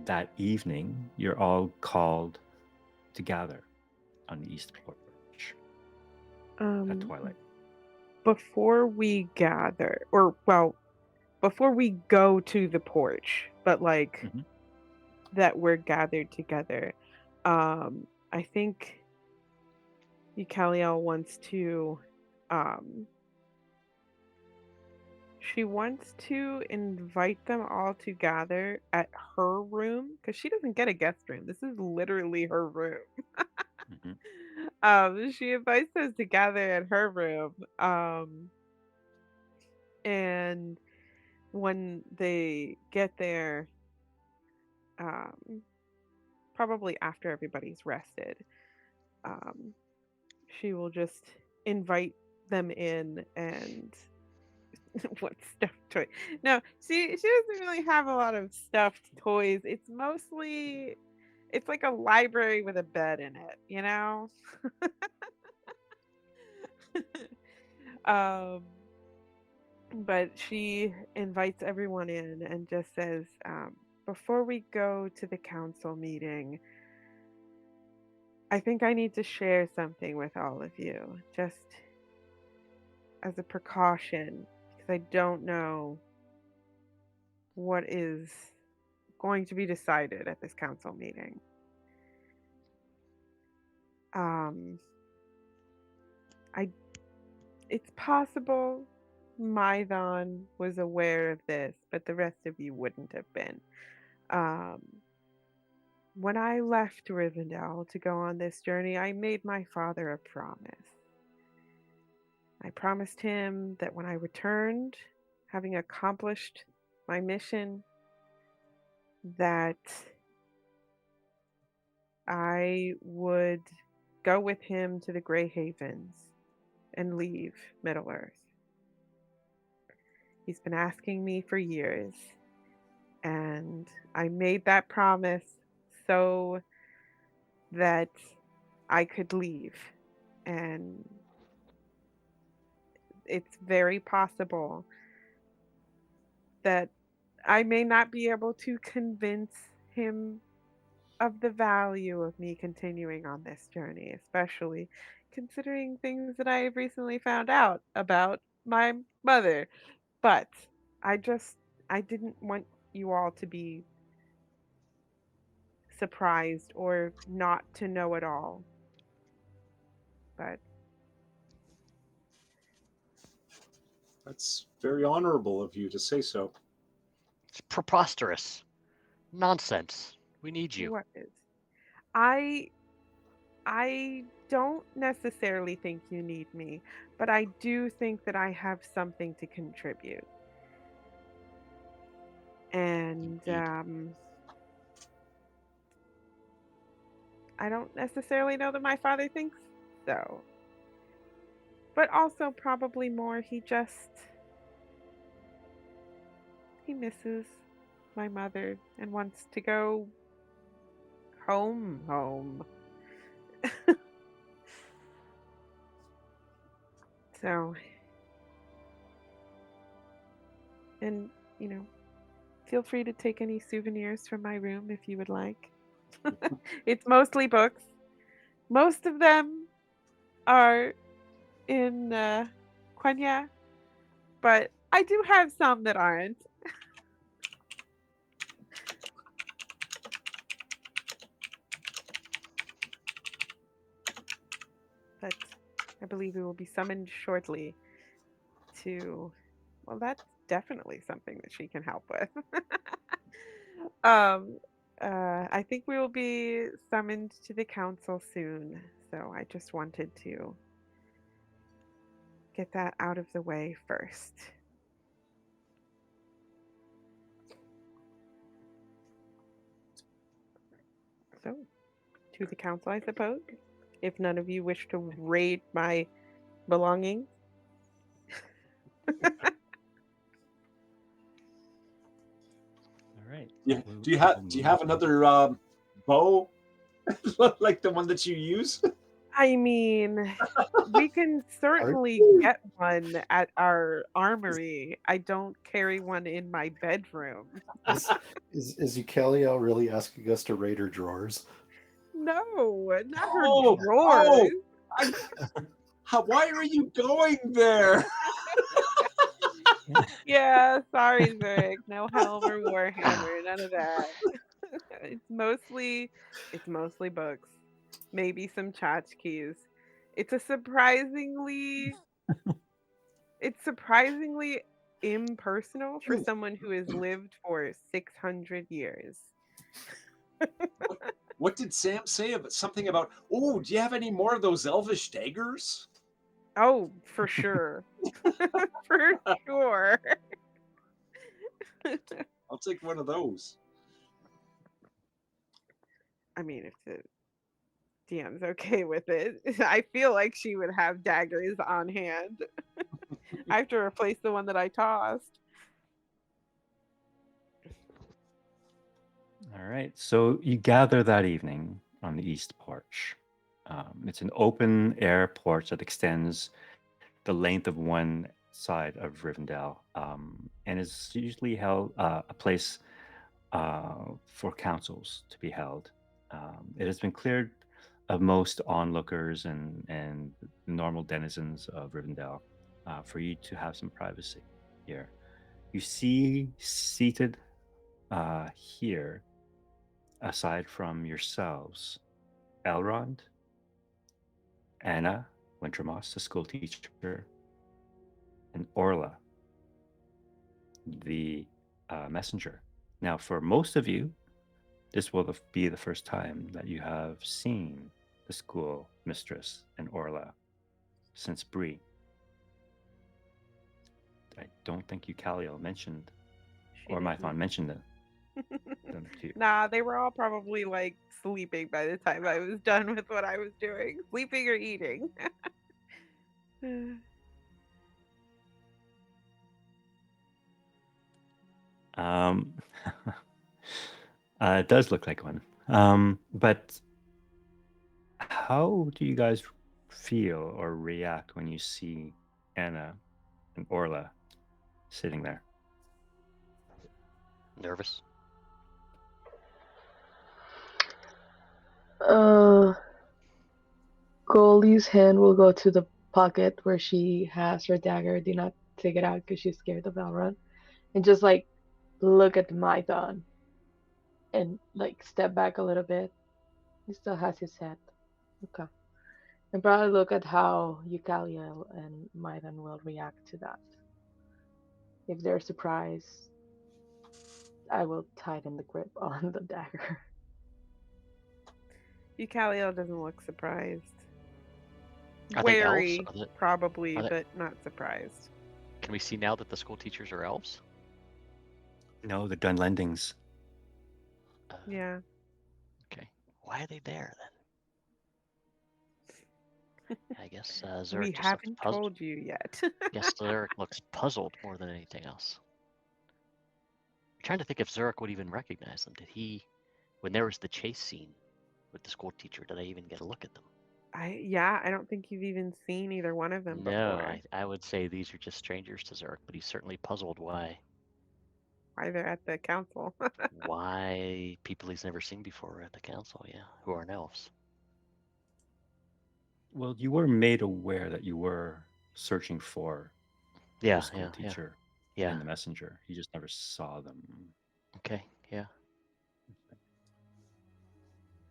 That evening, you're all called to gather on the east porch at twilight. Before we gather, or well, before we go to the porch, but like that we're gathered together. I think Yukaliel wants to she wants to invite them all to gather at her room because she doesn't get a guest room. This is literally her room. Mhm. She invites us to gather at her room. And when they get there, um, probably after everybody's rested, um, she will just invite them in and what stuffed toy? No, she doesn't really have a lot of stuffed toys. It's like a library with a bed in it, you know? um but she invites everyone in and just says, before we go to the council meeting, I think I need to share something with all of you, just as a precaution, because I don't know what is going to be decided at this council meeting. Um, I It's possible Mython was aware of this, but the rest of you wouldn't have been. Um, when I left Rivendell to go on this journey, I made my father a promise. I promised him that when I returned, having accomplished my mission, that I would go with him to the Grey Havens and leave Middle Earth. He's been asking me for years, and I made that promise so that I could leave. And it's very possible that I may not be able to convince him of the value of me continuing on this journey, especially considering things that I have recently found out about my mother. But I just, I didn't want you all to be surprised or not to know at all. But That's very honorable of you to say so. It's preposterous. Nonsense. We need you. what is? I I don't necessarily think you need me, but I do think that I have something to contribute. And Indeed. I don't necessarily know that my father thinks so. But also probably more he misses my mother and wants to go home. So, and you know, feel free to take any souvenirs from my room if you would like. It's mostly books. Most of them are in Quenya, but I do have some that aren't. But I believe we will be summoned shortly to. Well, that's definitely something that she can help with. um, I think we will be summoned to the council soon, so I just wanted to get that out of the way first. So, to the council, I suppose. If none of you wish to raid my belongings. All right. Yeah. We'll- Do you we'll have move. another bow like the one that you use? I mean, we can certainly get one at our armory. I don't carry one in my bedroom. Is Eucalio really asking us to raid her drawers? No, not her Oh, drawers. I, why are you going there? Yeah, sorry, Zurich. No helm or warhammer, none of that. It's mostly books. Maybe some tchotchkes. It's a surprisingly it's surprisingly impersonal for Ooh, someone who has lived for 600 years. what did Sam say about something about? Oh, do you have any more of those elvish daggers? Oh, for sure. For sure. I'll take one of those. I mean, if the DM's okay with it, I feel like she would have daggers on hand. I have to replace the one that I tossed. All right. So you gather that evening on the east porch. It's an open air porch that extends the length of one side of Rivendell, and is usually held a place for councils to be held. It has been cleared of most onlookers and normal denizens of Rivendell for you to have some privacy here. You see seated here, aside from yourselves, Elrond, Anna, Wintermoss, the school teacher, and Orla, the messenger. Now, for most of you, this will be the first time that you have seen the school mistress and Orla since Bree. I don't think Eucaliel mentioned, She or didn't. Mython mentioned them to you. Nah, they were all probably like sleeping by the time I was done with what I was doing. Sleeping or eating. Um, it does look like one. But how do you guys feel or react when you see Anna and Orla sitting there? Nervous. Goldie's hand will go to the pocket where she has her dagger. Do not take it out because she's scared of Elrond. And just like look at Mython and like step back a little bit. He still has his head. Okay. And probably look at how Eucaliel and Mython will react to that. If they're surprised, I will tighten the grip on the dagger. Eucaliel doesn't look surprised. Are they elves? Wary, probably, are they- but not surprised. Can we see now that the school teachers are elves? No, the Dunlendings. Yeah. Okay. Why are they there then? I guess Zurich We just looks haven't puzzled. told you yet. Yes, Zurich looks puzzled more than anything else. I'm trying to think if Zurich would even recognize them. Did he, when there was the chase scene with the school teacher, did I even get a look at them? I don't think you've even seen either one of them No, before. I would say these are just strangers to Zurich, but he's certainly puzzled why Either at the council. why people he's never seen before are at the council, yeah, who aren't elves. Well, you were made aware that you were searching for Yeah, the school teacher yeah. and the messenger. You just never saw them. Okay, yeah.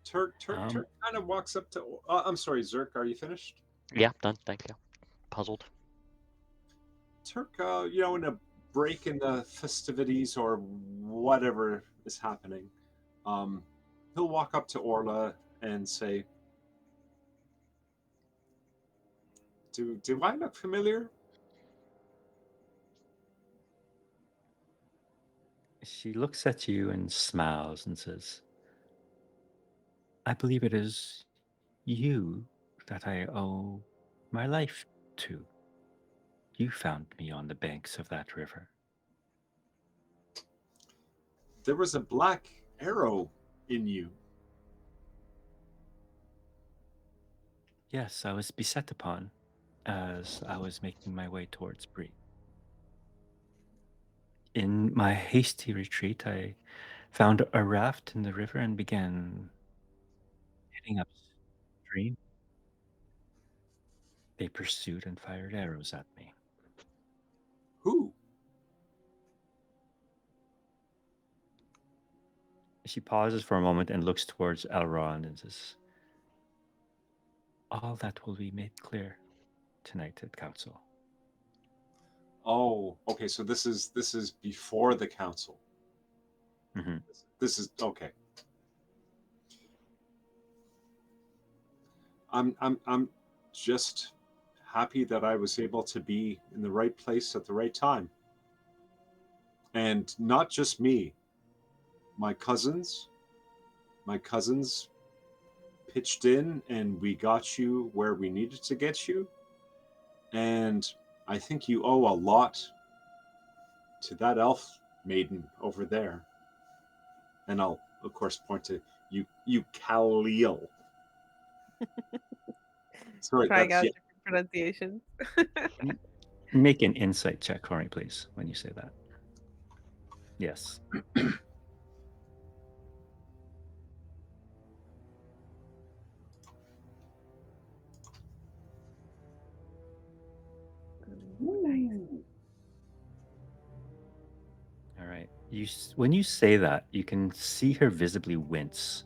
Turk kind of walks up to. I'm sorry, Zerk. Are you finished? Yeah, done. Thank you. Puzzled. Turk, in a break in the festivities or whatever is happening, he'll walk up to Orla and say, "Do I look familiar?" She looks at you and smiles and says, I believe it is you that I owe my life to. You found me on the banks of that river. There was a black arrow in you. Yes, I was beset upon as I was making my way towards Bree. In my hasty retreat, I found a raft in the river and began heading upstream. They pursued and fired arrows at me. Who? She pauses for a moment and looks towards Elrond and says, all that will be made clear tonight at council. Oh, okay. So this is before the council. Hmm. This is okay. I'm just happy that I was able to be in the right place at the right time. And not just me, my cousins, my cousins pitched in and we got you where we needed to get you. And I think you owe a lot to that elf maiden over there. And I'll of course point to you Khalil. Sorry, Trying that's out yeah. different pronunciations. Make an insight check for me, please, when you say that. Yes. Nice. All right. When you say that, you can see her visibly wince.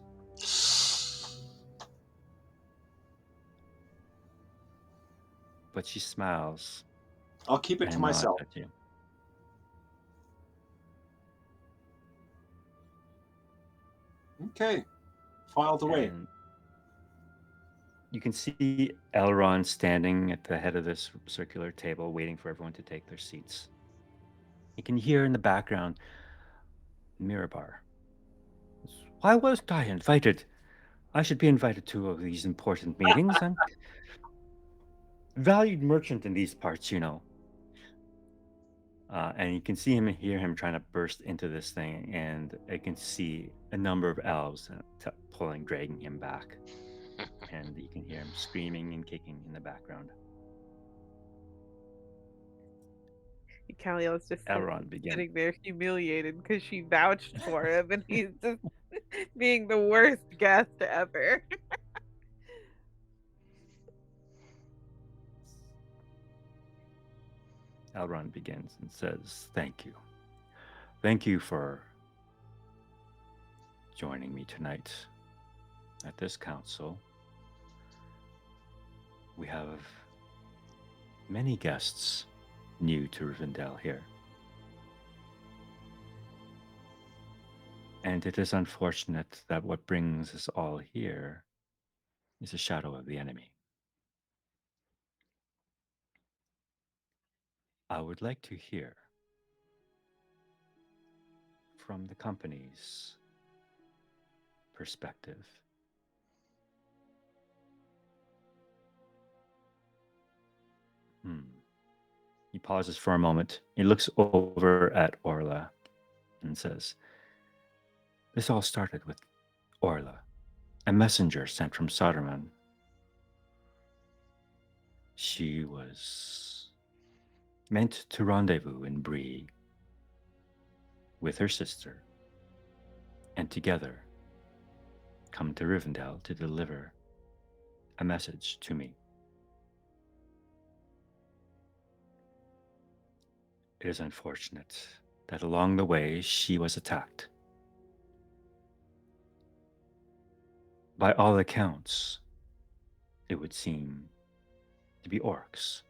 But she smiles I'll keep it to and nods myself. at you. Okay. Filed away. And you can see Elrond standing at the head of this circular table, waiting for everyone to take their seats. You can hear in the background Mirabar. Why wasn't I invited? I should be invited to these important meetings. I'm a valued merchant in these parts, you know. And you can see him and hear him trying to burst into this thing, and I can see a number of elves pulling, dragging him back. And you can hear him screaming and kicking in the background. Callio's just Elrond begins. sitting there humiliated because she vouched for him and he's just being the worst guest ever. Elrond begins and says, "Thank you. Thank you for joining me tonight at this council. We have many guests new to Rivendell here. And it is unfortunate that what brings us all here is a shadow of the enemy. I would like to hear from the company's perspective. He pauses for a moment. He looks over at Orla and says, This all started with Orla, a messenger sent from Saruman. She was meant to rendezvous in Bree with her sister, and together come to Rivendell to deliver a message to me. It is unfortunate that along the way she was attacked. By all accounts, it would seem to be orcs.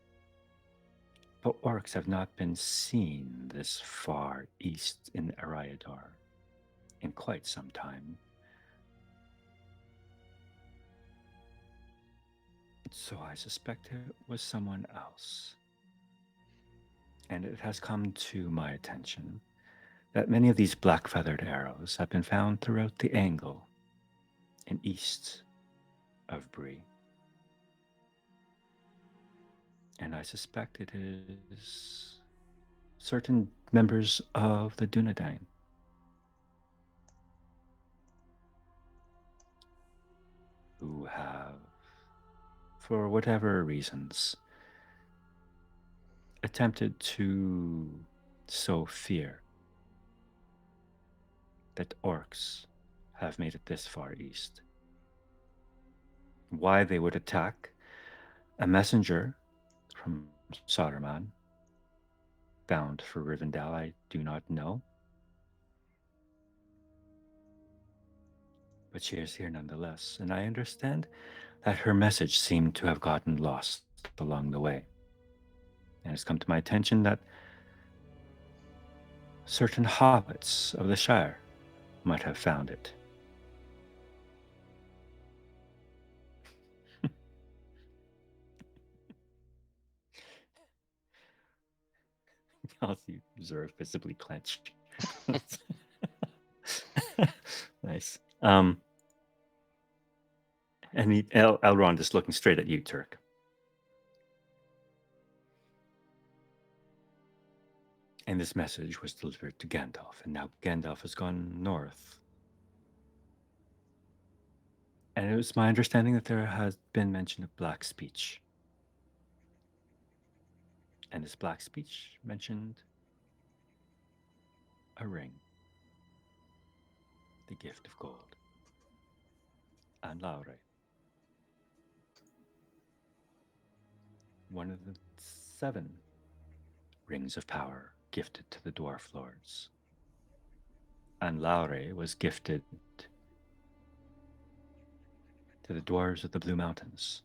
But orcs have not been seen this far east in Eriador in quite some time. So I suspect it was someone else. And it has come to my attention that many of these black feathered arrows have been found throughout the angle and east of Bree. And I suspect it is certain members of the Dunedain who have, for whatever reasons, attempted to sow fear that orcs have made it this far east. Why they would attack a messenger from Saruman bound for Rivendell, I do not know. But she is here nonetheless, and I understand that her message seemed to have gotten lost along the way. And it's come to my attention that certain hobbits of the Shire might have found it. I'll see Zurg visibly clench. Nice. And Elrond is looking straight at you, Turk. And this message was delivered to Gandalf, and now Gandalf has gone north. And it was my understanding that there has been mention of black speech. And this black speech mentioned a ring, the gift of gold, and Laure, one of the 7 rings of power gifted to the dwarf lords. And Laure was gifted to the dwarves of the Blue Mountains.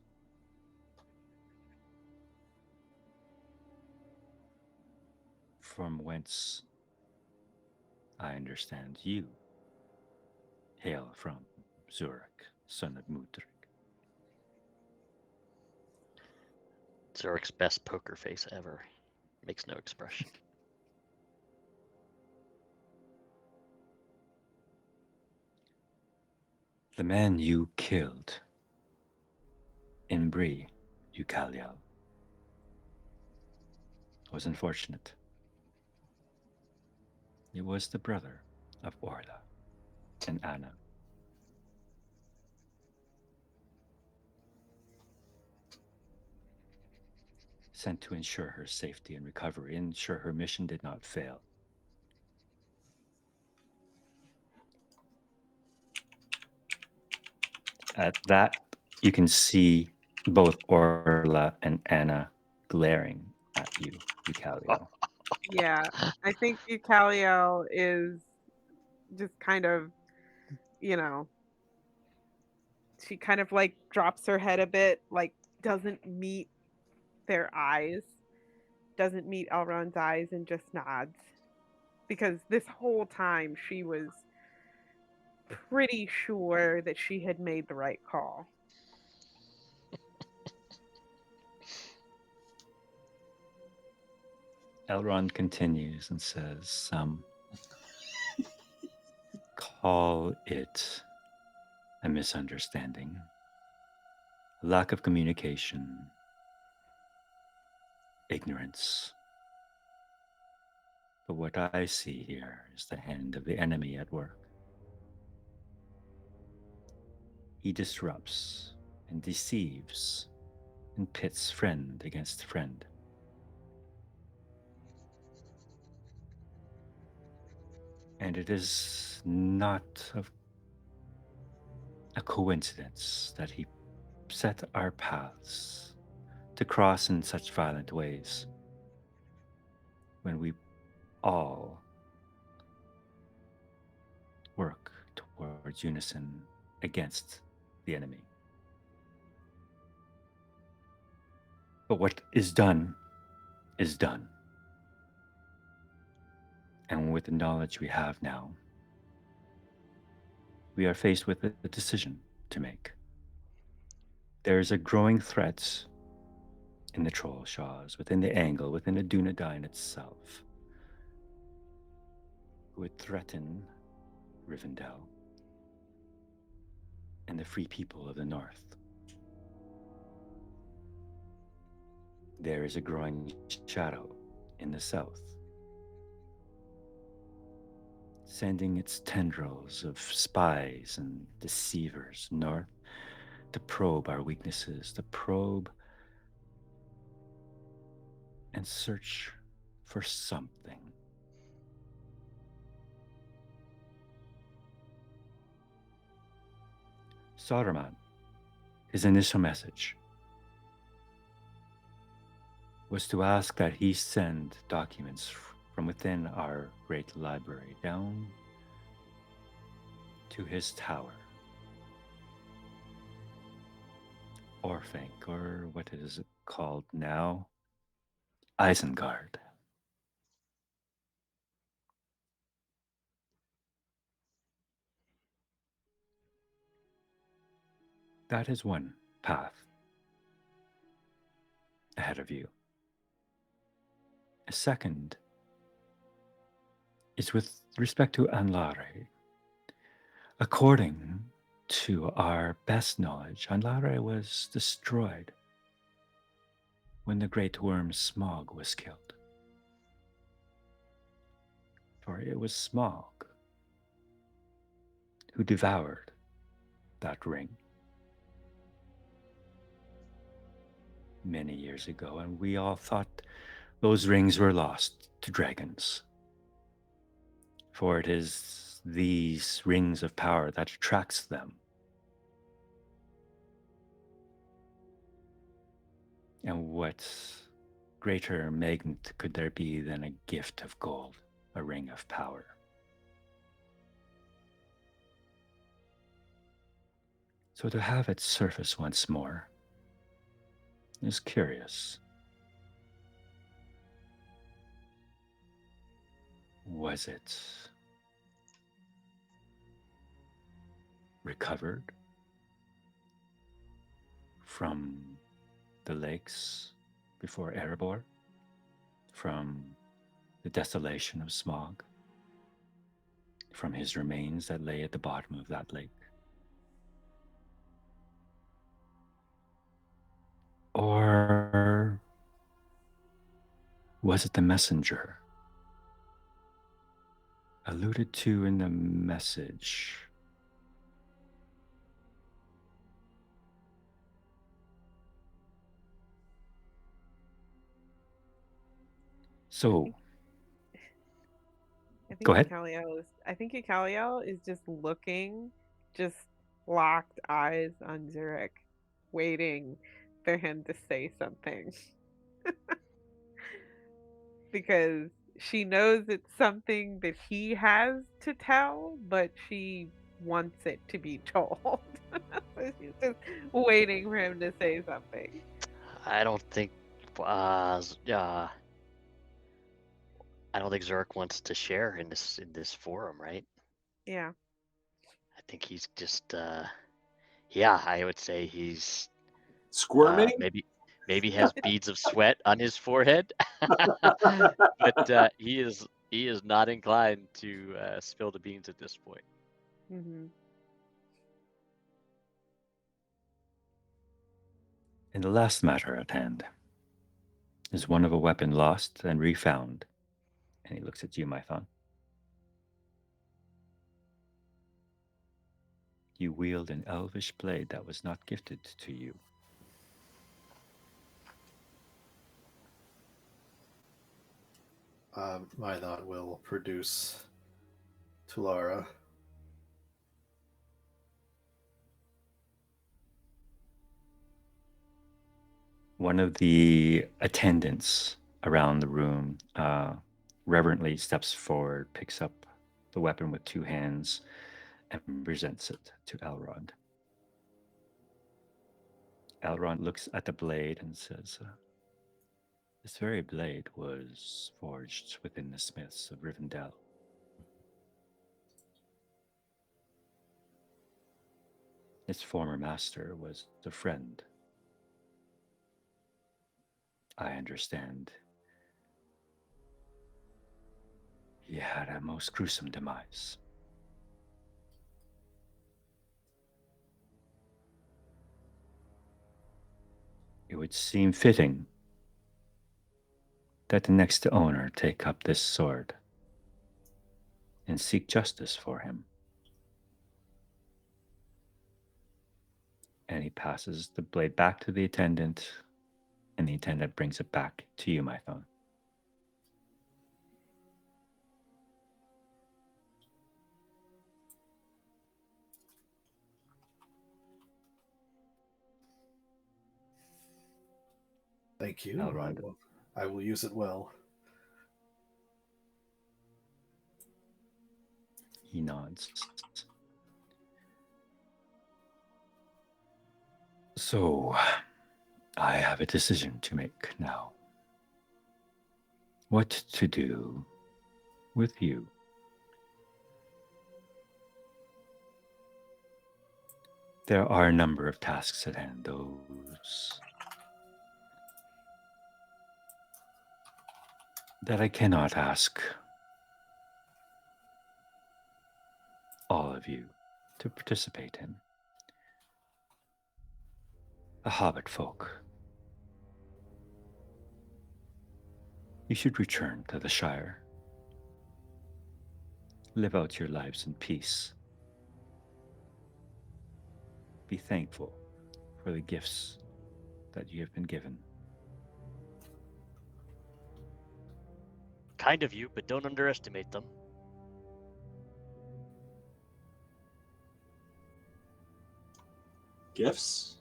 From whence I understand you hail from, Zurich, son of Mudrik. Zurik's best poker face ever. Makes no expression. The man you killed in Bree, Eucaliel, was unfortunate. He was the brother of Orla and Anna. Sent to ensure her safety and recovery, ensure her mission did not fail. At that, you can see both Orla and Anna glaring at you, Eucalio. Yeah, I think Eucalio is just kind of, you know, she kind of like drops her head a bit, like doesn't meet their eyes, doesn't meet Elrond's eyes, and just nods. Because this whole time she was pretty sure that she had made the right call. Elrond continues and says, call it a misunderstanding, a lack of communication, ignorance. But what I see here is the hand of the enemy at work. He disrupts and deceives and pits friend against friend. And it is not a coincidence that he set our paths to cross in such violent ways when we all work towards unison against the enemy. But what is done is done. And with the knowledge we have now, we are faced with a decision to make. There is a growing threat in the Troll Shaws, within the Angle, within the Dunedain itself, who would threaten Rivendell and the free people of the North. There is a growing shadow in the South, sending its tendrils of spies and deceivers north to probe our weaknesses, to probe and search for something. Saruman, his initial message was to ask that he send documents from within our great library down to his tower, Orphank, or what is it called now? Isengard. That is one path ahead of you. A second is with respect to Anlare. According to our best knowledge, Anlare was destroyed when the great worm Smog was killed. For it was Smog who devoured that ring many years ago, and we all thought those rings were lost to dragons. For it is these rings of power that attracts them. And what greater magnet could there be than a gift of gold, a ring of power? So to have it surface once more is curious. Was it recovered from the lakes before Erebor? From the desolation of Smog? From his remains that lay at the bottom of that lake? Or was it the messenger alluded to in the message? So, go ahead. I think Icaliel is just looking, just locked eyes on Zurich, waiting for him to say something. Because she knows it's something that he has to tell, but she wants it to be told. So she's just waiting for him to say something. I don't think I don't think Zurich wants to share in this forum, right? Yeah. I think he's just yeah, I would say he's Squirming? maybe has beads of sweat on his forehead. But he is not inclined to spill the beans at this point. Mm-hmm. And the last matter at hand is one of a weapon lost and refound. And he looks at you, Mython. You wield an elvish blade that was not gifted to you. Mython will produce Tulara. One of the attendants around the room reverently steps forward, picks up the weapon with two hands, and presents it to Elrond. Elrond looks at the blade and says, this very blade was forged within the smiths of Rivendell. Its former master was a friend. I understand he had a most gruesome demise. It would seem fitting that the next owner take up this sword and seek justice for him. And he passes the blade back to the attendant, and the attendant brings it back to you, Mython. Thank you. Elrond. I will use it well. He nods. So, I have a decision to make now. what to do with you. There are a number of tasks at hand, those that I cannot ask all of you to participate in. The Hobbit folk, you should return to the Shire. Live out your lives in peace. Be thankful for the gifts that you have been given. Kind of you, but don't underestimate them. Gifts?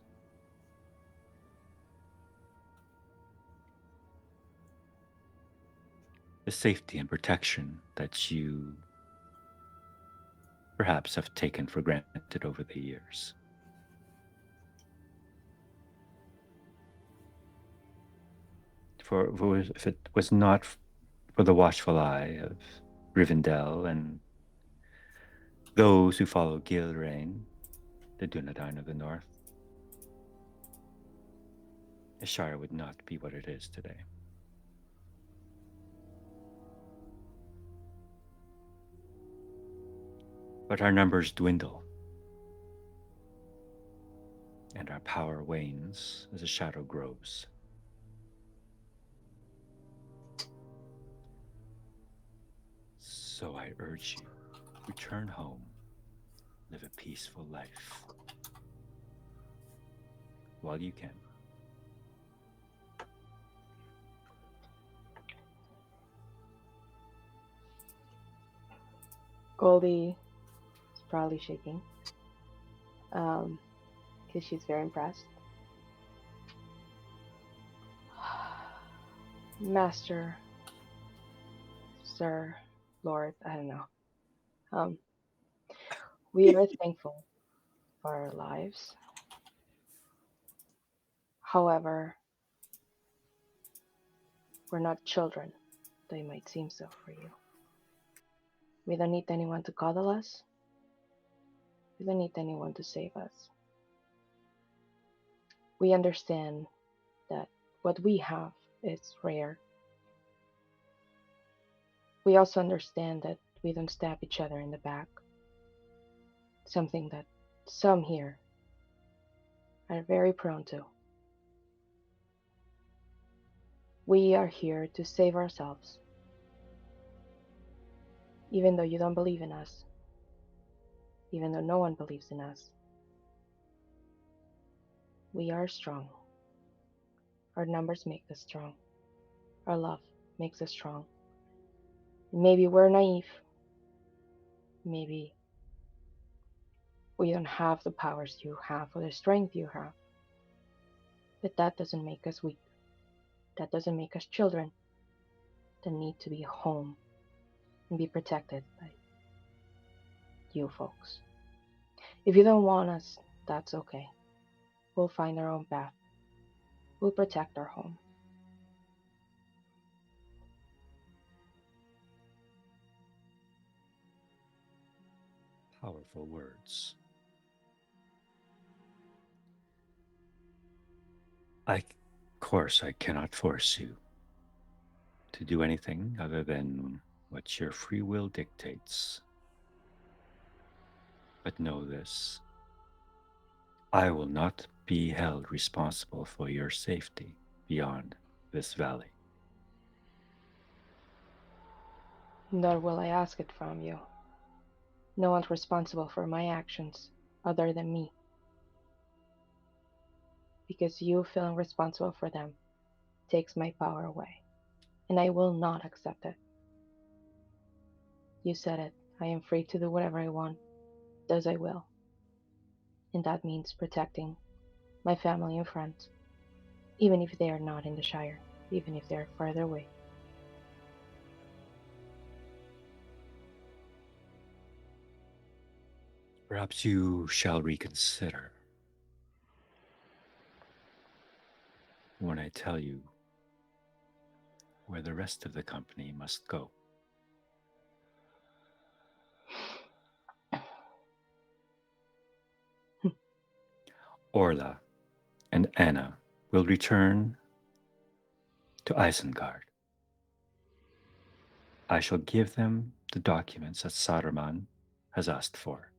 The safety and protection that you perhaps have taken for granted over the years. For if it was not for the watchful eye of Rivendell and those who follow Gilrain, the Dunedain of the North, the Shire would not be what it is today. But our numbers dwindle, and our power wanes as the shadow grows. So I urge you, return home, live a peaceful life while you can. Goldie is probably shaking because she's very impressed. Master, Sir, Lord, I don't know. We are thankful for our lives. However, we're not children, though it might seem so for you. We don't need anyone to cuddle us. We don't need anyone to save us. We understand that what we have is rare. We also understand that we don't stab each other in the back, something that some here are very prone to. We are here to save ourselves. Even though you don't believe in us, even though no one believes in us, we are strong. Our numbers make us strong. Our love makes us strong. Maybe we're naive. Maybe we don't have the powers you have or the strength you have. But that doesn't make us weak. That doesn't make us children that need to be home and be protected by you folks. If you don't want us, that's okay. We'll find our own path. We'll protect our home. Powerful words. Of course, I cannot force you to do anything other than what your free will dictates. But know this, I will not be held responsible for your safety beyond this valley. Nor will I ask it from you. No one's responsible for my actions other than me. Because you feeling responsible for them takes my power away, and I will not accept it. You said it. I am free to do whatever I want, thus I will. And that means protecting my family and friends, even if they are not in the Shire, even if they are farther away. Perhaps you shall reconsider when I tell you where the rest of the company must go. Orla and Anna will return to Isengard. I shall give them the documents that Saruman has asked for.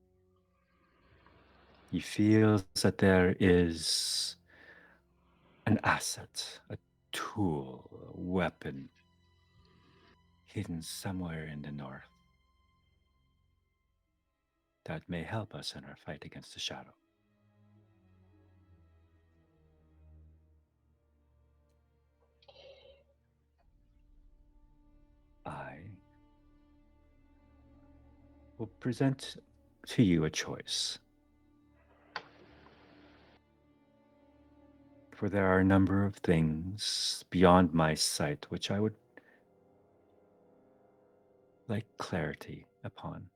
He feels that there is an asset, a tool, a weapon hidden somewhere in the north that may help us in our fight against the shadow. I will present to you a choice. For there are a number of things beyond my sight which I would like clarity upon.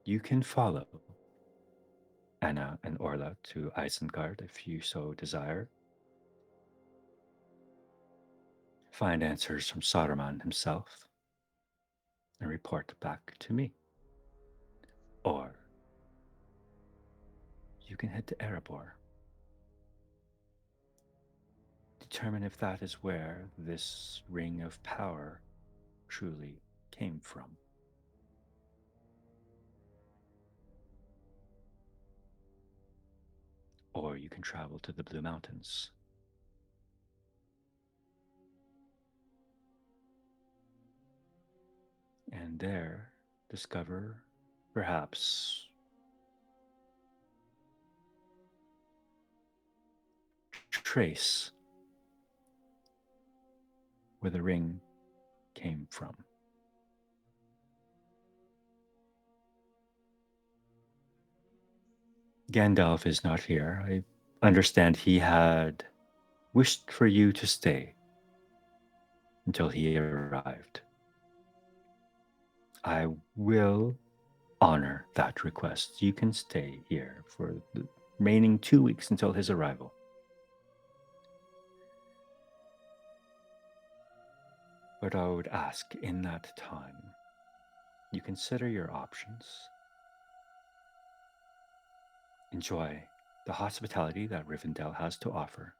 You can follow Anna and Orla to Isengard if you so desire. Find answers from Saruman himself and report back to me. Or you can head to Erebor. Determine if that is where this ring of power truly came from. Or you can travel to the Blue Mountains. And there discover, perhaps, trace where the ring came from. Gandalf is not here. I understand he had wished for you to stay until he arrived. I will honor that request. You can stay here for the remaining 2 weeks until his arrival. But I would ask in that time, you consider your options. Enjoy the hospitality that Rivendell has to offer,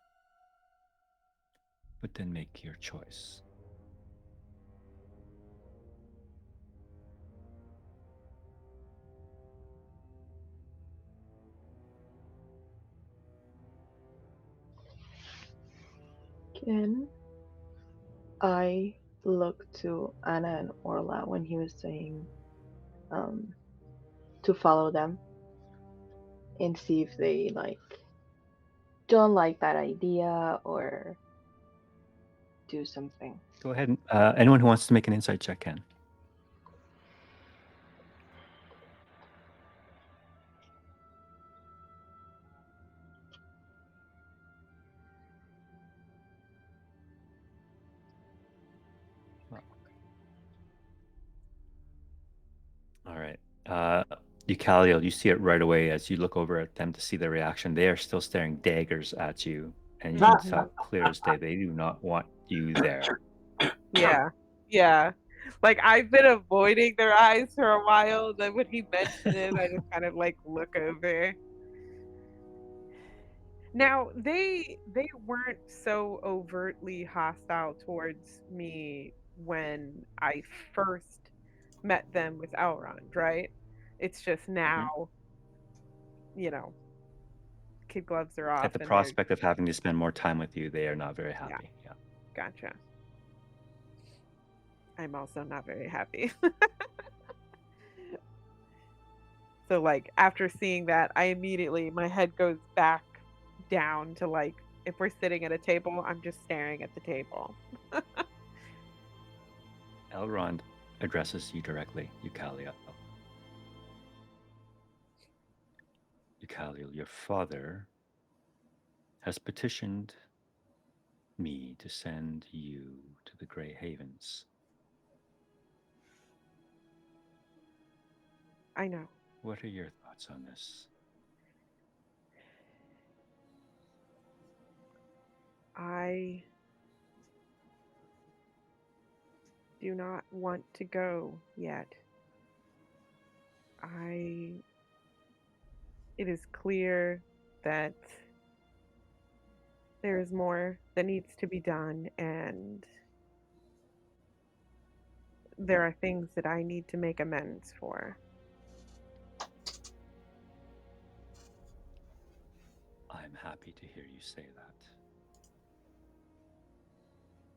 but then make your choice. Can I look to Anna and Orla when he was saying um, to follow them and see if they don't like that idea or do something? Go ahead. Anyone who wants to make an insight check can. All right. Eucaliel, you see it right away as you look over at them to see their reaction. They are still staring daggers at you, and you can tell clear as day they do not want you there. Yeah. Yeah. Like I've been avoiding their eyes for a while. Then when he mentioned it, I just kind of like look over. Now they weren't so overtly hostile towards me when I first met them with Elrond, right? It's just now, you know, kid gloves are At off the and they're prospect of having to spend more time with you, they are not very yeah, happy. Yeah. gotcha. I'm also not very happy. So like after seeing that, I immediately my head goes back down to like if we're sitting at a table, I'm just staring at the table. Elrond addresses you directly, Eucaliel. Eucaliel, your father has petitioned me to send you to the Grey Havens. I know. What are your thoughts on this? I do not want to go yet. I it is clear that there is more that needs to be done, and there are things that I need to make amends for. I'm happy to hear you say that.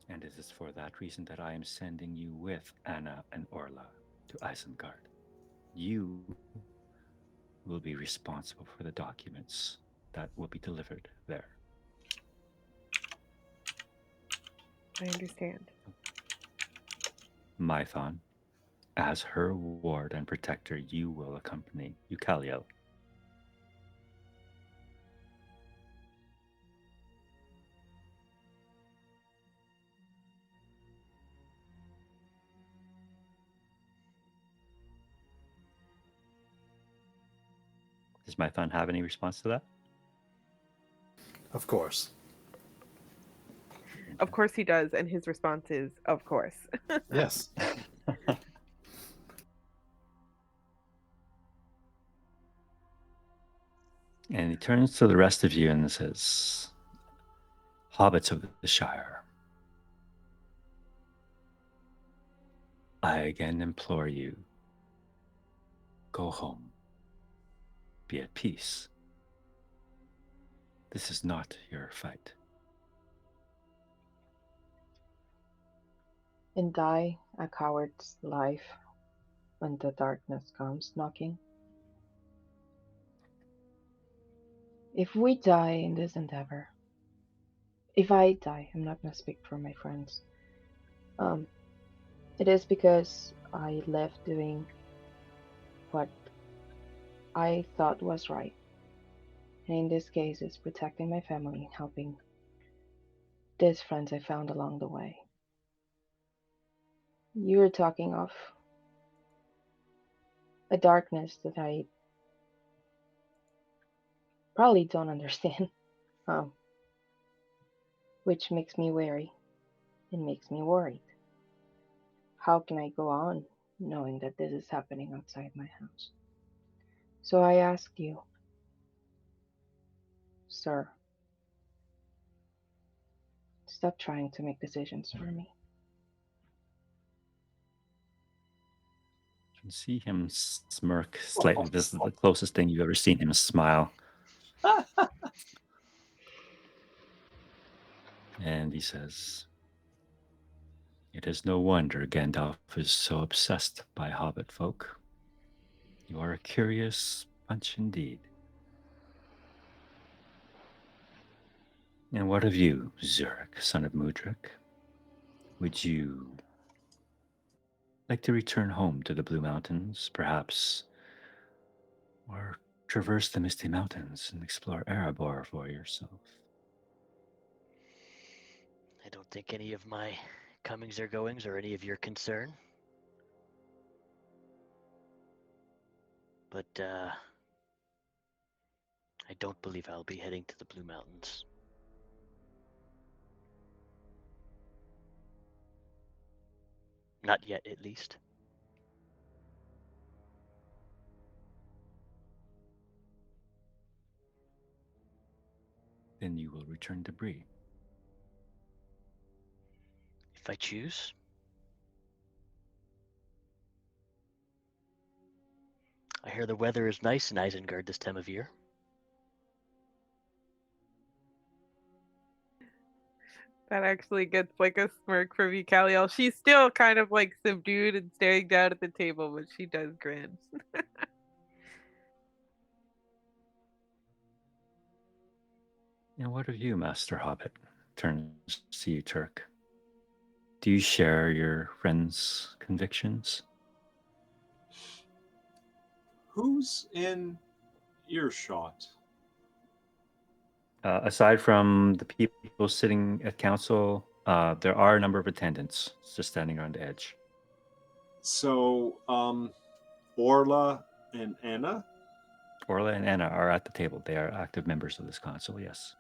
And it is for that reason that I am sending you with Anna and Orla to Isengard. You will be responsible for the documents that will be delivered there. I understand. Mython, as her ward and protector, you will accompany Eucaliel. Does Mython have any response to that? Of course. Of course he does, and his response is, of course. Yes. And he turns to the rest of you and says, Hobbits of the Shire, I again implore you, go home. Be at peace. This is not your fight. And die a coward's life when the darkness comes knocking. If we die in this endeavor, if I die, I'm not gonna speak for my friends. It is because I left doing what I thought was right. And in this case, it's protecting my family and helping these friends I found along the way. You were talking of a darkness that I probably don't understand, um, which makes me wary and makes me worried. How can I go on knowing that this is happening outside my house? So I ask you, sir, stop trying to make decisions for me. You can see him smirk slightly. This is the closest thing you've ever seen him smile. And he says, it is no wonder Gandalf is so obsessed by hobbit folk. You are a curious bunch indeed. And what of you, Zurich, son of Mudrik? Would you like to return home to the Blue Mountains, perhaps, or traverse the Misty Mountains and explore Erebor for yourself? I don't think any of my comings or goings are any of your concern. But I don't believe I'll be heading to the Blue Mountains. Not yet, at least. Then you will return to Bree. If I choose. I hear the weather is nice in Isengard this time of year. That actually gets like a smirk from Eucaliel. She's still kind of like subdued and staring down at the table, but she does grin. And what of you, Master Hobbit? Turns to you, Turk. Do you share your friend's convictions? Who's in earshot? Aside from the people sitting at council, there are a number of attendants just standing around the edge. So, Orla and Anna. Orla and Anna are at the table. They are active members of this council, yes.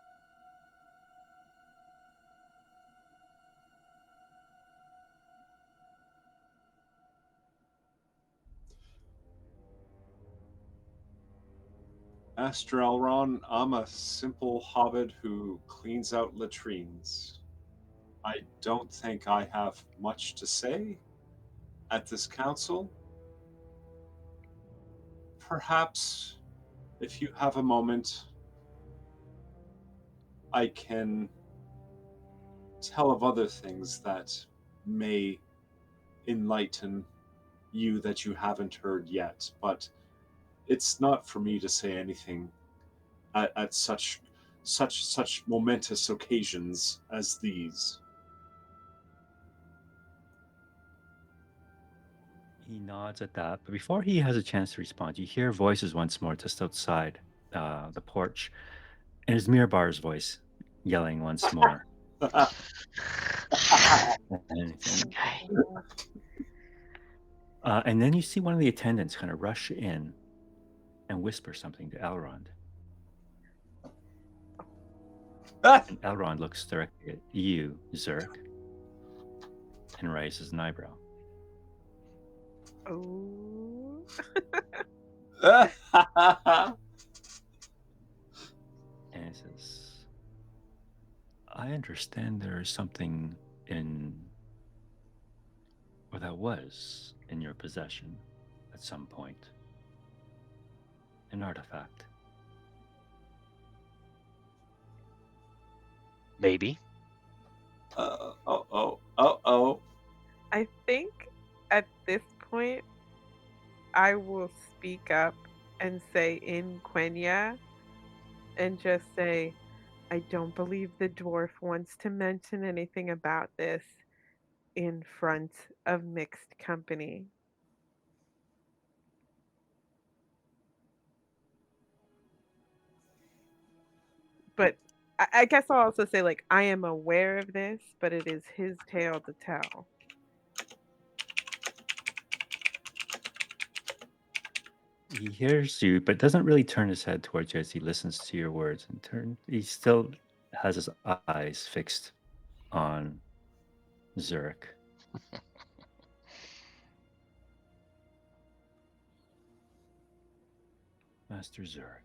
Master Elrond, I'm a simple hobbit who cleans out latrines. I don't think I have much to say at this council. Perhaps, if you have a moment, I can tell of other things that may enlighten you that you haven't heard yet, but it's not for me to say anything at such momentous occasions as these. He nods at that, but before he has a chance to respond, you hear voices once more just outside the porch, and it's Mirabar's voice yelling once more. And, This guy. and then you see one of the attendants kind of rush in and whisper something to Elrond. And Elrond looks directly at you, Zerk, and raises an eyebrow. Oh. And he says, I understand there is something or that was in your possession at some point. An artifact. Maybe. Oh. I think at this point, I will speak up and say in Quenya and just say, I don't believe the dwarf wants to mention anything about this in front of mixed company. But I guess I'll also say, like, I am aware of this, but it is his tale to tell. He hears you, but doesn't really turn his head towards you as he listens to your words. He still has his eyes fixed on Zurich. Master Zurich.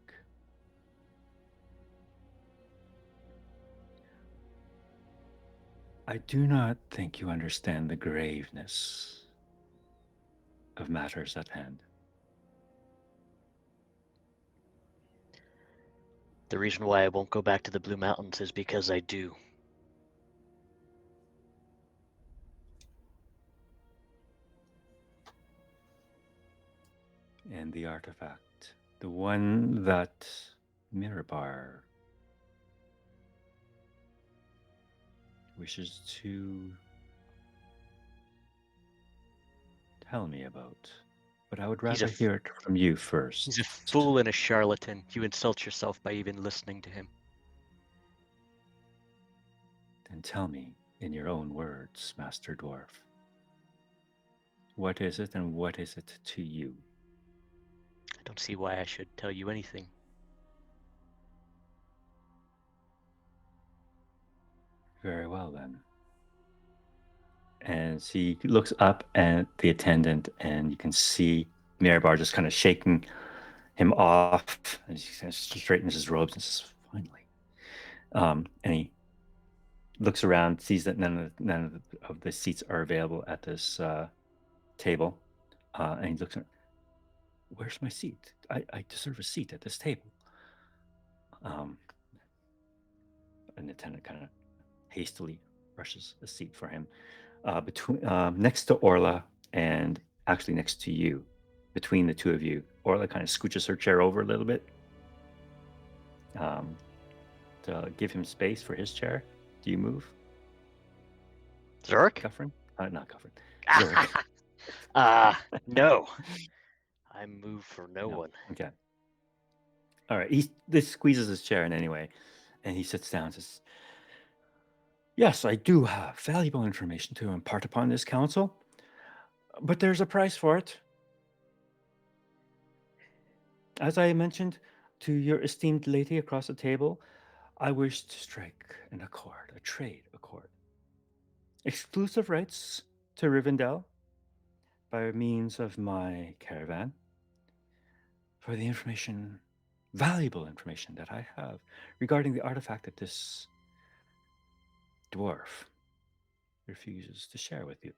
I do not think you understand the graveness of matters at hand. The reason why I won't go back to the Blue Mountains is because I do. And the artifact, the one that Mirabar wishes to tell me about. But I would He's a rather hear it from you first. He's a fool and a charlatan. You insult yourself by even listening to him. Then tell me in your own words, Master Dwarf. What is it and what is it to you? I don't see why I should tell you anything. Very well then. As he looks up at the attendant, and you can see Mirabar just kind of shaking him off as he kind of straightens his robes and says, finally. And he looks around, sees that none of the seats are available at this table. And he looks at, where's my seat? I deserve a seat at this table. An attendant kind of hastily rushes a seat for him. Between next to Orla and actually next to you, between the two of you, Orla kind of scooches her chair over a little bit to give him space for his chair. Do you move? Zurich? Cuffrin? Not Cuffrin. Zurich. No. I move for no one. Okay. All right. This squeezes his chair in anyway, and he sits down and says, yes, I do have valuable information to impart upon this council, but there's a price for it. As I mentioned to your esteemed lady across the table, I wish to strike an accord, a trade accord. Exclusive rights to Rivendell by means of my caravan for the information valuable information that I have regarding the artifact that this dwarf refuses to share with you.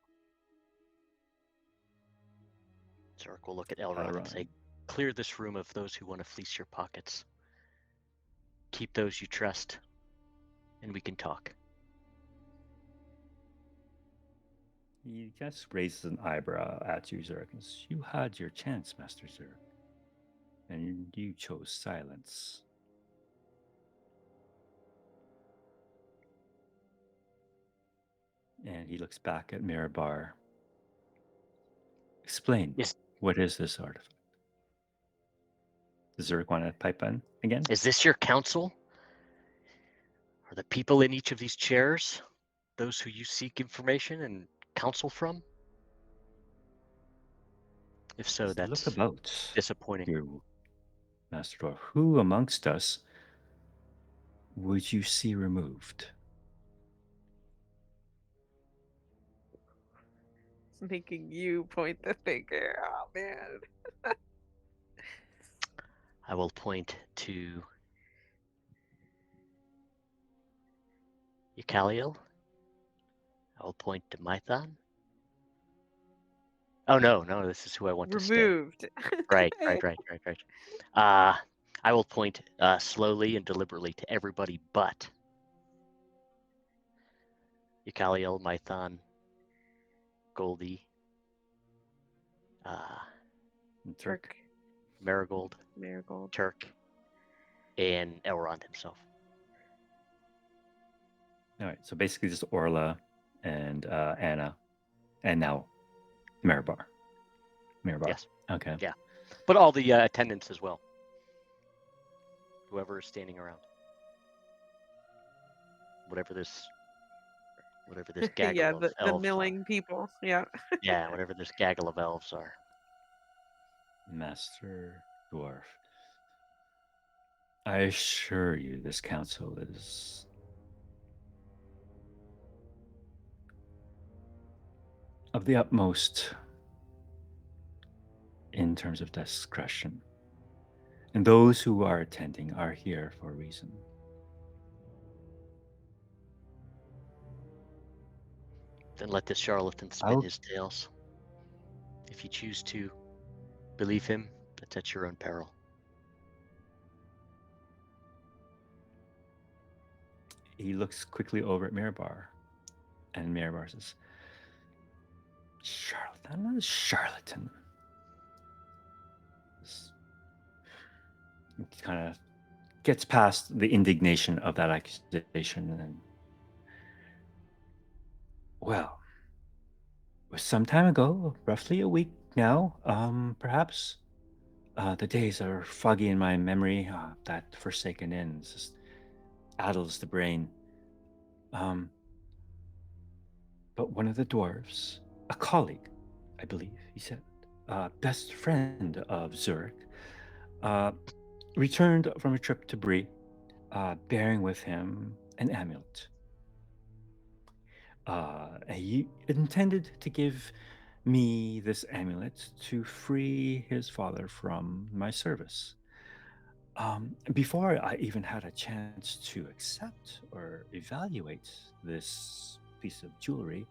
Zark will look at Elrond and say, Elrond. clear this room of those who want to fleece your pockets. Keep those you trust, and we can talk. He just raises an eyebrow at you, Zerk, and says, you had your chance, Master Zerk, and you chose silence. And he looks back at Mirabar. Explain, Is what is this artifact? Does Zerk want to pipe in again? is this your council? Are the people in each of these chairs those who you seek information and counsel from? If so, Look that's about disappointing. you, Master Dwarf. Who amongst us would you see removed? Making you point the finger. Oh man. I will point to Eucaliel. I will point to Mython. Oh no, this is who I want to stay. Removed. Right. I will point slowly and deliberately to everybody but Eucaliel, Mython, Goldie, Turk. Marigold, Marigold. Turk, and Elrond himself. All right, so basically just Orla and Anna, and now Mirabar. Yes. Okay. Yeah. But all the attendants as well. Whoever is standing around. Whatever this gaggle Yeah, of the elves milling people. Yeah. Yeah, whatever this gaggle of elves are. Master Dwarf. I assure you, this council is of the utmost in terms of discretion. And those who are attending are here for a reason. Then let this charlatan spin his tales. If you choose to believe him, that's at your own peril. He looks quickly over at Mirabar, and Mirabar says, Charlatan? I'm not a charlatan. He kind of gets past the indignation of that accusation and well, it was some time ago, roughly a week now, perhaps. The days are foggy in my memory. That Forsaken Inn just addles the brain. But one of the dwarves, a colleague, I believe, he said, best friend of Zurich, returned from a trip to Bree, bearing with him an amulet. He intended to give me this amulet to free his father from my service. Before I even had a chance to accept or evaluate this piece of jewelry,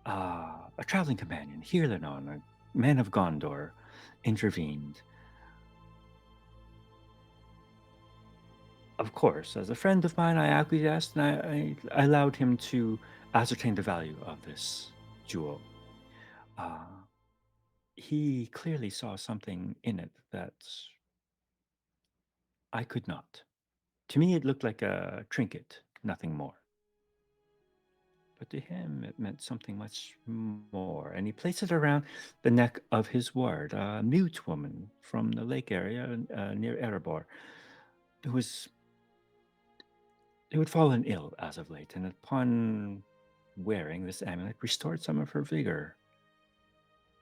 a traveling companion, Hirlanon, a man of Gondor, intervened. Of course, as a friend of mine, I acquiesced and I allowed him to ascertain the value of this jewel. He clearly saw something in it that I could not. To me, it looked like a trinket, nothing more. But to him, it meant something much more. And he placed it around the neck of his ward, a mute woman from the lake area near Erebor, who had fallen ill as of late, and upon wearing this amulet, restored some of her vigor.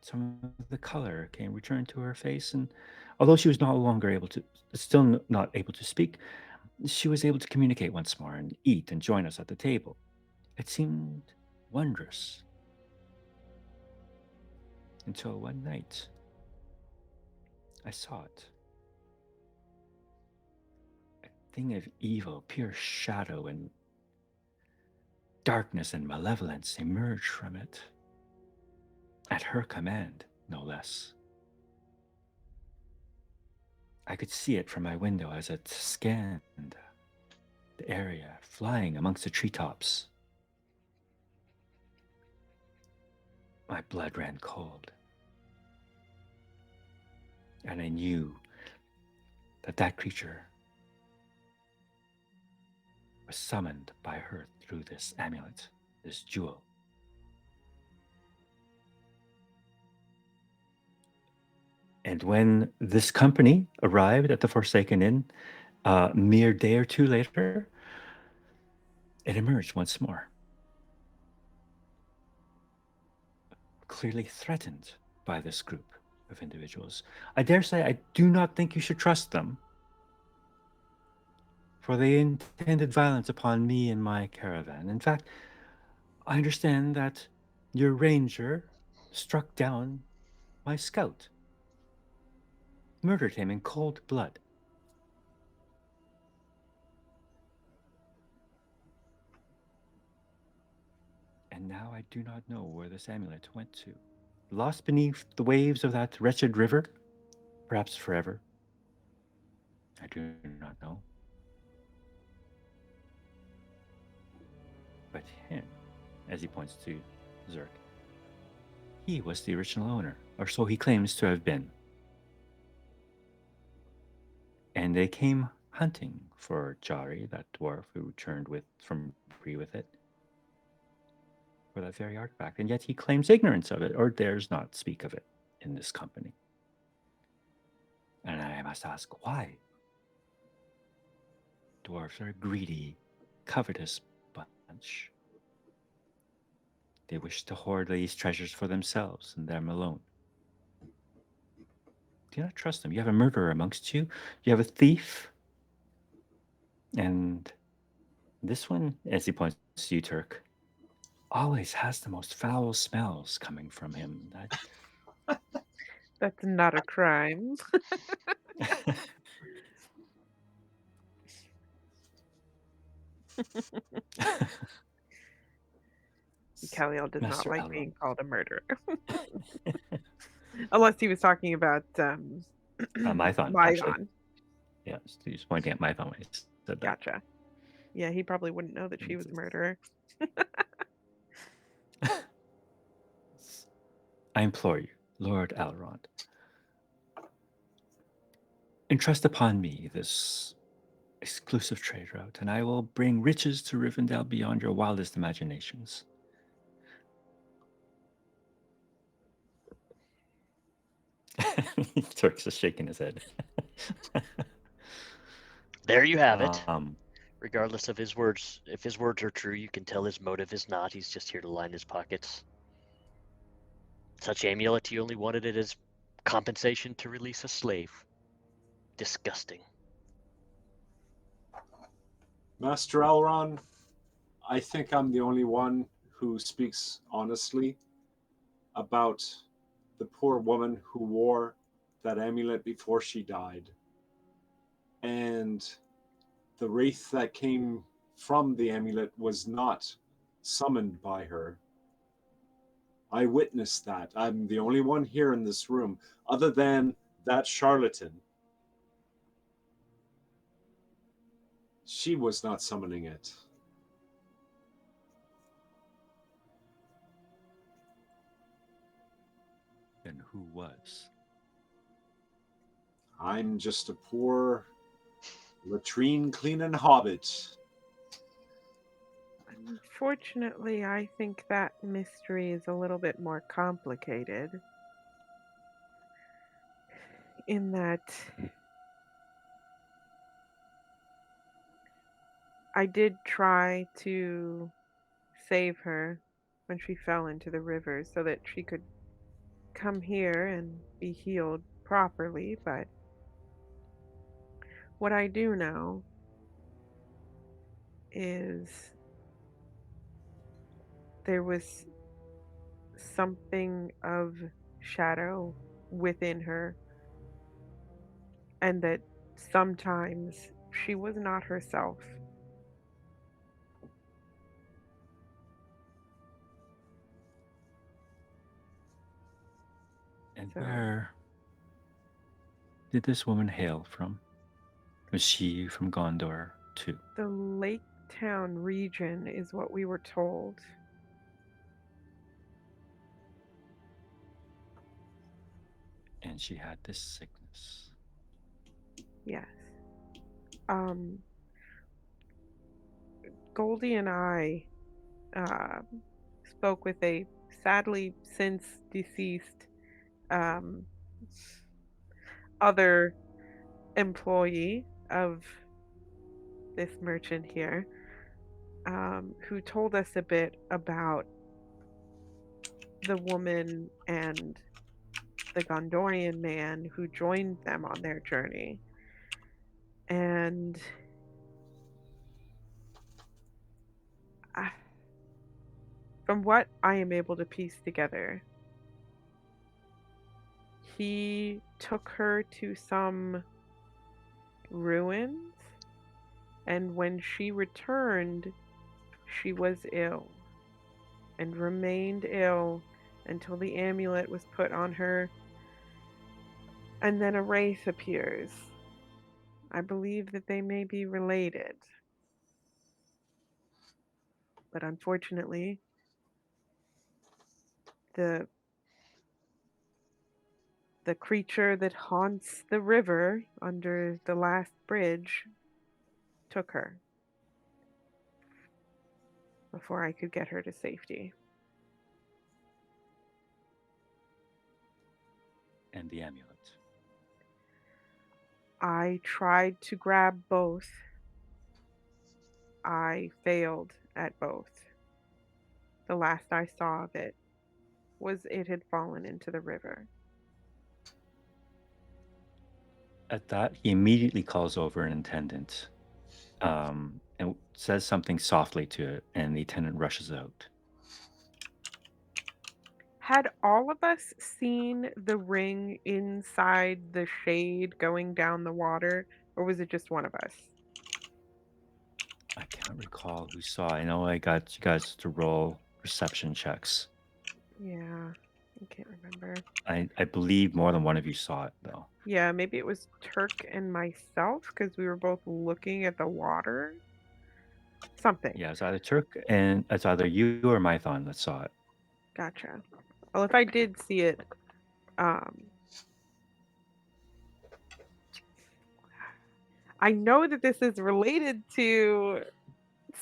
Some of the color came returned to her face, and although she was no longer still not able to speak, she was able to communicate once more and eat and join us at the table. It seemed wondrous until one night I saw it. thing of evil, pure shadow and darkness and malevolence emerged from it. At her command, no less. I could see it from my window as it scanned the area, flying amongst the treetops. My blood ran cold. And I knew that that creature was summoned by her through this amulet, this jewel. And when this company arrived at the Forsaken Inn, a mere day or two later, it emerged once more, clearly threatened by this group of individuals. I dare say I do not think you should trust them, for they intended violence upon me and my caravan. In fact, I understand that your ranger struck down my scout, murdered him in cold blood. And now I do not know where this amulet went to. Lost beneath the waves of that wretched river? Perhaps forever. I do not know. But him, as he points to Zerk, he was the original owner, or so he claims to have been. And they came hunting for Jari, that dwarf who returned from Bree with it, for that very artifact. And yet he claims ignorance of it, or dares not speak of it in this company. And I must ask, why? Dwarves are a greedy, covetous bunch. They wish to hoard these treasures for themselves and them alone. Do not trust them. You have a murderer amongst you. You have a thief. And this one, as he points to you, Turk, always has the most foul smells coming from him. That's not a crime. Kaliel does not Master like Elrond. being called a murderer. Unless he was talking about Mython, actually. Mython. Yeah, he's pointing at Mython when he said that. Gotcha. Yeah, he probably wouldn't know that she was a murderer. I implore you, Lord Elrond, entrust upon me this exclusive trade route, and I will bring riches to Rivendell beyond your wildest imaginations. Turk's just shaking his head. There you have it. Regardless of his words, if his words are true, you can tell his motive is not. He's just here to line his pockets. Such amulet, he only wanted it as compensation to release a slave. Disgusting. Master Elrond, I think I'm the only one who speaks honestly about the poor woman who wore that amulet before she died. And the wraith that came from the amulet was not summoned by her. I witnessed that. I'm the only one here in this room, other than that charlatan. She was not summoning it. Then who was? I'm just a poor latrine cleaning hobbit. Unfortunately, I think that mystery is a little bit more complicated. In that I did try to save her when she fell into the river so that she could come here and be healed properly, but what I do know is there was something of shadow within her, and that sometimes She was not herself. And So where did this woman hail from? Was she from Gondor too? the Lake Town region is what we were told. And she had this sickness. Yes. Um, Goldie and I uh, spoke with a sadly since deceased um, other employee of this merchant here, who told us a bit about the woman and the Gondorian man who joined them on their journey. And uh, from what I am able to piece together, he took her to some ruins, and when she returned, she was ill and remained ill until the amulet was put on her, and then a wraith appears. I believe that they may be related, but unfortunately, the the creature that haunts the river under the last bridge took her before I could get her to safety. And the amulet. I tried to grab both. I failed at both. The last I saw of it was it had fallen into the river. At that, he immediately calls over an attendant and says something softly to it, and the attendant rushes out. Had all of us seen the ring inside the shade going down the water, or was it just one of us? I can't recall who saw. I know I got you guys to roll perception checks. Yeah, I can't remember. I believe more than one of you saw it, though. Yeah, maybe it was Turk and myself because we were both looking at the water. Something. Yeah, it's either Turk and it's either you or Mython that saw it. Gotcha. Well, if I did see it, um, I know that this is related to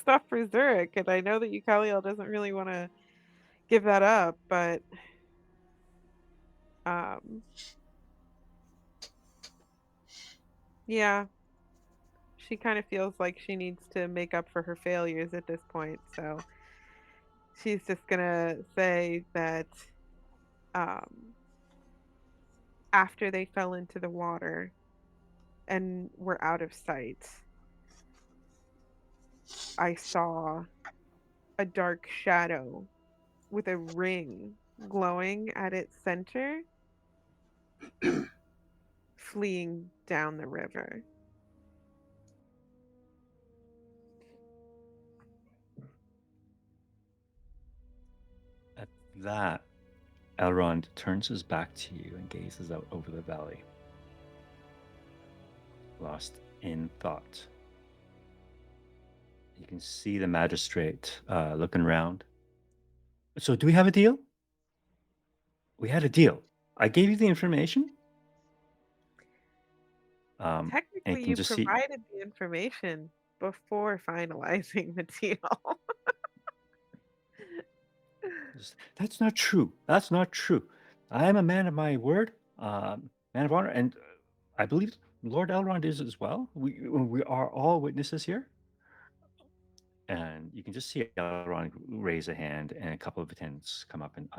stuff for Zurich, and I know that Ukaliel doesn't really want to give that up, but um, yeah, she kind of feels like she needs to make up for her failures at this point. So she's just gonna say that um, after they fell into the water and were out of sight, I saw a dark shadow with a ring glowing at its center, fleeing down the river. At that, Elrond turns his back to you and gazes out over the valley, lost in thought. You can see the magistrate looking around. So, do we have a deal? We had a deal. I gave you the information. And you Technically, can you just see. provided the information before finalizing the deal. That's not true. That's not true. I am a man of my word, man of honor, and I believe Lord Elrond is as well. We are all witnesses here. And you can just see Elrond raise a hand, and a couple of attendants come up and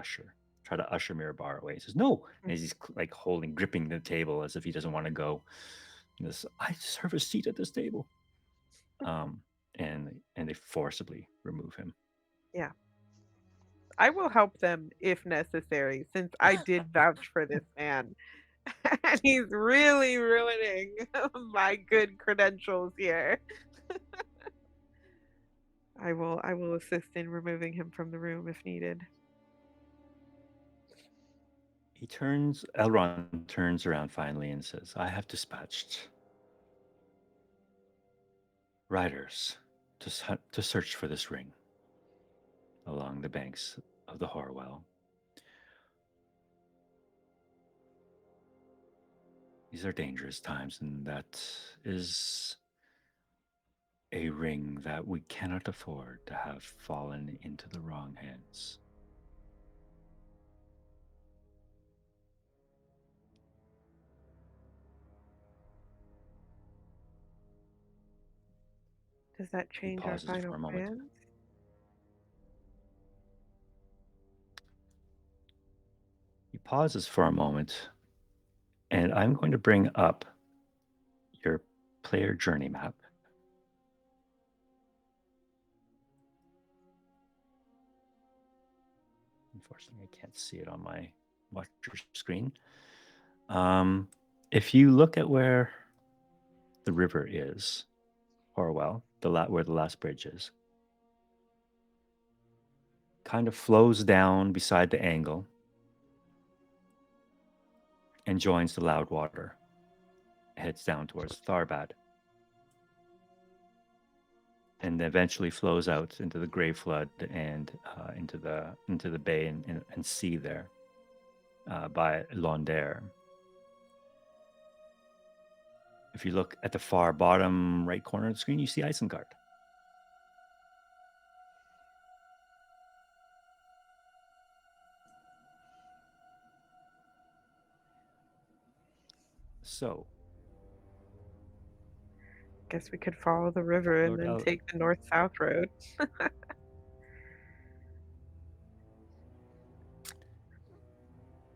try to usher Mirabar away. He says, "No," and he's like gripping the table as if he doesn't want to go. I deserve a seat at this table. And they forcibly remove him. Yeah. I will help them if necessary, since I did vouch for this man. And he's really ruining using my good credentials here. I will assist in removing him from the room if needed. Elrond turns around finally and says, I have dispatched riders to search for this ring along the banks of the Horwell. These are dangerous times, and that is a ring that we cannot afford to have fallen into the wrong hands. Does that He change our pauses final for a moment. plans? He pauses for a moment, and I'm going to bring up your player journey map. Unfortunately, I can't see it on my watcher screen. If you look at where the river is, Horwell, where the last bridge is, kind of flows down beside the angle and joins the Loudwater, heads down towards Tharbad, and eventually flows out into the Grey Flood and into the bay and sea there by Londere. If you look at the far bottom right corner of the screen, you see Isengard. So, Guess we could follow the river and Lord then El- take the north-south road.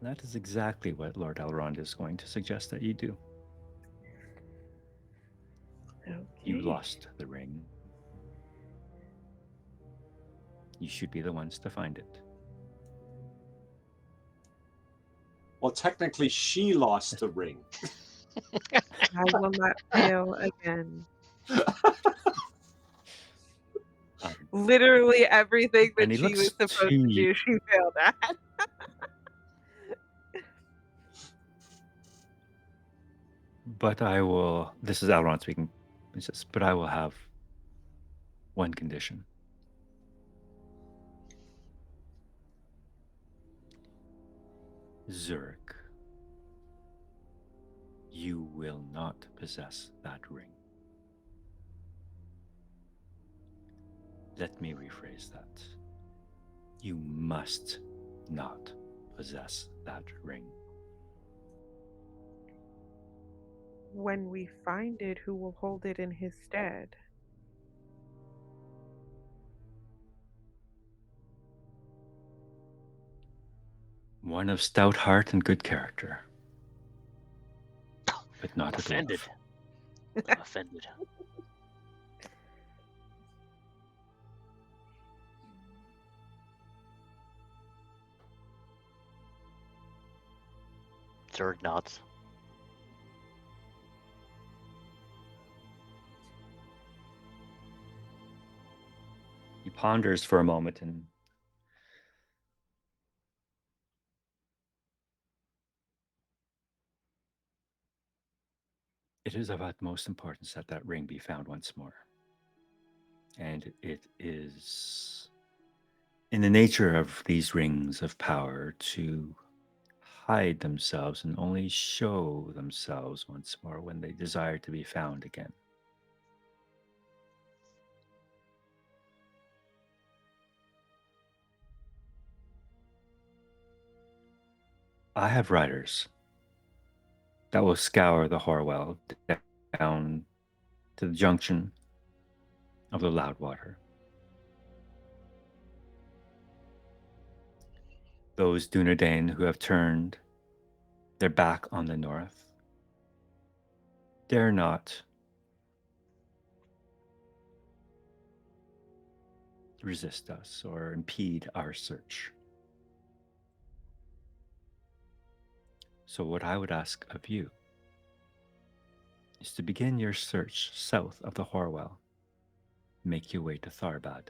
that is exactly what Lord Elrond is going to suggest that you do. You Okay. lost the ring. You should be the ones to find it. Well, technically, she lost the ring. I will not fail again. Literally everything And that he she looks was supposed to to you. do, she failed at. But I will. This is Elrond speaking. He says, but I will have one condition. Zurich, you will not possess that ring. Let me rephrase that. You must not possess that ring. When we find it, who will hold it in his stead? One of stout heart and good character, but not I'm a offended. dwarf. I'm offended. Zerg nods. He ponders for a moment and it is of utmost importance that that ring be found once more. And it is in the nature of these rings of power to hide themselves and only show themselves once more when they desire to be found again. I have riders that will scour the Horwell down to the junction of the Loudwater. Those Dunedain who have turned their back on the north dare not resist us or impede our search. So what I would ask of you is to begin your search south of the Horwell. Make your way to Tharbad.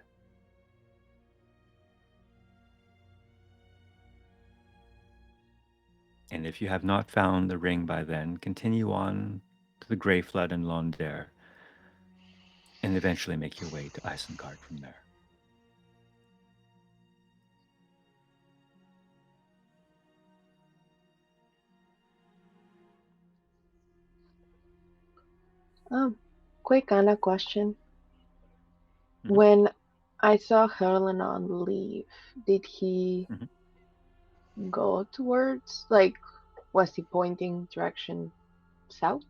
And if you have not found the ring by then, continue on to the Grey Flood and Londair, and eventually make your way to Isengard from there. Quick kind of question. Mhm. When I saw Herlanon leave, did he Mhm. go towards, like, was he pointing direction south?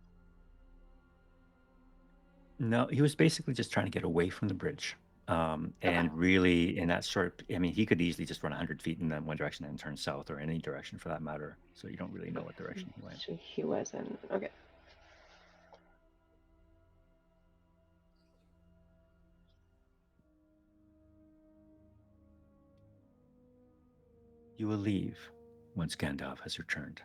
No, he was basically just trying to get away from the bridge. And really, in that sort of, I mean, he could easily just run 100 feet in that one direction and turn south or any direction for that matter. So you don't really know what direction he went. So he wasn't. Okay. You will leave once Gandalf has returned.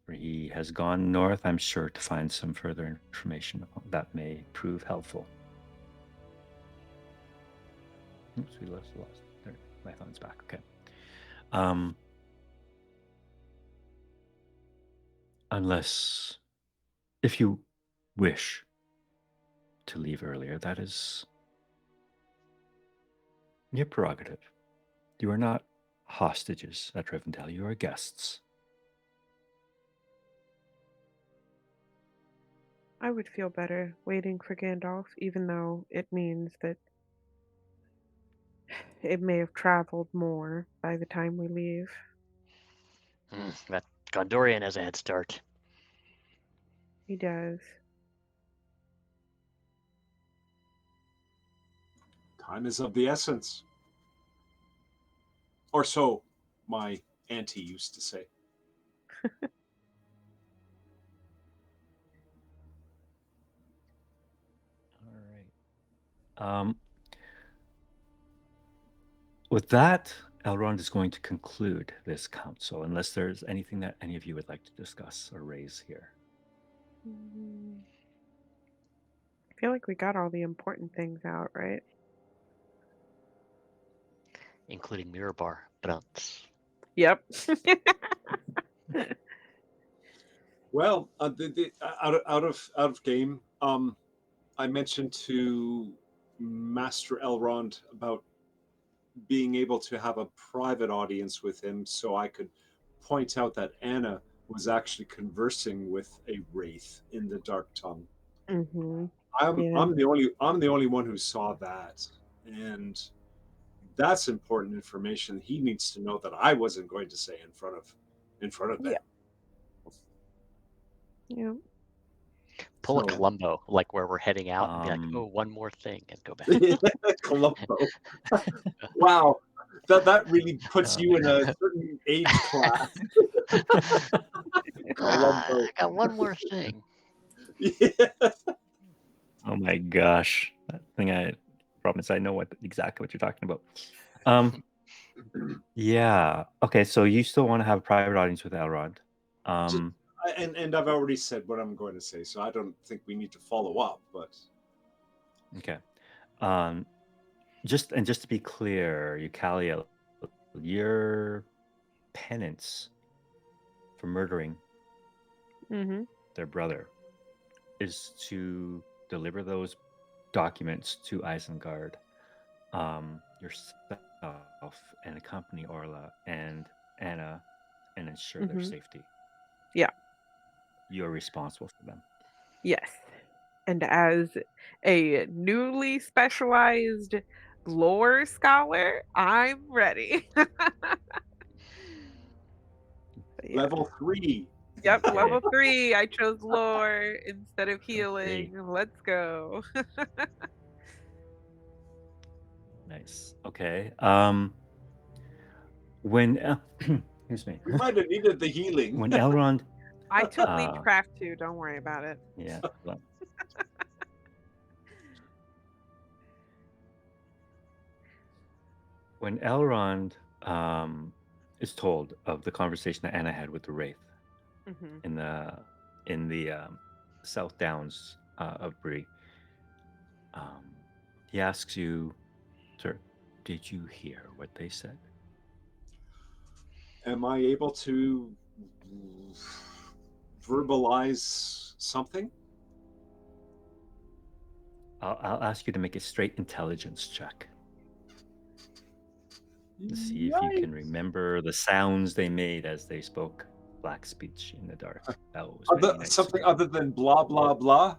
For he has gone north, I'm sure, to find some further information that may prove helpful. Oops, we lost. There, my phone's back. Okay. Unless, if you wish to leave earlier, that is your prerogative. You are not hostages at Rivendell. You are guests. I would feel better waiting for Gandalf, even though it means that it may have traveled more by the time we leave. That Gondorian has a head start. He does. Time is of the essence. Or so my auntie used to say. All right. With that, Elrond is going to conclude this council, unless there's anything that any of you would like to discuss or raise here. I feel like we got all the important things out, right? Including Mirror Bar. But Yep. Well, out of game, I mentioned to Master Elrond about being able to have a private audience with him, so I could point out that Anna was actually conversing with a wraith in the Dark Tongue. Mm-hmm. I'm Yeah. I'm the only one who saw that, and that's important information. He needs to know that I wasn't going to say in front of them. Yeah. pull a So Columbo, like where we're heading out, and be like, "Oh, Um, one more thing," and go back. Columbo. Wow, that really puts you in a certain age class. Columbo. I got one more thing. Yeah. oh my gosh, that thing! I promise I know exactly what you're talking about. Yeah. Okay. So you still want to have a private audience with Elrond? And I've already said what I'm going to say, so I don't think we need to follow up. But Okay. Just to be clear, Eucalia, your penance for murdering Mm-hmm. their brother is to deliver those documents to Isengard yourself and accompany Orla and Anna and ensure their Mm-hmm. safety. Yeah. You're responsible for them. Yes. And as a newly specialized lore scholar, I'm ready. But yeah. level 3. Yep, Okay. level 3. I chose lore instead of Three. healing. Let's go. Nice. Okay. When excuse me. We might have needed the healing. When Elrond I took Leechcraft too. Don't worry about it. yeah. Well, when Elrond is told of the conversation that Anna had with the Wraith Mm-hmm. in the South Downs of Bree. He asks you, sir, did you hear what they said? Am I able to verbalize something? I'll ask you to make a straight intelligence check to see if you can Yikes. remember the sounds they made as they spoke black speech in the dark. That was many nights Something ago. other than blah blah blah.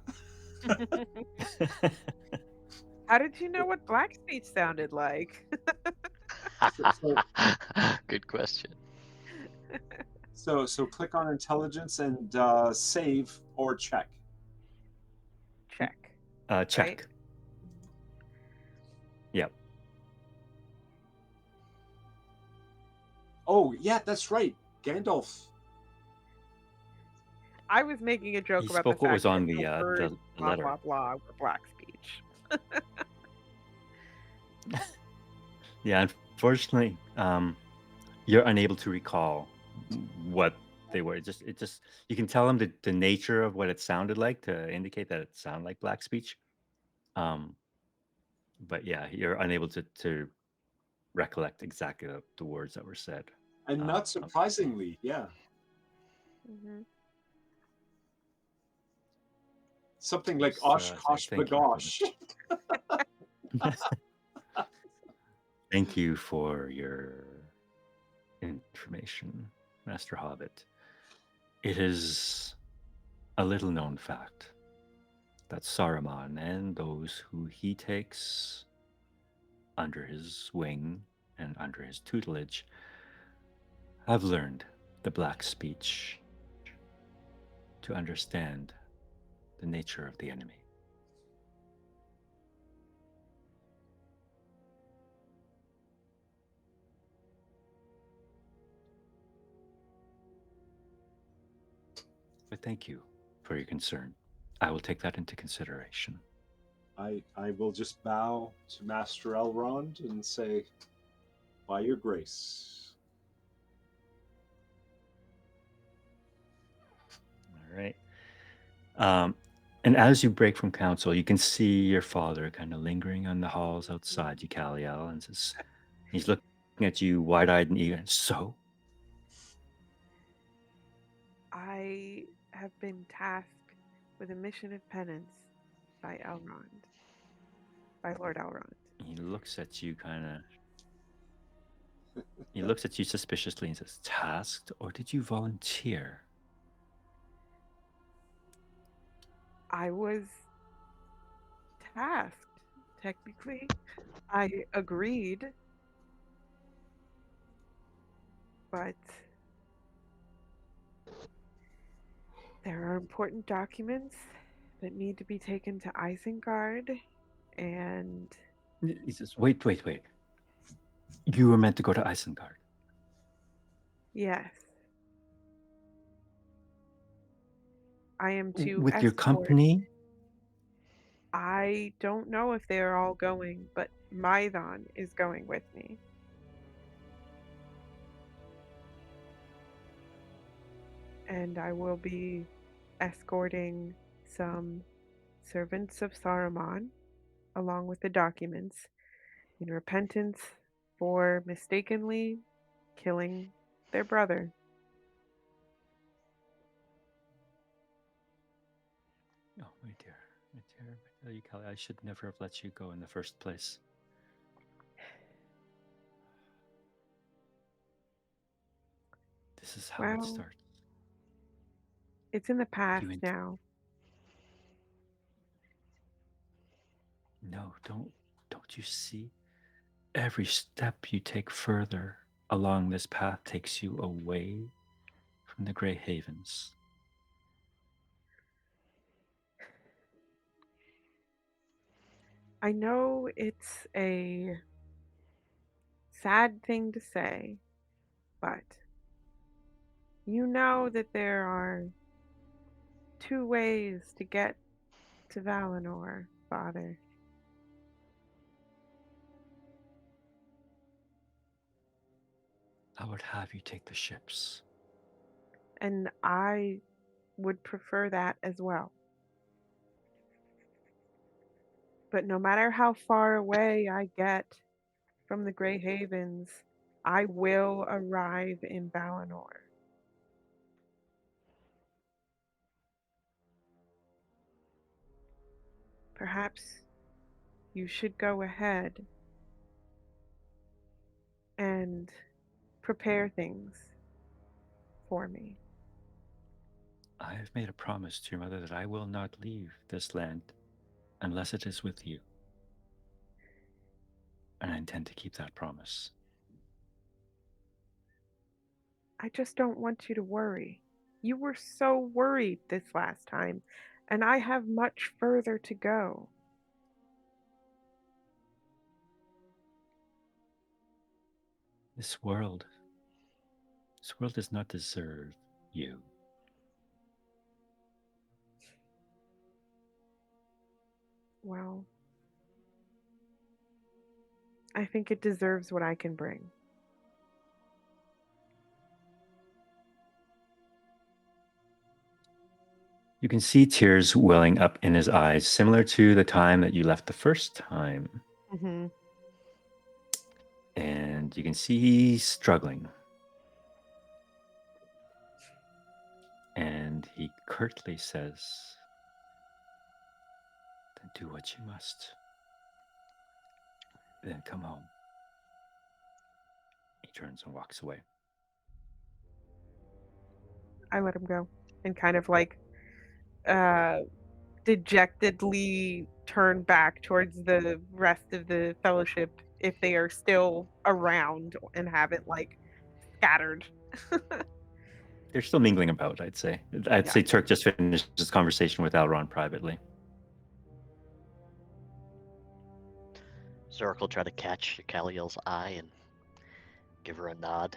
How did you know what black speech sounded like? So- Good question. So click on intelligence and save or check. Check. Check. Right? Yep. Oh yeah, that's right. Gandalf. I was making a joke He about the spoke what was fact on that the words blah letter. blah blah were black speech. Yeah, unfortunately, you're unable to recall what they were. It just you can tell them the nature of what it sounded like to indicate that it sounded like black speech. But yeah, you're unable to recollect exactly the words that were said. And not surprisingly, yeah. Mm-hmm. Something like Just, osh say kosh thank you for bagosh. Thank you for your information, Master Hobbit. It is a little known fact that Saruman and those who he takes under his wing and under his tutelage have learned the black speech to understand the nature of the enemy. But thank you for your concern. I will take that into consideration. I will just bow to Master Elrond and say, by your grace. All right. And as you break from council, you can see your father kind of lingering on the halls outside you, Kaliel, and he's looking at you wide-eyed and eager. So? I have been tasked with a mission of penance by Elrond, by Lord Elrond. He looks at you he looks at you suspiciously and says, tasked, or did you volunteer? I was tasked, technically. I agreed, but there are important documents that need to be taken to Isengard, and He says, wait. You were meant to go to Isengard. yes, I am to With your escort. company? I don't know if they're all going, but Maidon is going with me. And I will be escorting some servants of Saruman along with the documents in repentance for mistakenly killing their brother. Oh, my dear, you, Kelly, I should never have let you go in the first place. This is how it starts. It's in the past now. No, don't you see? Every step you take further along this path takes you away from the Grey Havens. I know it's a sad thing to say, but you know that there are two ways to get to Valinor, Father. I would have you take the ships. And I would prefer that as well. But no matter how far away I get from the Grey Havens, I will arrive in Valinor. Perhaps you should go ahead and prepare things for me. I have made a promise to your mother that I will not leave this land unless it is with you. And I intend to keep that promise. I just don't want you to worry. You were so worried this last time, and I have much further to go. This world does not deserve you. Well, I think it deserves what I can bring. You can see tears welling up in his eyes, similar to the time that you left the first time. Mm-hmm. And you can see he's struggling. And he curtly says, "Then do what you must. Then come home." He turns and walks away. I let him go and kind of like dejectedly turn back towards the rest of the fellowship if they are still around and haven't like scattered. They're still mingling about, I'd say. I'd Yeah. say Turk just finished his conversation with Elrond privately. Zorak will try to catch Caliel's eye and give her a nod,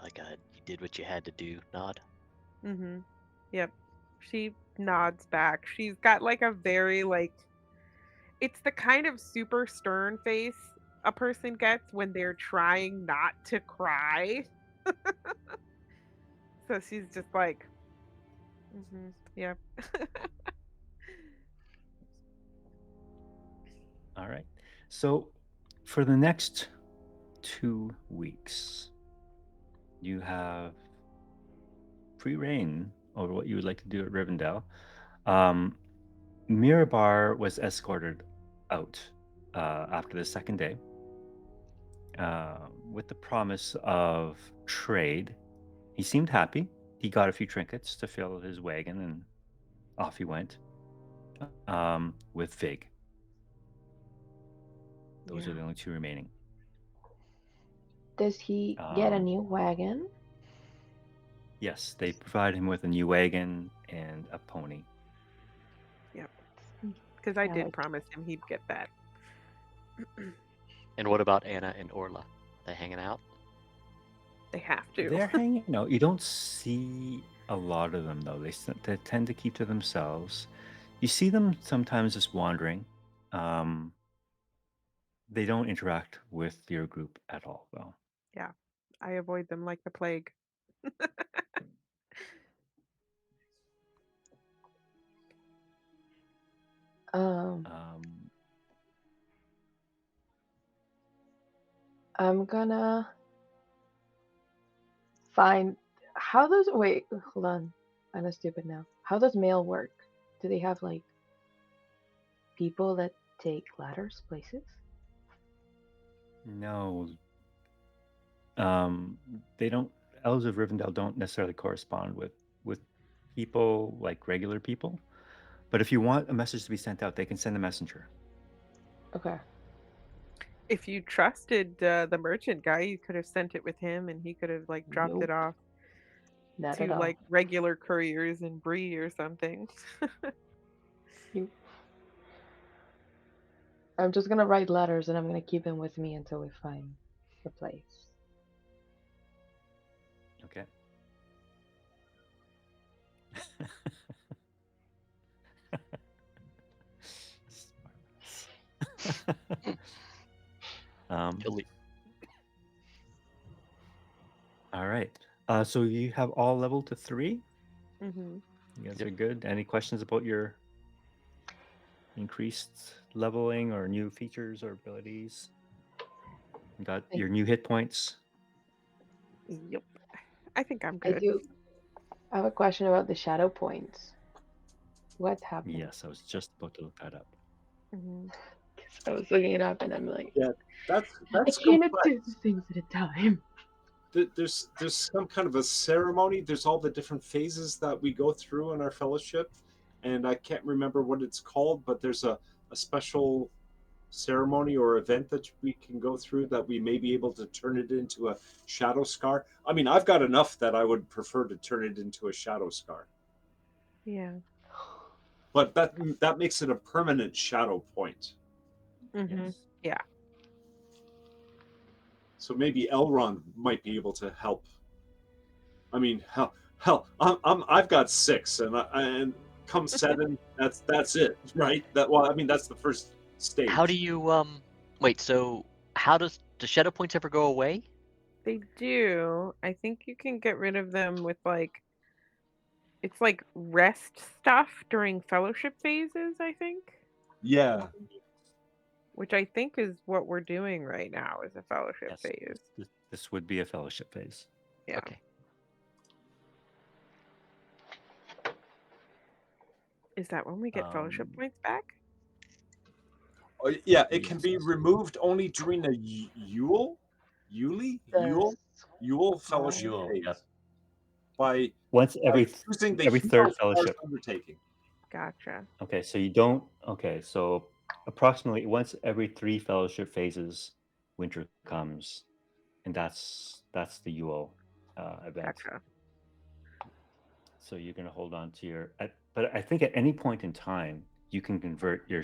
like a "you did what you had to do" nod. Mm-hmm. Yep. She nods back. She's got like a very like it's the kind of super stern face a person gets when they're trying not to cry. So she's just like, mm-hmm, yep. All right. So for the next 2 weeks, you have free reign over what you would like to do at Rivendell. Mirabar was escorted out after the second day with the promise of trade. He seemed happy. He got a few trinkets to fill his wagon, and off he went with Fig. Those are the only two remaining. Does he get a new wagon? Yes, they provide him with a new wagon and a pony. Yep. Because I did like promise him he'd get that. And what about Anna and Orla? They hanging out? They have to. They're hanging out. You don't see a lot of them, though. They tend to keep to themselves. You see them sometimes just wandering. They don't interact with your group at all, though. Yeah. I avoid them like the plague. I'm gonna find how does wait, hold on. I'm stupid now. How does mail work? Do they have like people that take ladders places? No. They don't. Elves of Rivendell don't necessarily correspond with people like regular people. But if you want a message to be sent out, they can send a messenger. Okay. If you trusted the merchant guy, you could have sent it with him and he could have like dropped Nope. it off Not to at all. like regular couriers in Bree or something. I'm just gonna write letters and I'm gonna keep them with me until we find the place. Okay. Delete. All right. So you have all leveled to 3. Mm-hmm. You guys are good. Any questions about your increased leveling or new features or abilities. You got I- your new hit points. Yep. I think I'm I good. do. I have a question about the shadow points. What happened? Yes, I was just about to look that up. Mhm. 'Cause I was looking it up and I'm like, Yeah, I that's cannot complex. do the things at a time. There's some kind of a ceremony. There's all the different phases that we go through in our fellowship, and I can't remember what it's called, but there's a special ceremony or event that we can go through that we may be able to turn it into a shadow scar. I mean, I've got enough that I would prefer to turn it into a shadow scar, Yeah. but that makes it a permanent shadow point. Mm-hmm. Yes. Yeah. So maybe Elrond might be able to help. I mean, hell, I've got 6, and come 7, that's it, right? I mean, that's the first stage. How do you wait? So how does shadow points ever go away? They do. I think you can get rid of them with like it's like rest stuff during fellowship phases, I think. Yeah, Which I think is what we're doing right now is a fellowship Yes. phase. This would be a fellowship phase. Yeah. Okay. Is that when we get fellowship points back? yeah. It can be Yes. removed only during a Yule The fellowship Yule, phase yep. by Once using the every hero third Scars fellowship. undertaking. Gotcha. Okay, so you don't. Okay, so approximately once every 3 fellowship phases, winter comes, and that's the Yule event. Gotcha. So you're going to hold on to but I think at any point in time you can convert your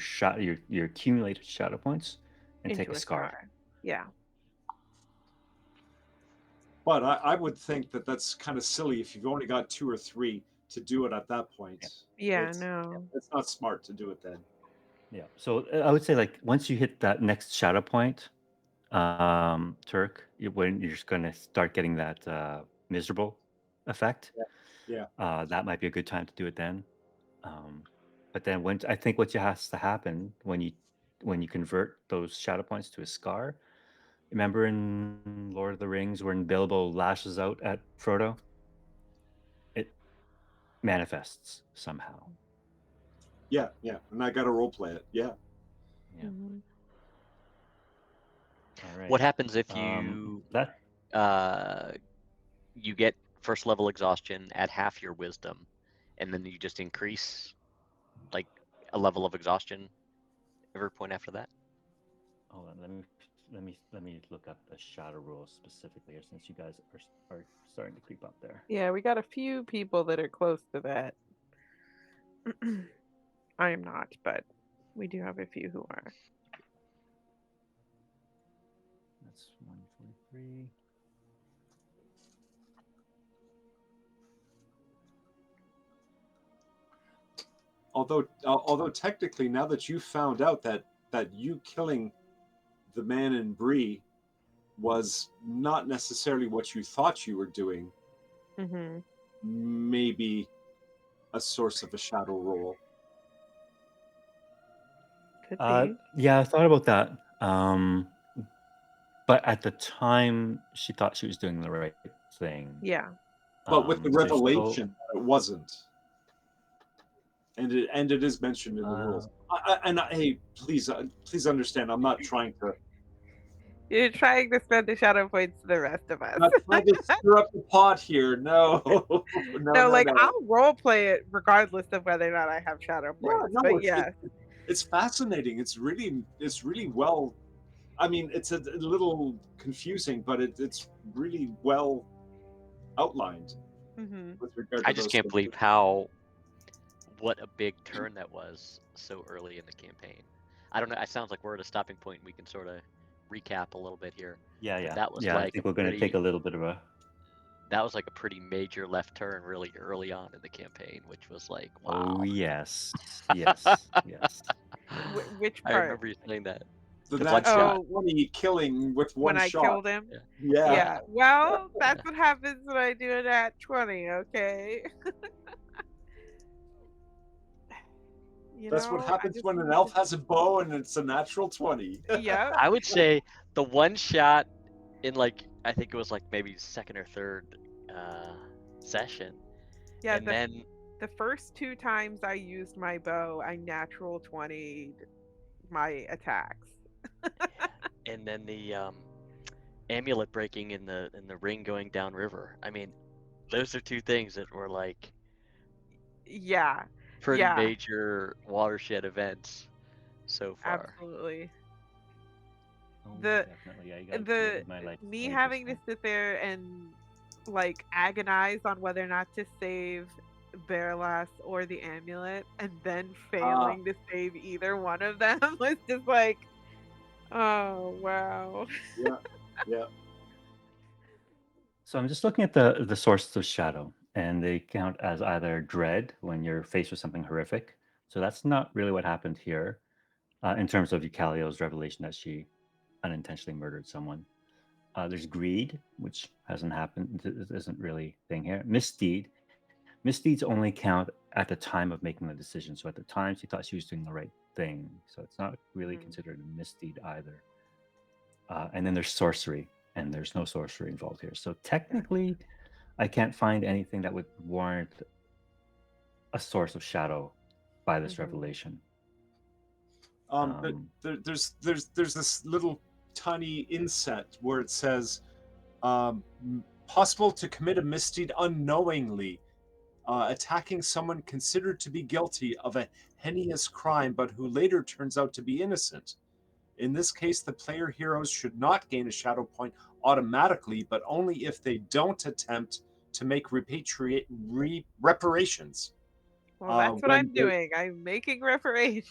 accumulated shadow points and take Into a a scar. scar. Yeah. But I would think that that's kind of silly if you've only got 2 or 3 to do it at that point. Yeah, It's no. it's not smart to do it then. Yeah. So I would say like once you hit that next shadow point, Turk, when you're just going to start getting that miserable effect, Yeah. that might be a good time to do it then. But then I think what has to happen when you convert those shadow points to a scar. Remember in Lord of the Rings when Bilbo lashes out at Frodo? It manifests somehow. Yeah, and I got to role play it. Yeah. Yeah. Mhm. All right. What happens if you you get first level exhaustion at half your wisdom, and then you just increase like a level of exhaustion every point after that? Hold on, let me look up the shadow rules specifically here, since you guys are starting to creep up there. Yeah, we got a few people that are close to that. I am not, but we do have a few who are. That's 143. Although technically, now that you found out that you killing the man in Bree was not necessarily what you thought you were doing, Mm-hmm. maybe a source of a shadow roll. Could be. Yeah, I thought about that. But at the time, she thought she was doing the right thing. Yeah. But with the There's still, revelation, it wasn't, and it is mentioned in the rules. Hey, please understand, I'm not trying to You're trying to spend the shadow points to the rest of us. not trying to stir up the pot here. No, No, like no. I'll role play it regardless of whether or not I have shadow Yeah, points. no, But yeah. it's fascinating. It's really well. I mean, it's a little confusing, but it's really well outlined Mm-hmm. with regard I to just those can't things. believe what a big turn that was so early in the campaign. I don't know. It sounds like we're at a stopping point. We can sort of recap a little bit here. yeah. That was I like think we're going to take a little bit of a. that was like a pretty major left turn really early on in the campaign, which was like, Oh wow. yes. Which I part? remember you saying that. The The that bloodshot. 20 killing with When one I shot. killed him? Yeah. Yeah. Yeah. Well, that's what happens when I do it at 20, okay? That's what I happens just when an need elf to. has a bow and it's a natural 20. Yep. I would say the one shot in like I think it was like maybe second or third session, Yeah. and then The first 2 times I used my bow, I natural 20'd my attacks. the amulet breaking in the ring going downriver. I mean, those are two things that were like Yeah. pretty Yeah. major watershed events so far. Absolutely. Oh, The definitely. I got the my life me saved this having to time. sit there and like agonize on whether or not to save Bearlass or the amulet and then Ah, failing to save either one of them was just like, oh wow. yeah, yeah. So I'm just looking at the sources of shadow, and they count as either dread when you're faced with something horrific. So that's not really what happened here, in terms of Eucalio's revelation that she unintentionally murdered someone. There's greed, which hasn't happened. Isn't really a thing here. Misdeed. Misdeeds only count at the time of making the decision. So at the time, she thought she was doing the right thing. So it's not really Mhm. considered a misdeed either. And then there's sorcery, and there's no sorcery involved here. So technically, I can't find anything that would warrant a source of shadow by this Mhm. revelation. But there's this little tiny inset where it says, possible to commit a misdeed unknowingly, attacking someone considered to be guilty of a heinous crime, but who later turns out to be innocent. In this case, the player heroes should not gain a shadow point automatically, but only if they don't attempt to make reparations. Well, that's what When I'm they, doing. I'm making reparations.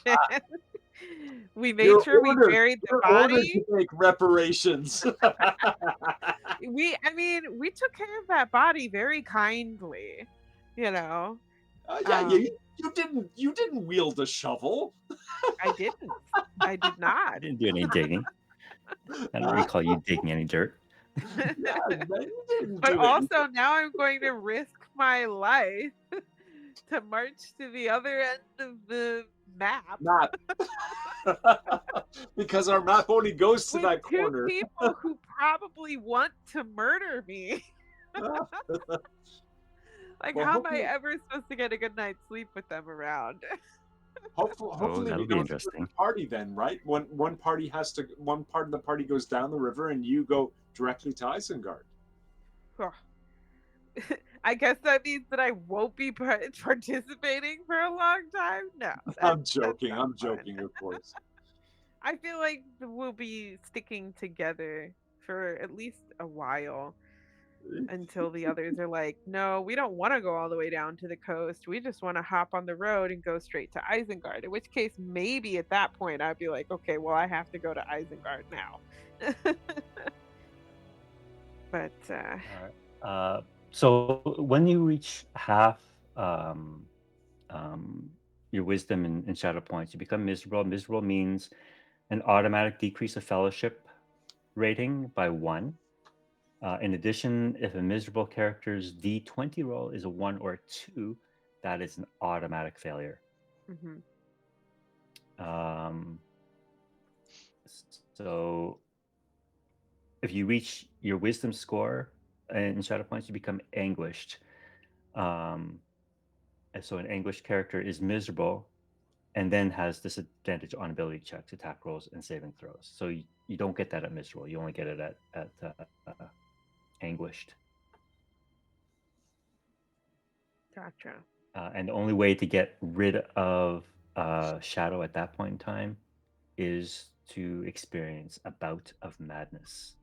We made you're sure we buried the ordered to body. make reparations. I mean, we took care of that body very kindly, you know. Yeah, Um, you didn't wield a shovel. I didn't. I did I not. didn't do any digging. I don't recall you digging any dirt. Yeah, man, you didn't But do anything. also now I'm going to risk my life to march to the other end of the map Map. Because our map only goes to with that two corner. people who probably want to murder me. Like, Well, how am I ever supposed to get a good night's sleep with them around? Oh, hopefully we that'll be don't split the interesting. party then, right? One part of the party goes down the river and you go directly to Isengard. I guess that means that I won't be participating for a long time. No, I'm that's joking. not I'm fun. joking, of course. I feel like we'll be sticking together for at least a while until the others are like, no, we don't want to go all the way down to the coast. We just want to hop on the road and go straight to Isengard. In which case, maybe at that point, I'd be like, okay, well, I have to go to Isengard now. But All right. So when you reach half um, your wisdom and shadow points, you become miserable. Miserable means an automatic decrease of fellowship rating by 1. In addition, if a miserable character's D20 roll is a 1 or a 2, that is an automatic failure. mhm. Um, so if you reach your wisdom score in shadow points, you become anguished. And so an anguished character is miserable and then has disadvantage on ability checks, attack rolls, and saving throws. So you don't get that at miserable. You only get it at anguished. Gotcha. And the only way to get rid of shadow at that point in time is to experience a bout of madness.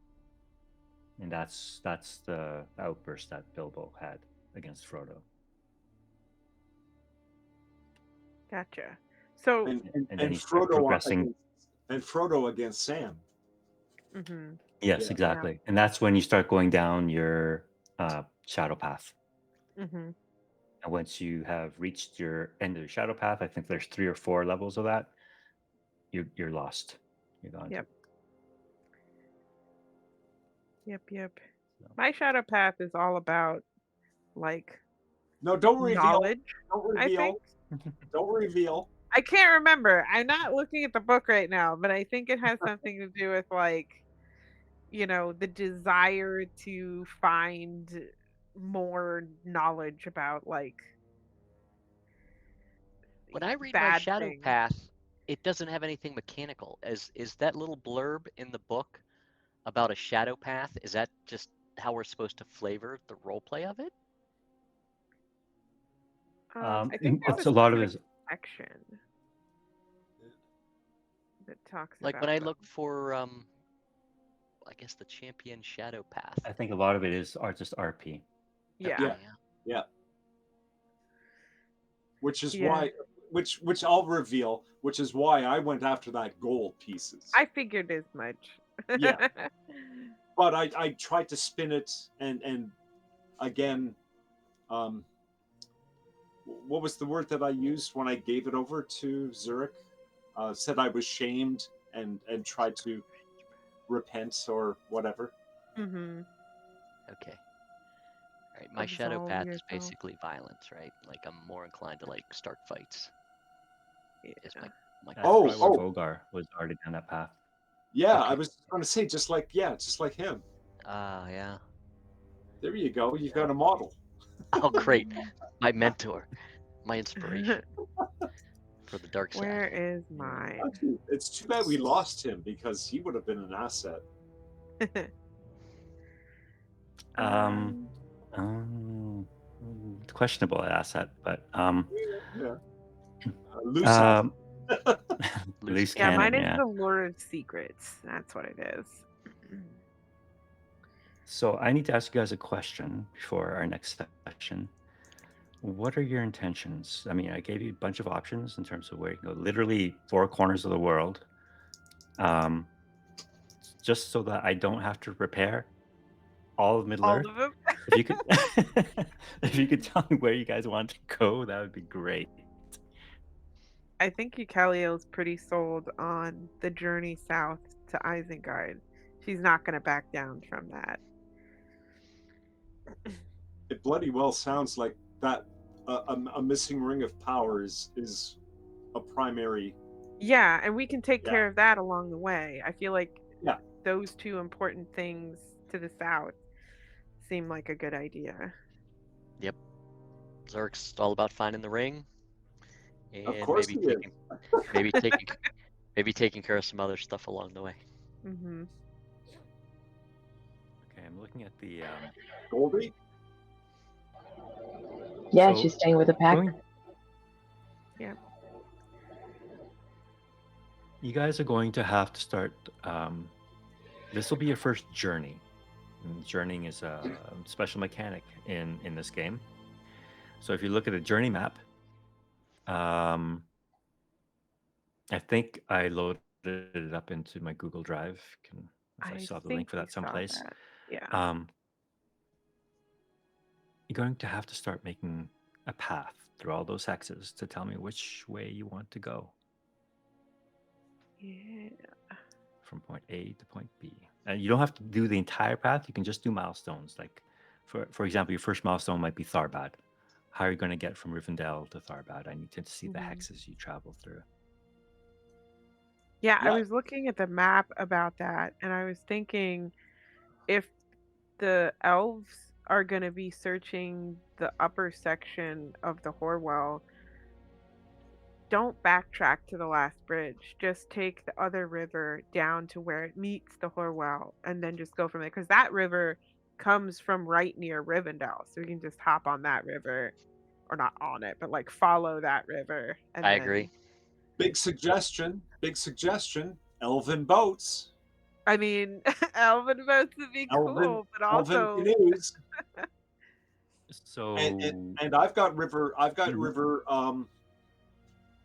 And that's the outburst that Bilbo had against Frodo. Gotcha. So, And then you start progressing. Frodo against Sam. mhm, Yes, Yeah. exactly. And that's when you start going down your shadow path. mhm. And once you have reached your end of the shadow path, I think there's 3 or 4 levels of that. You're lost. You're gone. Yep. Yep. So. My shadow path is all about like No, don't reveal. knowledge. Don't I reveal. think. Don't reveal. I can't remember. I'm not looking at the book right now, but I think it has something to do with like, the desire to find more knowledge about like When I read my bad shadow things. path, it doesn't have anything mechanical. Is that little blurb in the book about a shadow path? Is that just how we're supposed to flavor the role play of it? I think there's It's a a lot of specific his. section that talks Like when about I them. look for, I guess the champion shadow path. I think a lot of it is just RP. Yeah. Yeah. Yeah. Which is Yeah. why, which I'll reveal, which is why I went after that gold pieces. I figured as much. Yeah. But I tried to spin it, and again, what was the word that I used when I gave it over to Zurich? Said I was shamed and tried to repent or whatever. Mm-hmm. Okay. All right. My shadow Absolve path is yourself. basically violence, right? Like I'm more inclined to like start fights. Is Yeah. my That's Oh, probably where oh. Vogar was already down that path. Yeah, I Okay. was going to say just like him. Yeah. There you go. You've got a model. Oh, great. My mentor, my inspiration for the dark side. Where is mine? Actually, it's too bad we lost him because he would have been an asset. Questionable asset, but Yeah. Loose asset. Loose loose Yeah, mine cannon. is Yeah. the Lord of Secrets. That's what it is. So I need to ask you guys a question before our next session. What are your intentions? I mean, I gave you a bunch of options in terms of where you can go, literally 4 corners of the world, just so that I don't have to repair all of Middle All Earth. of them. If you could, if you could tell me where you guys want to go, that would be great. I think Eucalio's pretty sold on the journey south to Isengard. She's not going to back down from that. It bloody well sounds like that a missing ring of power is a primary. Yeah, and we can take Yeah. care of that along the way. I feel like Yeah. those 2 important things to the south seem like a good idea. Yep. Zerk's all about finding the ring, Of and course he is. maybe taking care of some other stuff along the way. Mm-hmm. Okay, I'm looking at the. Goldie? Yeah, So, she's staying with the pack. Yeah. You guys are going to have to start. This will be your first journey. And journeying is a special mechanic in this game. So if you look at a journey map, I think I loaded it up into my Google Drive. I still have the link for that someplace. Yeah. You're going to have to start making a path through all those hexes to tell me which way you want to go Yeah. from point A to point B. And you don't have to do the entire path. You can just do milestones. Like, for example, your first milestone might be Tharbad. How are you going to get from Rivendell to Tharbad? I need to see the hexes you travel through. Yeah, I was looking at the map about that, and I was thinking if the elves are going to be searching the upper section of the Horwell, don't backtrack to the last bridge. Just take the other river down to where it meets the Horwell, and then just go from there. Because that river comes from right near Rivendell, so we can just hop on that river, or not on it, but like follow that river. And I then, agree. Big suggestion. Elven boats. I mean, elven boats would be cool, but Elven also canoes. So and I've got river.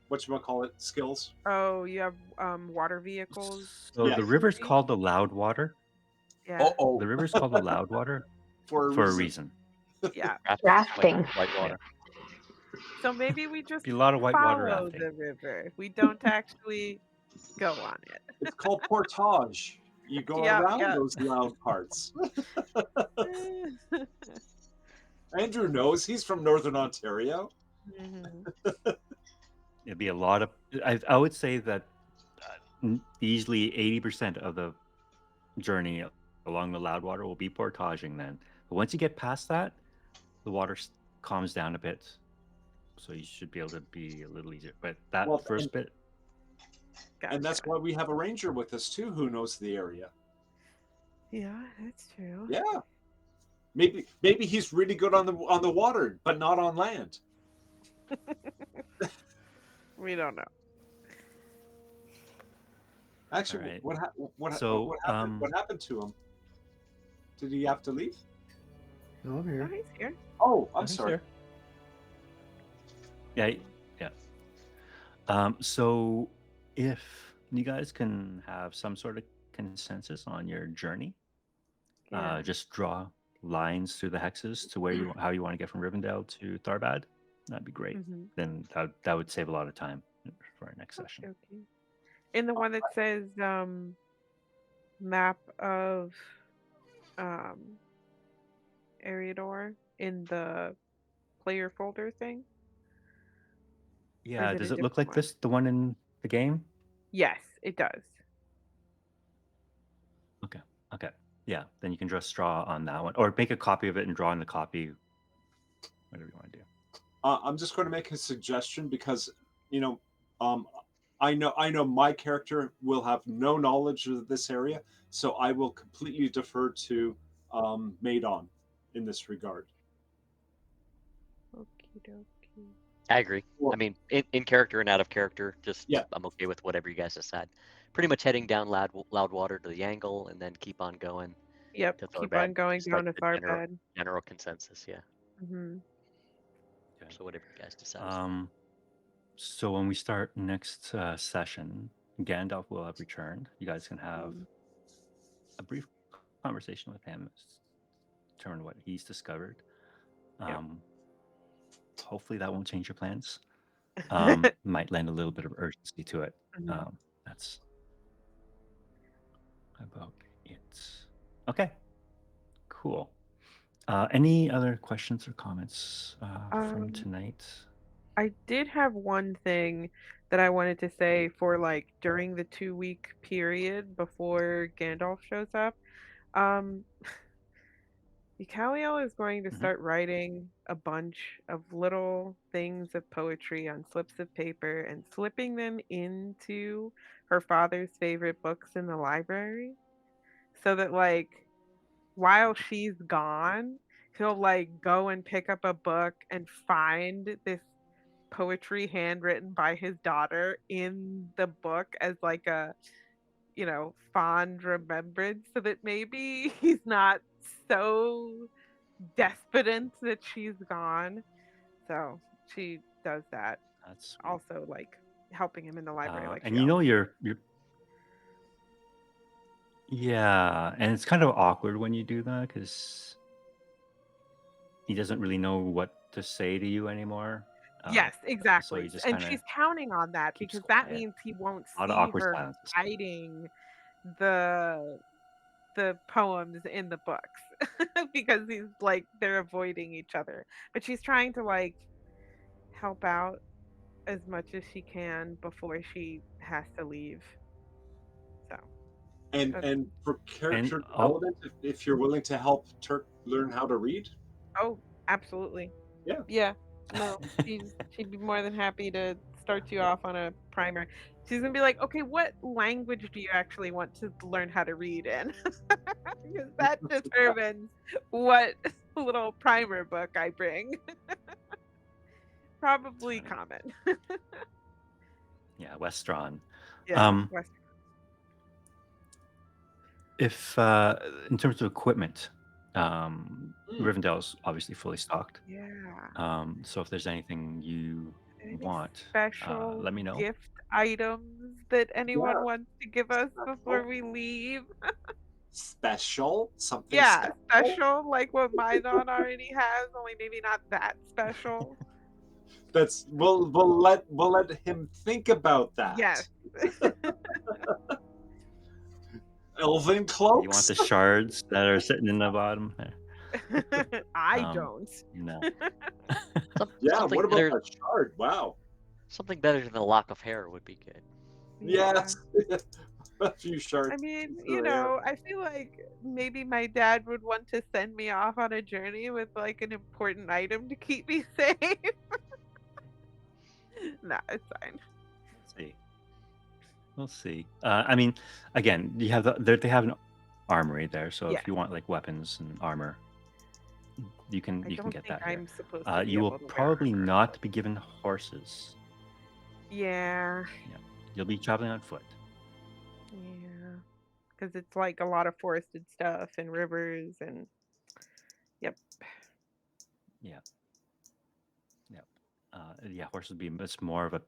Whatchamacallit skills. Oh, you have water vehicles. So the river's called the Loudwater. Yeah. Oh, The river's called the Loudwater for a reason. Yeah. Rafting. Whitewater. So maybe we just Be a lot of whitewater follow rafting. the river. We don't actually go on it. It's called portage. You go around those loud parts. Andrew knows. He's from Northern Ontario. Mhm. It'd be a lot of. I would say that easily 80% of the journey along the Loudwater will be portaging then. But once you get past that, the water calms down a bit. So you should be able to be a little easier. But that Well, first bit, and that's Gotcha. why we have a ranger with us too, who knows the area. Yeah, that's true. Yeah, maybe he's really good on the water, but not on land. We don't know. Actually, All right. what So, happened? What happened to him? Did he have to leave? No, I'm Oh, here. he's here. Oh, I'm he's sorry. there. Yeah. So if you guys can have some sort of consensus on your journey, Yeah. just draw lines through the hexes to where how you want to get from Rivendell to Tharbad. That'd be great. Mm-hmm. Then that would save a lot of time for our next session. Okay. In the one that says map of Eriador in the player folder thing? Or Yeah, is it a does it look different like one? this, the one in the game? Yes, it does. Okay. Yeah, then you can just draw on that one, or make a copy of it and draw on the copy, whatever you want to do. I'm just going to make a suggestion because you know, I know my character will have no knowledge of this area, so I will completely defer to Maidon in this regard. Okie dokie. I agree. Well- I mean, in character and out of character, just Yeah. I'm okay with whatever you guys decide. Pretty much heading down Loudwater to the angle and then keep on going Yep, to keep Tharbad. on going It's down like to the Tharbad. general consensus, yeah. Mm-hmm. Okay. So whatever you guys decide. So when we start next session, Gandalf will have returned. You guys can have a brief conversation with him, determine what he's discovered. Yep. Hopefully that won't change your plans. Might lend a little bit of urgency to it. Mhm. That's about it. Okay, cool. Any other questions or comments from tonight? I did have one thing that I wanted to say for like during the 2 week period before Gandalf shows up. Um, Mikhail is going to Mhm. start writing a bunch of little things of poetry on slips of paper and slipping them into her father's favorite books in the library so that like while she's gone, he'll like go and pick up a book and find this poetry handwritten by his daughter in the book as like a fond remembrance so that maybe he's not so despondent that she's gone. So she does that. That's sweet. Also like helping him in the library like and she you know always you're yeah, and it's kind of awkward when you do that because he doesn't really know what to say to you anymore. Yes, So exactly. he just And kind of she's counting on that keeps because that quiet. means he won't A lot of see awkward her silences. hiding the poems in the books because he's like they're avoiding each other. But she's trying to like help out as much as she can before she has to leave. So And for And character development, if you're willing to help Turk learn how to read, oh, absolutely. Yeah. Yeah. No, she'd be more than happy to start you off on a primer. She's gonna be like, okay, what language do you actually want to learn how to read in? Because that determines what little primer book I bring. Probably common. yeah, Westron. Yeah. If in terms of equipment, Rivendell's obviously fully stocked. Yeah. So if there's anything you Any want, special let me know. gift items that anyone Yeah. wants to give us Special. before we leave? special something. Yeah, special. special like what Maidon already has, only maybe not that special. That's we'll let him think about that. Yes. Elven cloaks. You want the shards that are sitting in the bottom there? I don't. No. Yeah. Something What about there- that shard? Wow. Something better than a lock of hair would be good. Yes. A few sharp I mean, pieces of hair. I feel like maybe my dad would want to send me off on a journey with like an important item to keep me safe. Nah, it's fine. Let's see. We'll see. I mean, again, you have they have an armory there, so Yeah, if you want like weapons and armor, you can I don't get think that here. I'm supposed to be You will able to wear probably armor. not be given horses. Yeah, Yeah, you'll be traveling on foot. yeah, because it's like a lot of forested stuff and rivers and yep. Yeah, yeah, yeah. Horses be it's more of a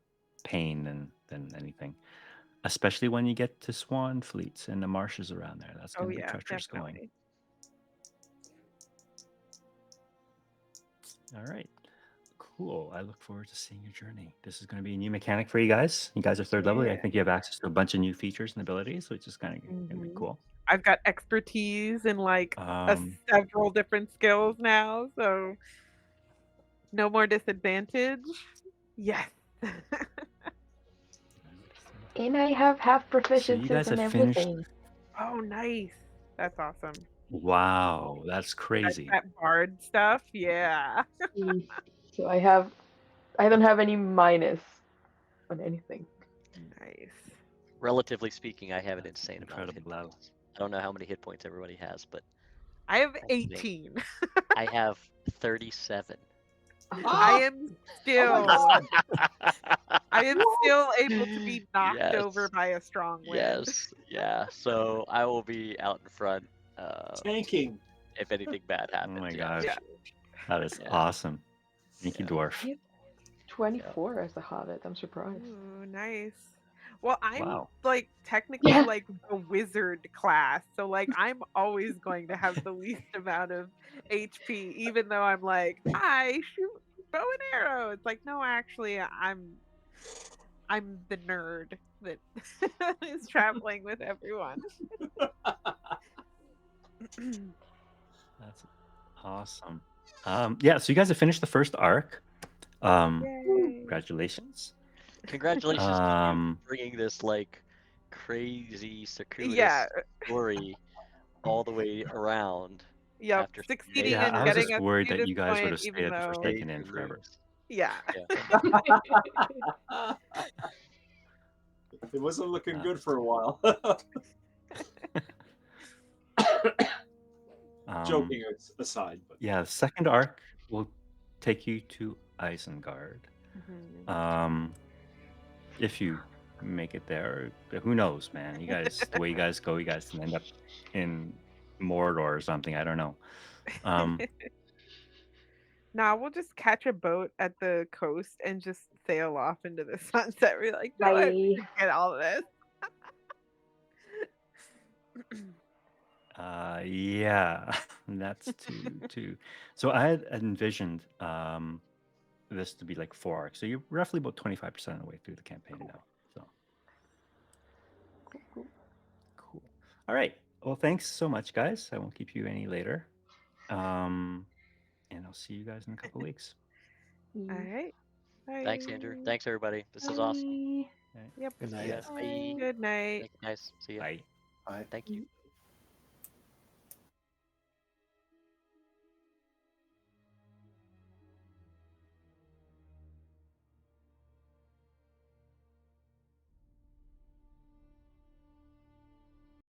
pain than anything, especially when you get to swan fleets and the marshes around there. That's Oh going to be yeah, treacherous going. definitely. All right. Cool. I look forward to seeing your journey. This is going to be a new mechanic for you guys. You guys are third level. I Yeah. think you have access to a bunch of new features and abilities, which is kind of going to be Mhm. cool. I've got expertise in like Um, several different skills now, so no more disadvantage. Yes. And I have half so you proficiencies guys in have finished. everything. Oh, nice. That's awesome. Wow, that's That, crazy. that bard stuff, yeah. Mm. So I don't have any minus on anything. Nice. Relatively speaking, I have an That's insane amount of hit incredibly loud. points. I don't know how many hit points everybody has, but I have that's me. 18. I have 37. I Ah! am Oh my still god! I am What? still able to be knocked over Yes. by a strong wind. Yes. Yeah. So I will be out in front Tanking. if anything bad Oh happens. my Yeah. Yeah. gosh, that is Yeah. awesome. Thank you, Yeah. dwarf. I have 24 as a hobbit. I'm surprised. Ooh, nice. Well, I'm Wow. like technically Yeah. like the wizard class, so like I'm always going to have the least amount of HP, even though I'm like I shoot bow and arrow. It's like no, actually, I'm the nerd that is traveling with everyone. That's awesome. Yeah, so you guys have finished the first arc. Yay! Congratulations. Congratulations to you Um, for bringing this like crazy Yeah, circuitous story all the way around yep. after Succeeding yeah, in I was major, getting just us worried to that this you guys would point, have stayed even at the though, Forsaken Inn major forever. moves. yeah. Yeah. It wasn't looking Uh, good for a while. um, Joking aside, but yeah, the second arc will take you to Isengard. Mhm. If you make it there, who knows, man? You guys, the way you guys go, you guys can end up in Mordor or something. I don't know. Um, Nah, we'll just catch a boat at the coast and just sail off into the sunset. We're like, no, I Bye. get all of this. yeah, that's too. So I had envisioned this to be like 4 arcs. So you're roughly about 25% of the way through the campaign now. So cool. All right. Well, thanks so much, guys. I won't keep you any later. And I'll see you guys in a couple weeks. All right. Thanks, Andrew. Bye. Thanks, everybody. This is awesome. Bye. All right. Yep. Good See night. ya. Yes. Bye. Good night. Thank you, guys. See ya. Bye. Bye. Thank you.